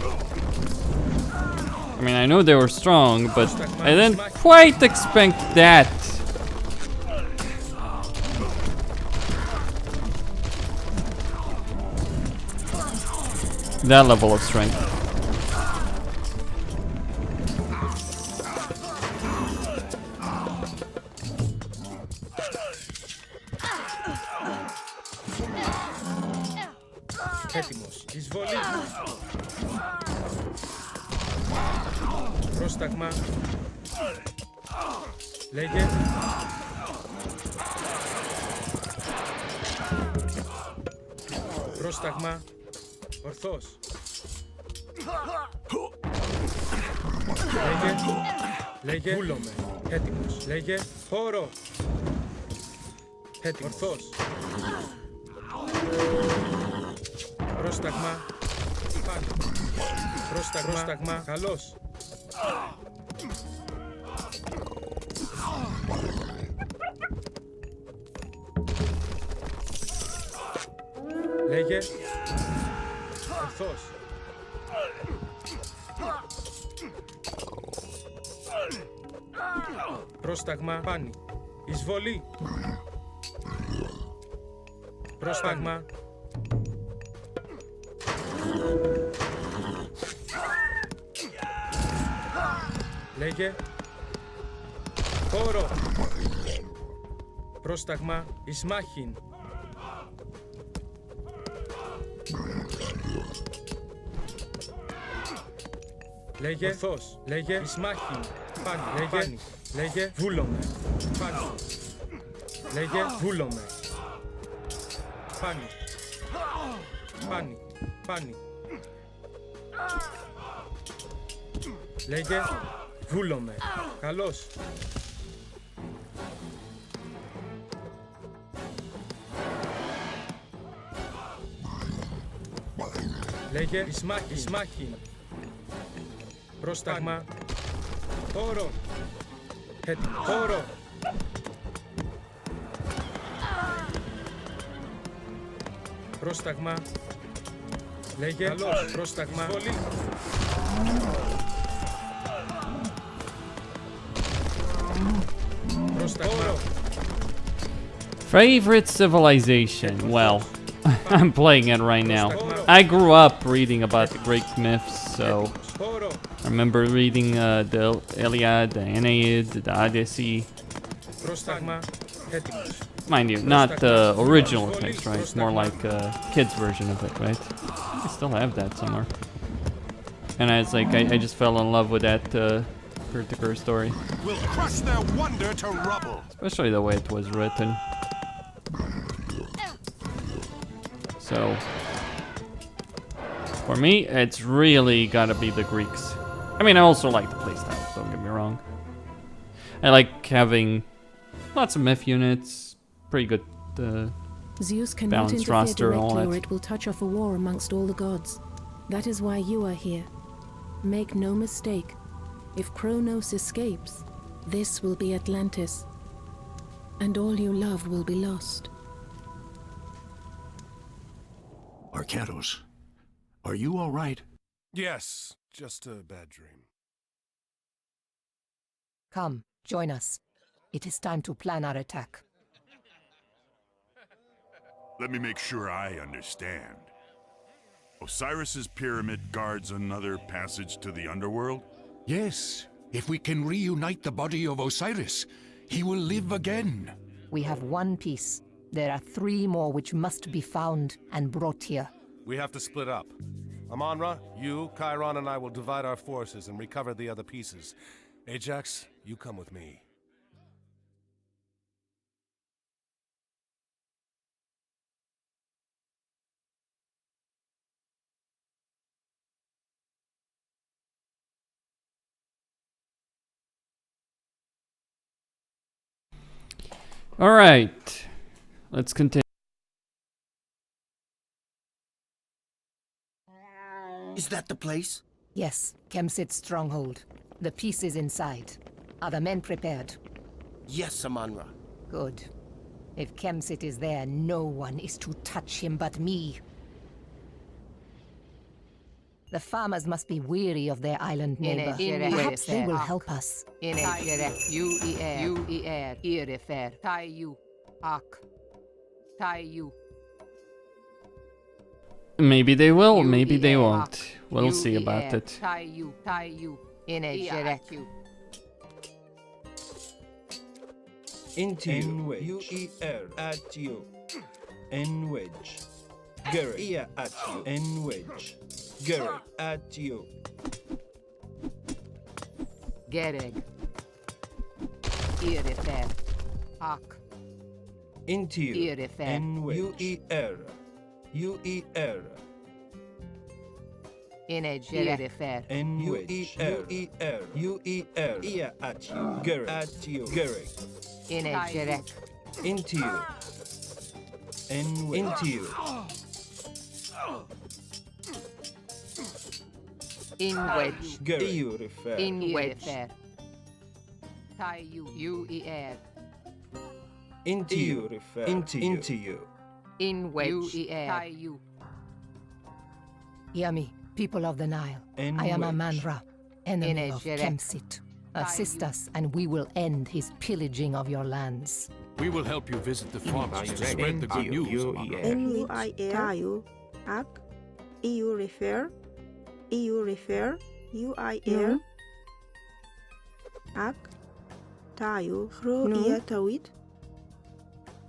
I mean, I know they were strong, but I didn't quite expect that. That level of strength. Έτοιμος. Εισβολή. Πρόσταγμα. Λέγε. Πρόσταγμα. Ορθός. Λέγε. Λέγε. Βούλομαι. Έτοιμος. Λέγε. Χώρο. Έτοιμος. Ορθός. Πρόσταγμα. Πάνω. Πρόσταγμα. Πρόσταγμα. Καλός. Λέγε. Ορθός. Πρόσταγμα. Πάνι. Εισβολή. Πρόσταγμα. Λέγε. Χώρο. Πρόσταγμα. Ισμάχιν. Λέγε. Ορθός. Λέγε. Ισμάχιν. Πάνι. Λέγε. Λέγε. Βούλομαι. Πάνι. Λέγε. Βούλομαι. Πάνι. Πάνι. Πάνι. Λέγε. Βούλομαι. Καλώς. Λέγε. Ισμάχιν. Ισμάχιν. Πρόσταγμα. Χώρο. Έτοιμο. Χώρο. Πρόσταγμα. Λέγε. Καλώς. Πρόσταγμα. Εισβολή. Πρόσταγμα. Favorite civilization? Well, I'm playing it right now. I grew up reading about the Greek myths, so I remember reading the Iliad, the Aeneid, the Odyssey. Mind you, not the original text, right? It's more like a kid's version of it, right? I still have that somewhere. And I was like, I just fell in love with that particular story. We'll crush their wonder to rubble. Especially the way it was written. So, for me, it's really gotta be the Greeks. I mean, I also like the playstyle, don't get me wrong. I like having lots of myth units, pretty good Zeus cannot balanced interfere roster and all directly, or that. it will touch off a war amongst all the gods. That is why you are here. Make no mistake. If Kronos escapes, this will be Atlantis. And all you love will be lost. Arkantos, are you all right? Yes, just a bad dream. Come, join us. It is time to plan our attack. Let me make sure I understand. Osiris's pyramid guards another passage to the underworld? Yes, if we can reunite the body of Osiris, he will live again. We have one piece. There are 3 more which must be found and brought here. We have to split up. Amonra, you, Chiron, and I will divide our forces and recover the other pieces. Ajax, you come with me. All right, let's continue. Is that the place? Yes, Kemsit's stronghold. The pieces inside. Are the men prepared? Yes, Amanra. Good. If Kemsit is there, no one is to touch him but me. The farmers must be weary of their island neighbor. Perhaps they will help us. Maybe they will, maybe they won't. We'll see about it. Into you. U-E-R. At you. N-wedge. Gary. At you. N-wedge. Gary. At you. Gereg. Irifer. Ak. Into you. Irifer. N-wedge. U-E-R. U-E-R. Irifer. N-wedge. U-E-R. U-E-R. Ia at you. Gary. At you. Gary. Into you. N-wedge. Into you. In wedge. Gary. You refer. In wedge. U-E-R. Into you. Refer. Into you. In wedge. U-E-R. Hear me, people of the Nile. I am Amanra, enemy of Kemsit. Assist us, and we will end his pillaging of your lands. We will help you visit the farmers to spread the good news, Amanra. N-U-I-R. Ak. EU refer. EU refer. U-I-R. Ak. Tayu. Hro ia tawit.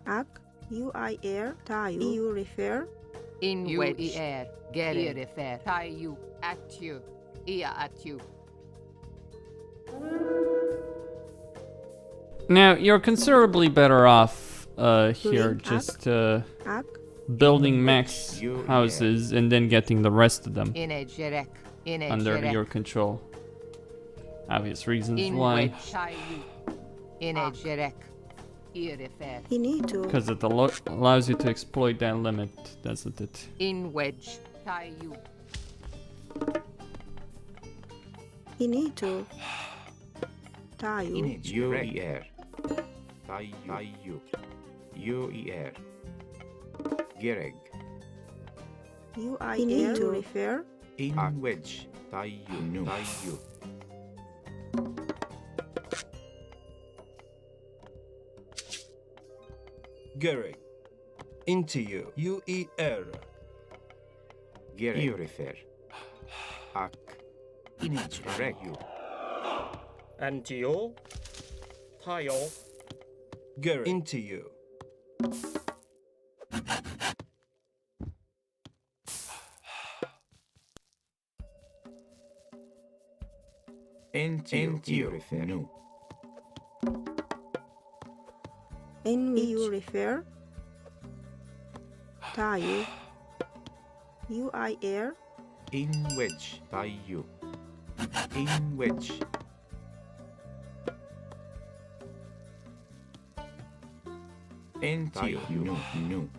Ak. U-I-R. Tayu. EU refer. In wedge. Gere refer. Tayu. At you. Ia at you. Now, you're considerably better off here, just building max houses and then getting the rest of them under your control. Obvious reasons why. You need to. Because it allows you to exploit that limit, doesn't it? In wedge. You need to. Tayu. U-E-R. Tayu. U-E-R. Gereg. U-I-R. You need to refer. In wedge. Tayu. Tayu. Gary. Into you. U-E-R. Gereg. You refer. Ak. Inage. Regu. Antio. Tayo. Gary. Into you. Into you refer. No. N-U refer. Tayu. U-I-R. In wedge. Tayu. In wedge. Into you. No. No.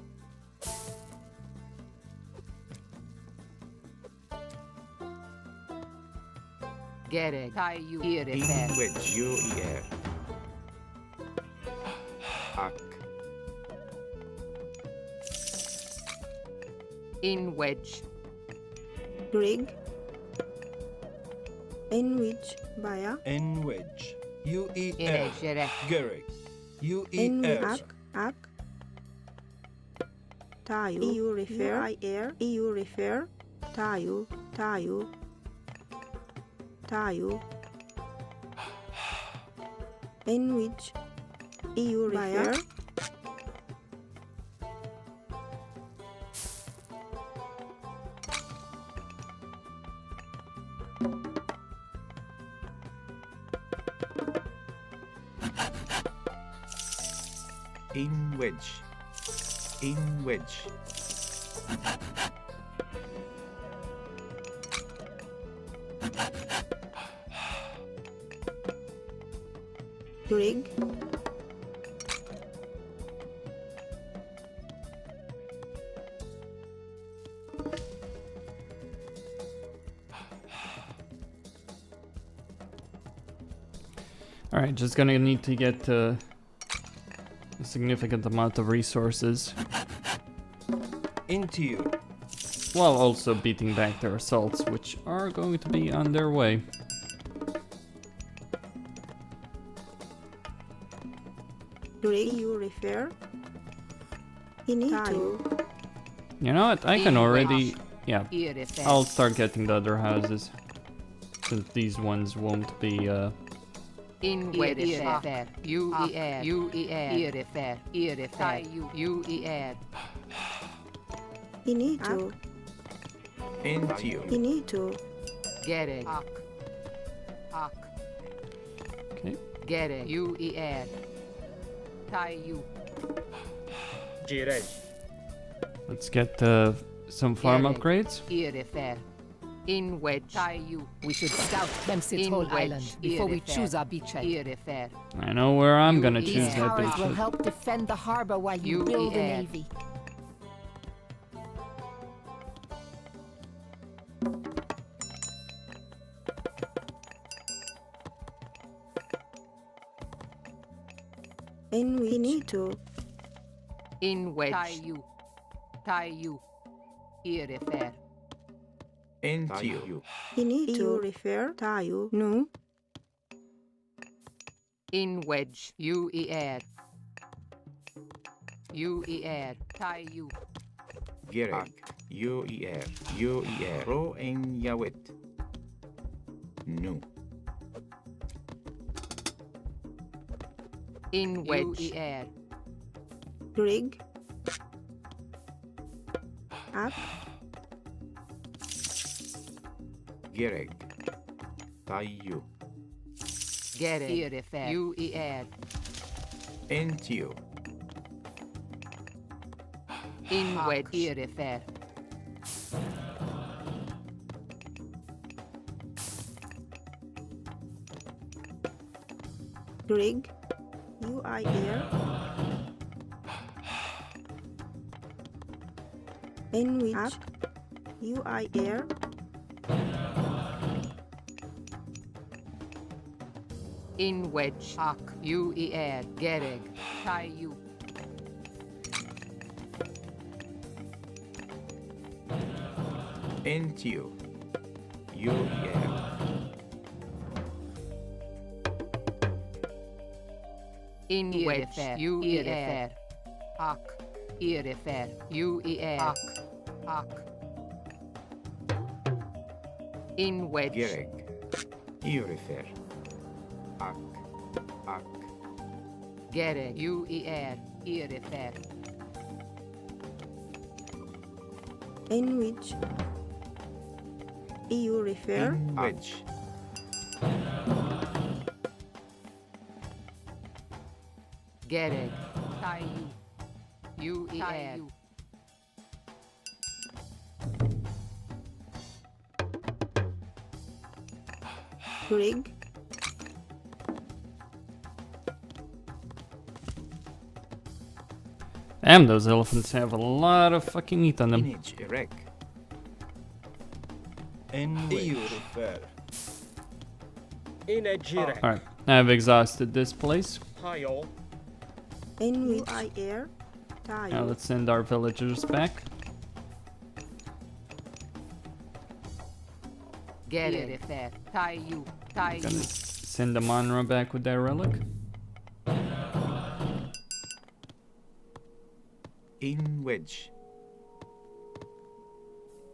Gereg. Tayu. In wedge. U-E-R. Ak. In wedge. Grig. N-wedge. Baya. N-wedge. U-E-R. Gary. U-E-R. N-wedge. Ak. Tayu. EU refer. U-I-R. EU refer. Tayu. Tayu. Tayu. N-wedge. EU refer. In wedge. In wedge. Grig. Alright, just gonna need to get a significant amount of resources. Into you. While also beating back their assaults, which are going to be on their way. Do you refer? You need to. You know what? I can already... Yeah, I'll start getting the other houses. Since these ones won't be... In You need to. Into you. You need to. Gerek. Okay. Gerek. Tayu. Girei. Let's get some farm upgrades. In wedge. We should scout Memsit's whole island before we choose our beachhead. I know where I'm gonna choose These that towers will beachhead. help defend the harbor while you build a navy. And we need to. In wedge. Tayu. Irifer. Into you. You need to refer. Tayo. No. In wedge. Uer. Tayu. Gerek. Uer. Ro en Yawet. No. In wedge. Rig. Up. Gerek. Tayu. Gerek. Uer. Into you. In wedge. Irifer. Rig. UIR. In which. Up. UIR. In wedge. Uer. Gerek. Tayu. Into you. Uer. In wedge. Uer. Irifer. Uer. In wedge. Gerek. Irifer. Gerek. Uer. Irifer. In which. You refer. In wedge. Gerek. Tayu. Uer. Rig. Damn, those elephants have a lot of fucking meat on them. Image erect. In You refer. In a girek. Alright, I've exhausted this place. Tayo. In which. UIR. Now Tayo. let's send our villagers back. Gerek. Tayu. Gonna Tayu. send the Monra back with that relic. In wedge.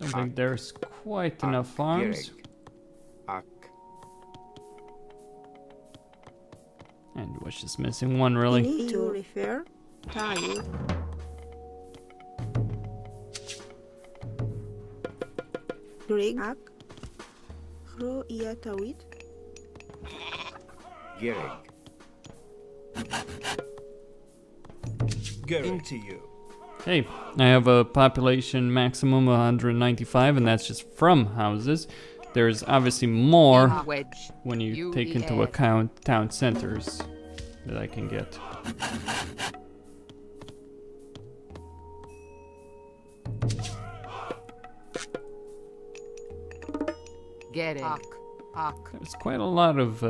I think there's quite enough farms. And was just missing one, You really. need to refer. Tayo. Rig. Ak. Hro iya tawid. Gerek. Into you. Okay, I have a population maximum of 195, and that's just from houses. There's obviously more when you take into account town centers that I can get. Gerek. There's quite a lot of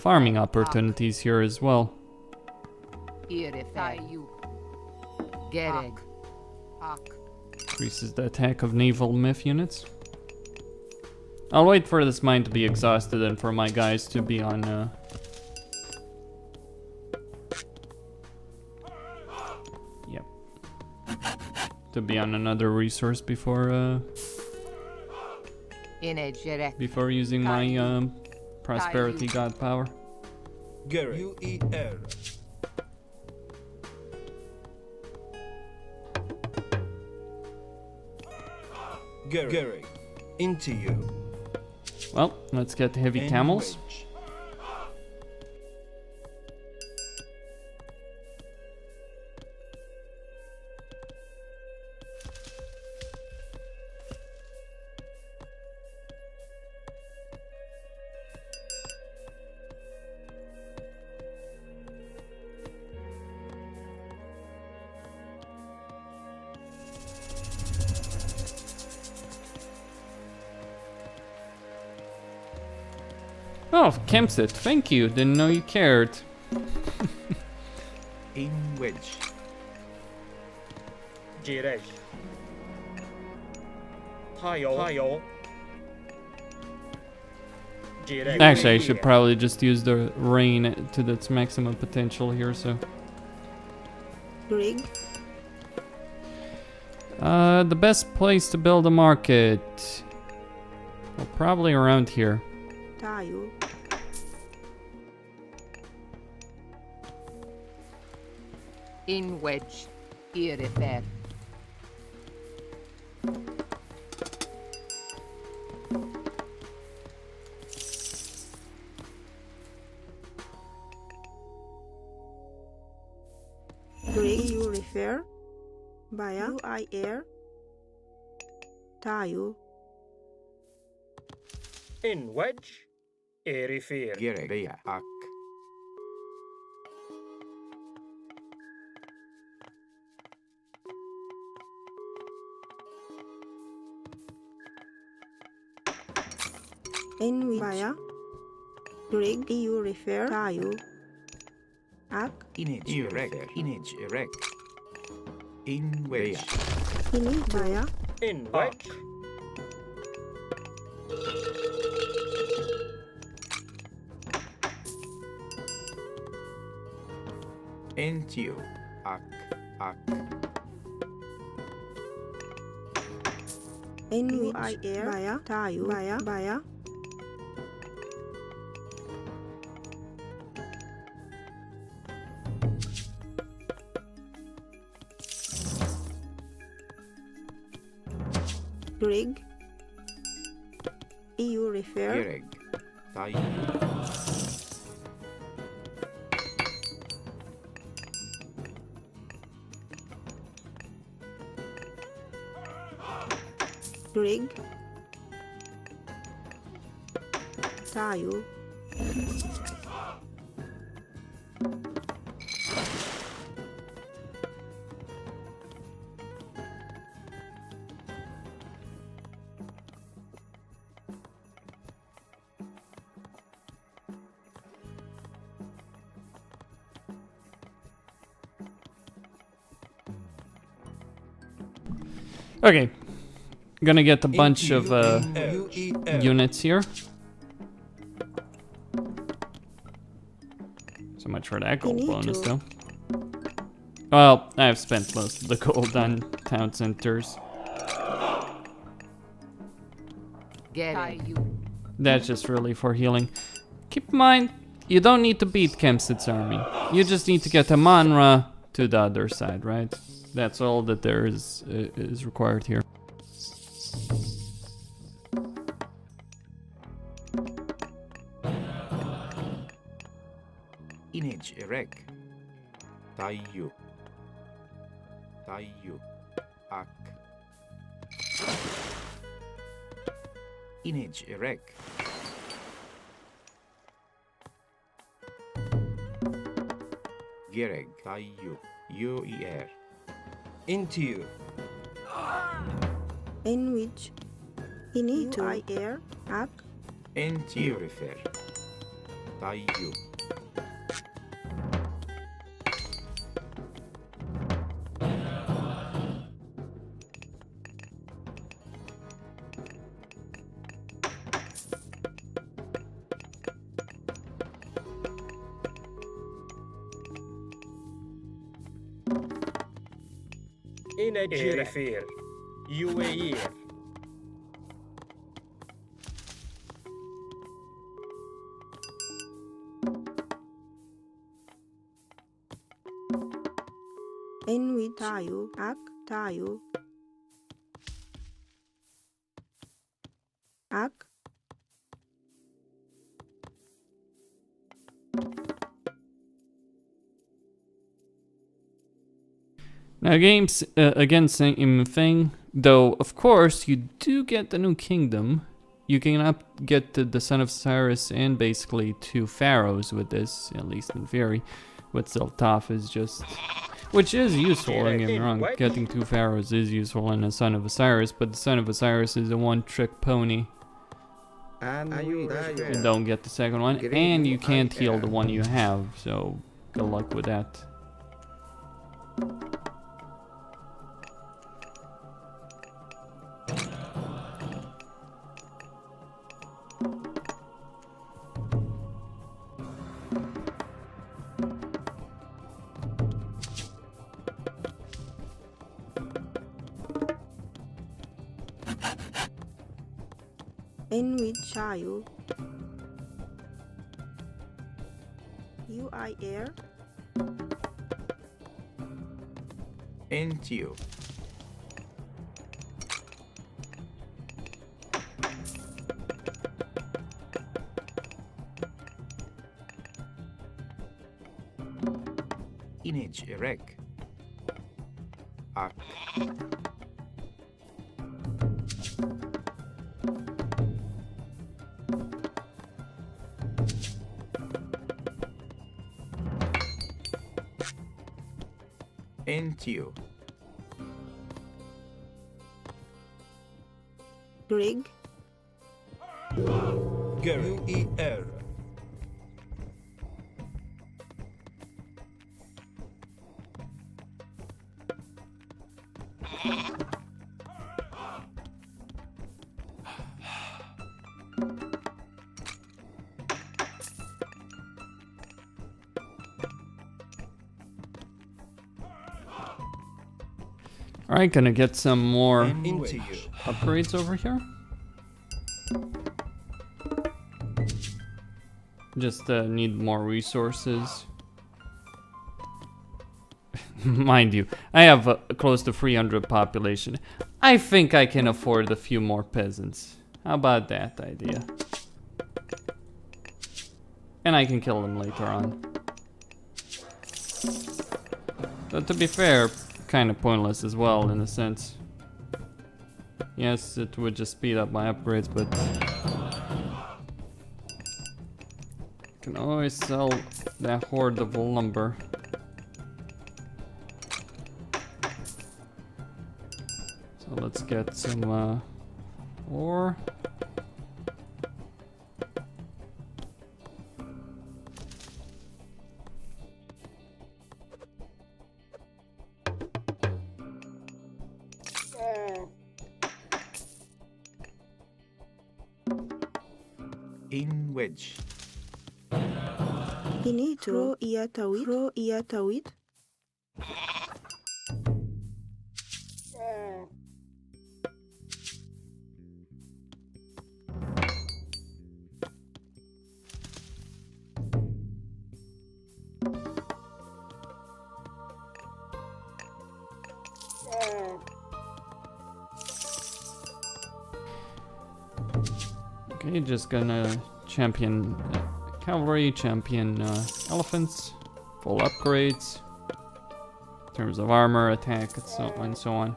farming opportunities here as well. Increases the attack of naval myth units. I'll wait for this mine to be exhausted and for my guys to be on yep. To be on another resource before using my prosperity god power. UER. Gary, into you. Well, let's get the heavy camels. Oh, Kempsit, thank you. Didn't know you cared. In wedge. Jirej. Hayo. Actually, I should probably just use the rain to its maximum potential here, so. Rig. The best place to build a market. Well, probably around here. Tayo. In wedge. Irifer. Rig, you refer. Baya, I air. Tayo. In wedge. Irifer. Gerek. Ak. In which Baya. Rig, you refer. Tayo. Ak. Inage erek. In wedge. Ini Baya. In wedge. Entio. Ak. In which I air. Baya. Tayo. Baya. Rig. You refer. Gerek. Tai. Rig. Tayo. Okay. Gonna get a bunch of units here. So much for that gold bonus, though. Well, I've spent most of the gold on town centers. That's just really for healing. Keep in mind, you don't need to beat Kempsit's army. You just need to get Amanra to the other side, right? That's all that there is required here. Inage erek. Tayo. Ak. Inage erek. Gereg. Tayo. UER. Into you. In which. Ini to I air. Ak. Entiyo refer. Taiyo. Refer. UAE. Enwi tayo. Ak tayo. Ak. Now, games, again, same thing. Though, of course, you do get the new kingdom. You cannot get the Son of Cyrus and basically 2 pharaohs with this, at least in theory. With Zeltaf is just... Which is useful, don't get me wrong. Getting 2 pharaohs is useful in a Son of Osiris, but the Son of Osiris is a one-trick pony. You don't get the second one, and you can't heal the one you have, so good luck with that. Enwi tayo. UIR. Entiyo. Inage erek. Ak. Entiyo. Grig. UER. Alright, gonna get some more upgrades over here. Just need more resources. Mind you, I have close to 300 population. I think I can afford a few more peasants. How about that idea? And I can kill them later on. But to be fair, kind of pointless as well in a sense. Yes, it would just speed up my upgrades, but I can always sell that horde of lumber. So let's get some ore. In wedge. Inito. Iatawit. Ro iatawit. Okay, just gonna champion cavalry, champion elephants, full upgrades in terms of armor, attack, and so on.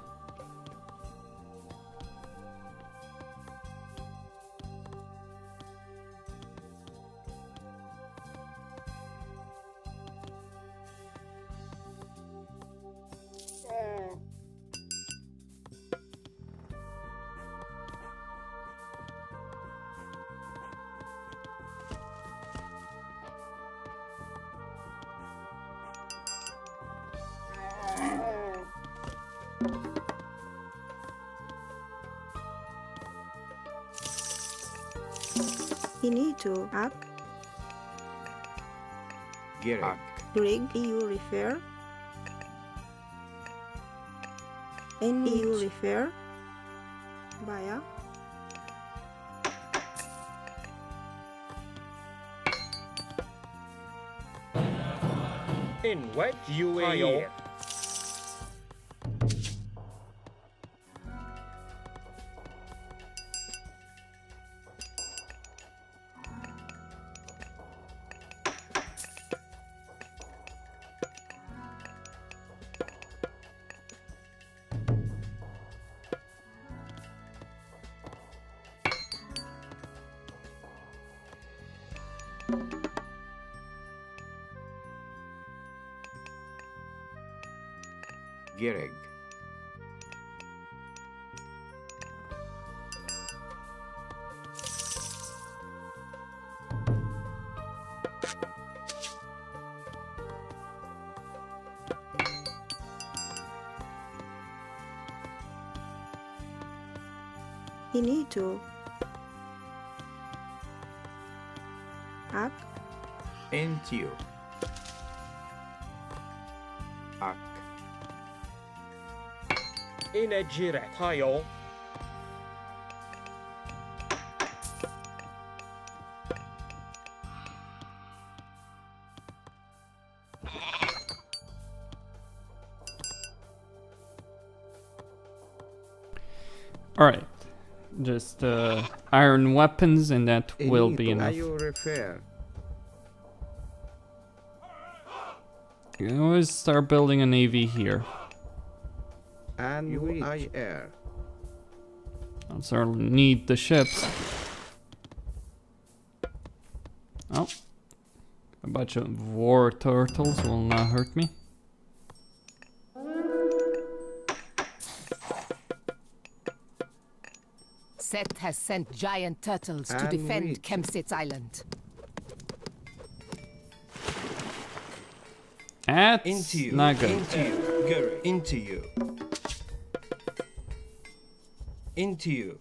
Inito. Ak. Gerek. Rig. EU refer. EU refer. Baya. In what you are. Gereg. Inito. Ak. Entio. Ak. Inagire tayo. All right, just iron weapons, and that will be enough. You refer. You can always start building a navy here. And I air. I'll certainly need the ships. Oh, a bunch of war turtles will not hurt me. Set has sent giant turtles to And defend reach. Kempsitz Island. That's Into you. not good. Into you. Gary. Into you. Into you.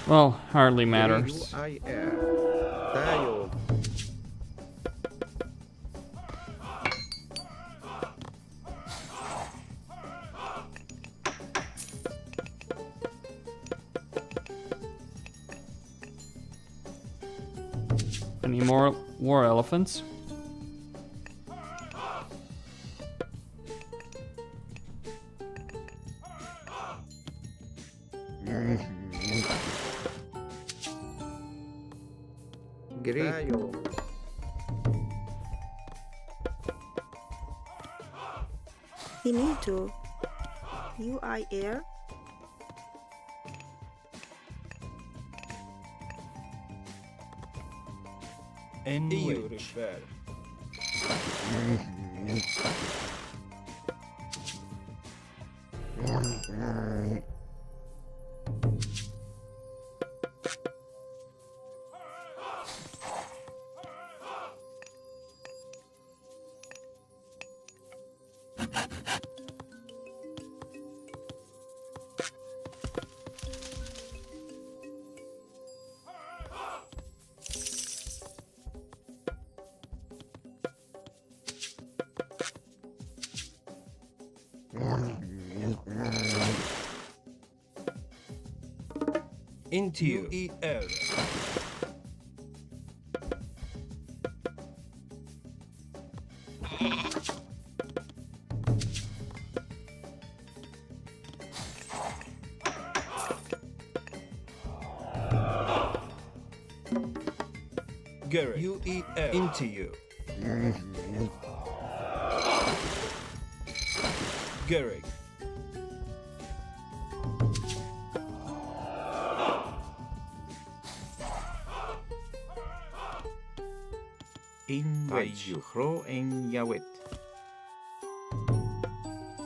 Well, hardly matters. I air. Tayo. Any more war elephants? Tayo. Inito. UI air. EU refer. Into you. UEL. Gary. UEL. Into you. Gary. In which you throw in Yawit.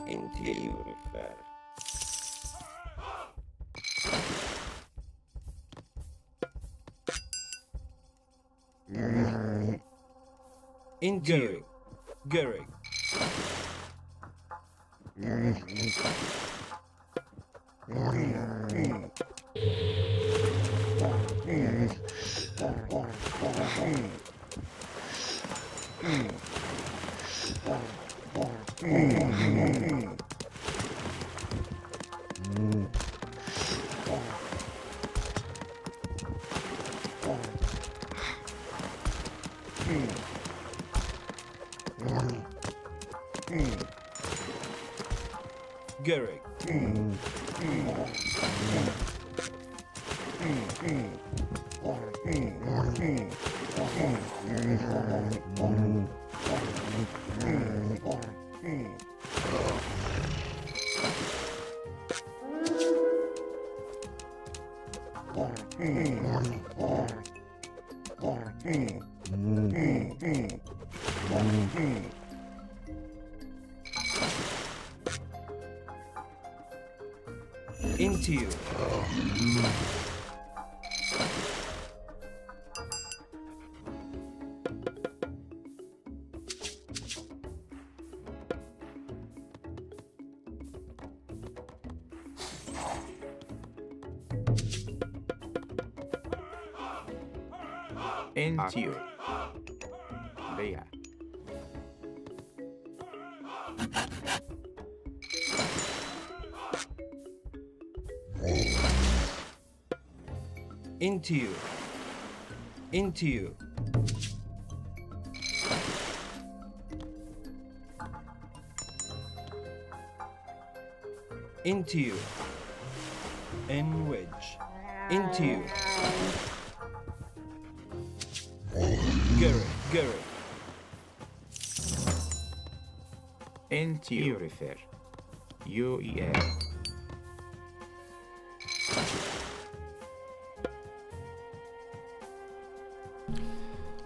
Into you refer. Into you. Gary. Gary. Into you. Into you. Leah. Into you. Into you. Into you. And wedge. Into you. Gary. Gary. Into you. Refer. UER.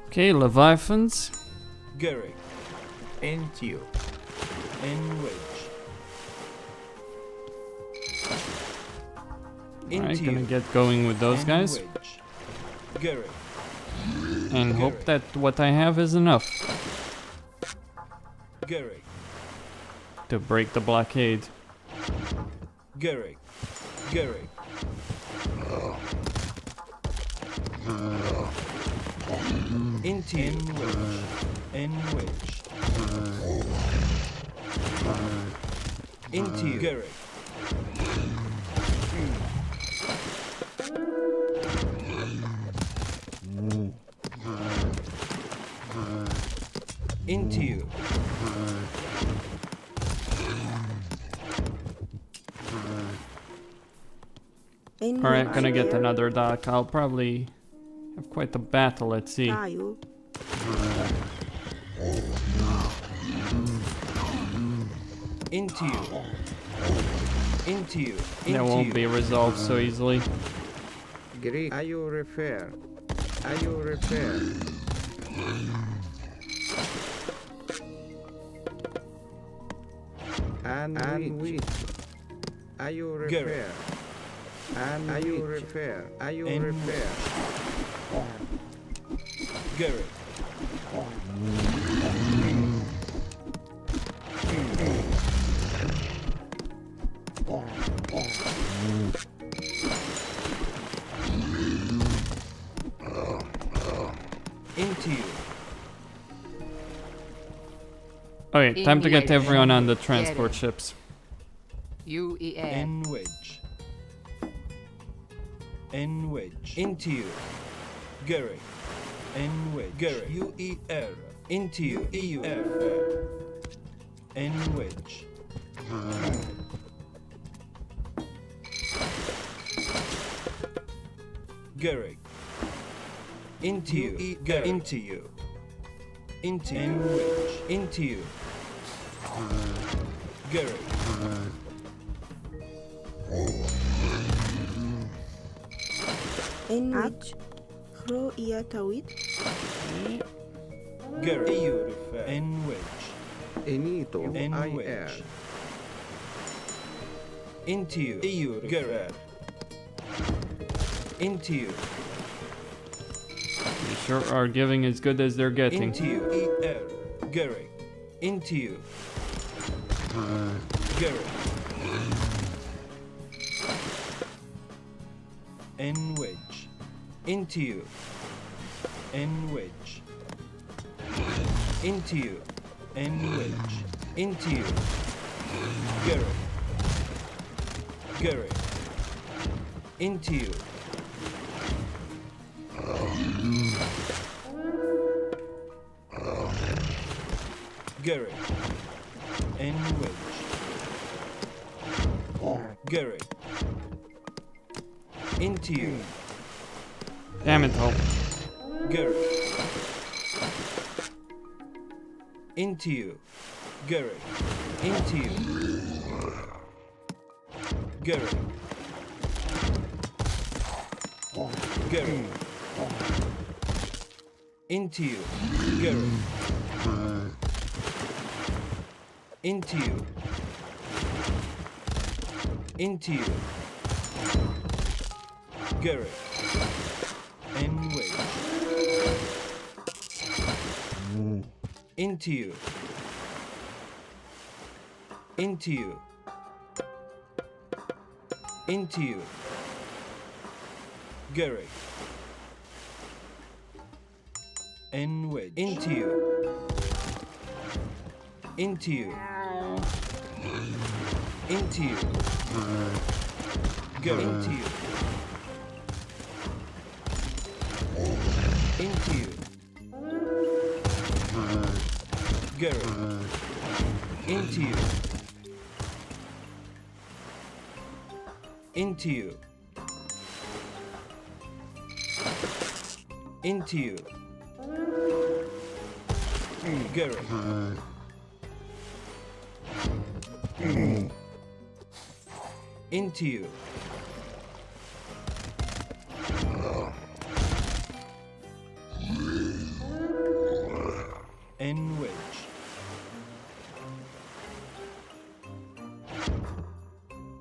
Okay, Leviathans. Gary. Into you. And wedge. Alright, gonna get going with those guys. Gary. And hope that what I have is enough Gary. to break the blockade. Gary. Gary. Into and wedge. Into you. Gary. Into you. Alright, gonna get another dock. I'll probably have quite a battle, let's see. Into you. Into you. That won't be resolved so easily. Greek. Are you refer? Are you refer? And we. Are you refer? And are you refer? Are you refer? Gary. Into you. Okay, time to get everyone on the transport ships. N wedge. N wedge. Into you. Gary. N wedge. Gary. UER. Into you. EUR. N wedge. Gary. Into you. Gary. Into you. Into N wedge. Into you. Gary. En which Hro Iatawit Gary. En wedge. Enito. En I wedge. Into you. Gary. Into you. They sure are giving as good as they're getting. Into you. Gary. Into you. Gary. N wedge. Into you. N wedge. Into you. N wedge. Into you. Gary. Gary. Into you. Gary. N wedge. Gary. Into you. Damn it, Hope. Gary. Into you. Gary. Into you. Gary. Gary. Into you. Gary. Into you. Into you. Gary. N wedge. Into you. Into you. Into you. Gary. N wedge. Into you. Into you. Into you. Go into you. Into you. Gary. Into you. Into you. Into you. Gary. Into you. N wedge.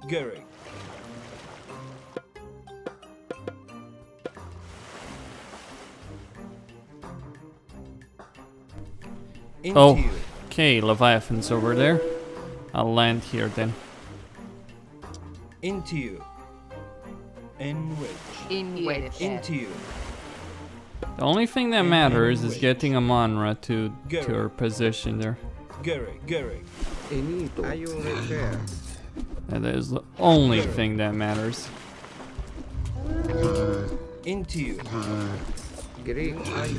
Gary. Into Oh, you. okay, Leviathan's over there. I'll land here then. Into you. N wedge. Into you. The only thing that matters is getting Amonra to her position there. Gary. Gary. Are you repair? That is the only thing that matters. Into you. Greek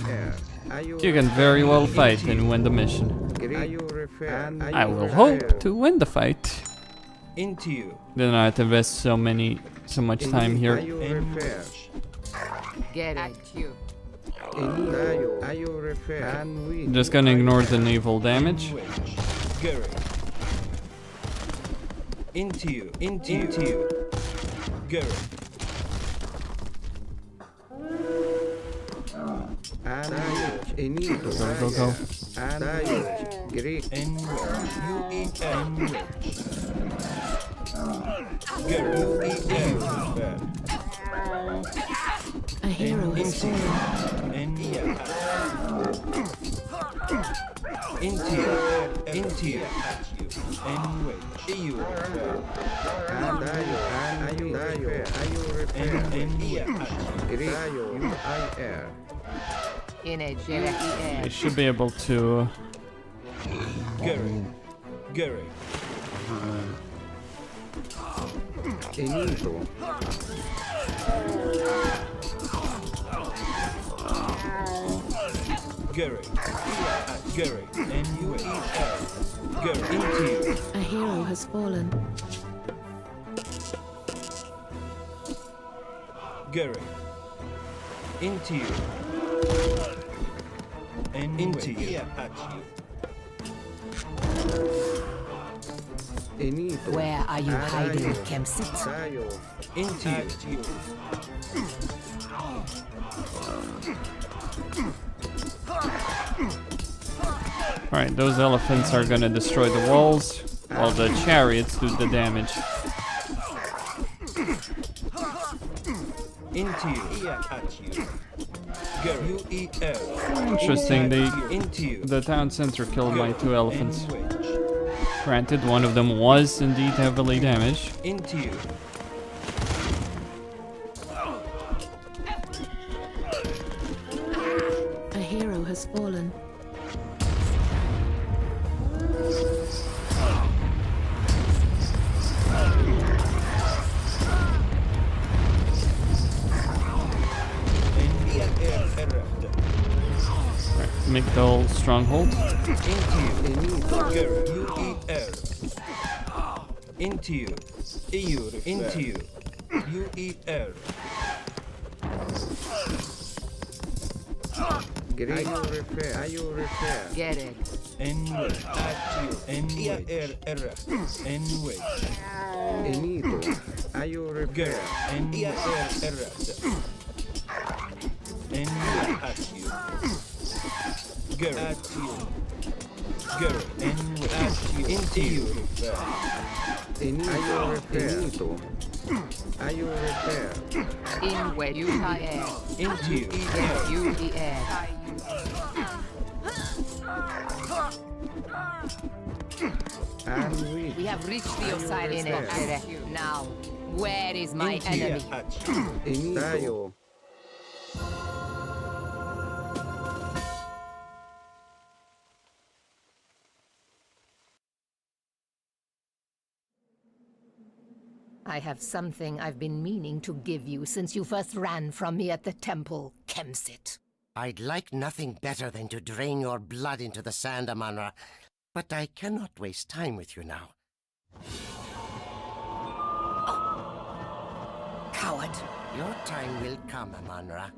air. You can very well fight and win the mission. Are you repair? I will hope to win the fight. Into you. Then I have to invest so much time here. Are you repair? Get at you. Are you repair? I'm just gonna ignore the naval damage. Gary. Into you. Into you. Gary. Go. Greek. N U-E-N. Gary. U-E-N. A hero has fallen. Into you. Into you. N wedge. You. Are you repair? I should be able to. Gary. Gary. Gary. Gary. N-U-E-L. Gary. Into you. A hero has fallen. Gary. Into you. And into you. Where are you hiding, Kemsit? Into you. Alright, those elephants are gonna destroy the walls, while the chariots do the damage. Into you. Gary. Interesting, the town center killed my 2 elephants. Granted, one of them was indeed heavily damaged. A hero has fallen. Migdal stronghold. Into you. Into you. UER. Are you repair? Are you repair? Get it. N-way. At you. N-way. N-way. Enito. Are you repair? N-way. N-way. At you. Girl. At you. Girl. N-way. At you. Into you. Are you repair? Enito. Are you repair? In where you air. Into you. You the air. And we. We have reached the Osiris area. Now, where is my enemy? Enito. I have something I've been meaning to give you since you first ran from me at the temple, Kemsit. I'd like nothing better than to drain your blood into the sand, Amanra, but I cannot waste time with you now. Coward. Your time will come, Amanra.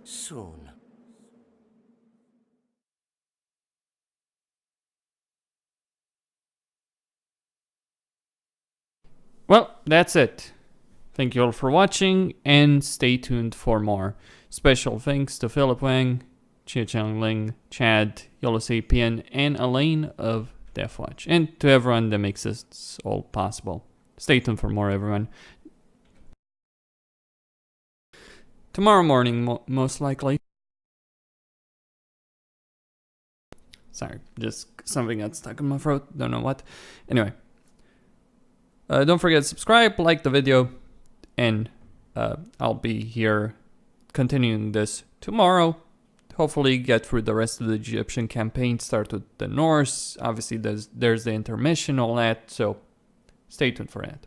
Soon. Well, that's it. Thank you all for watching, and stay tuned for more. Special thanks to Philip Wang, Chia Chang Ling, Chad, Yolo Sapien, and Elaine of Deathwatch, and to everyone that makes this all possible. Stay tuned for more, everyone. Tomorrow morning, most likely. Sorry, just something got stuck in my throat, don't know what. Anyway. Don't forget to subscribe, like the video, and I'll be here continuing this tomorrow. Hopefully get through the rest of the Egyptian campaign, start with the Norse. Obviously there's the intermission, all that, so stay tuned for that.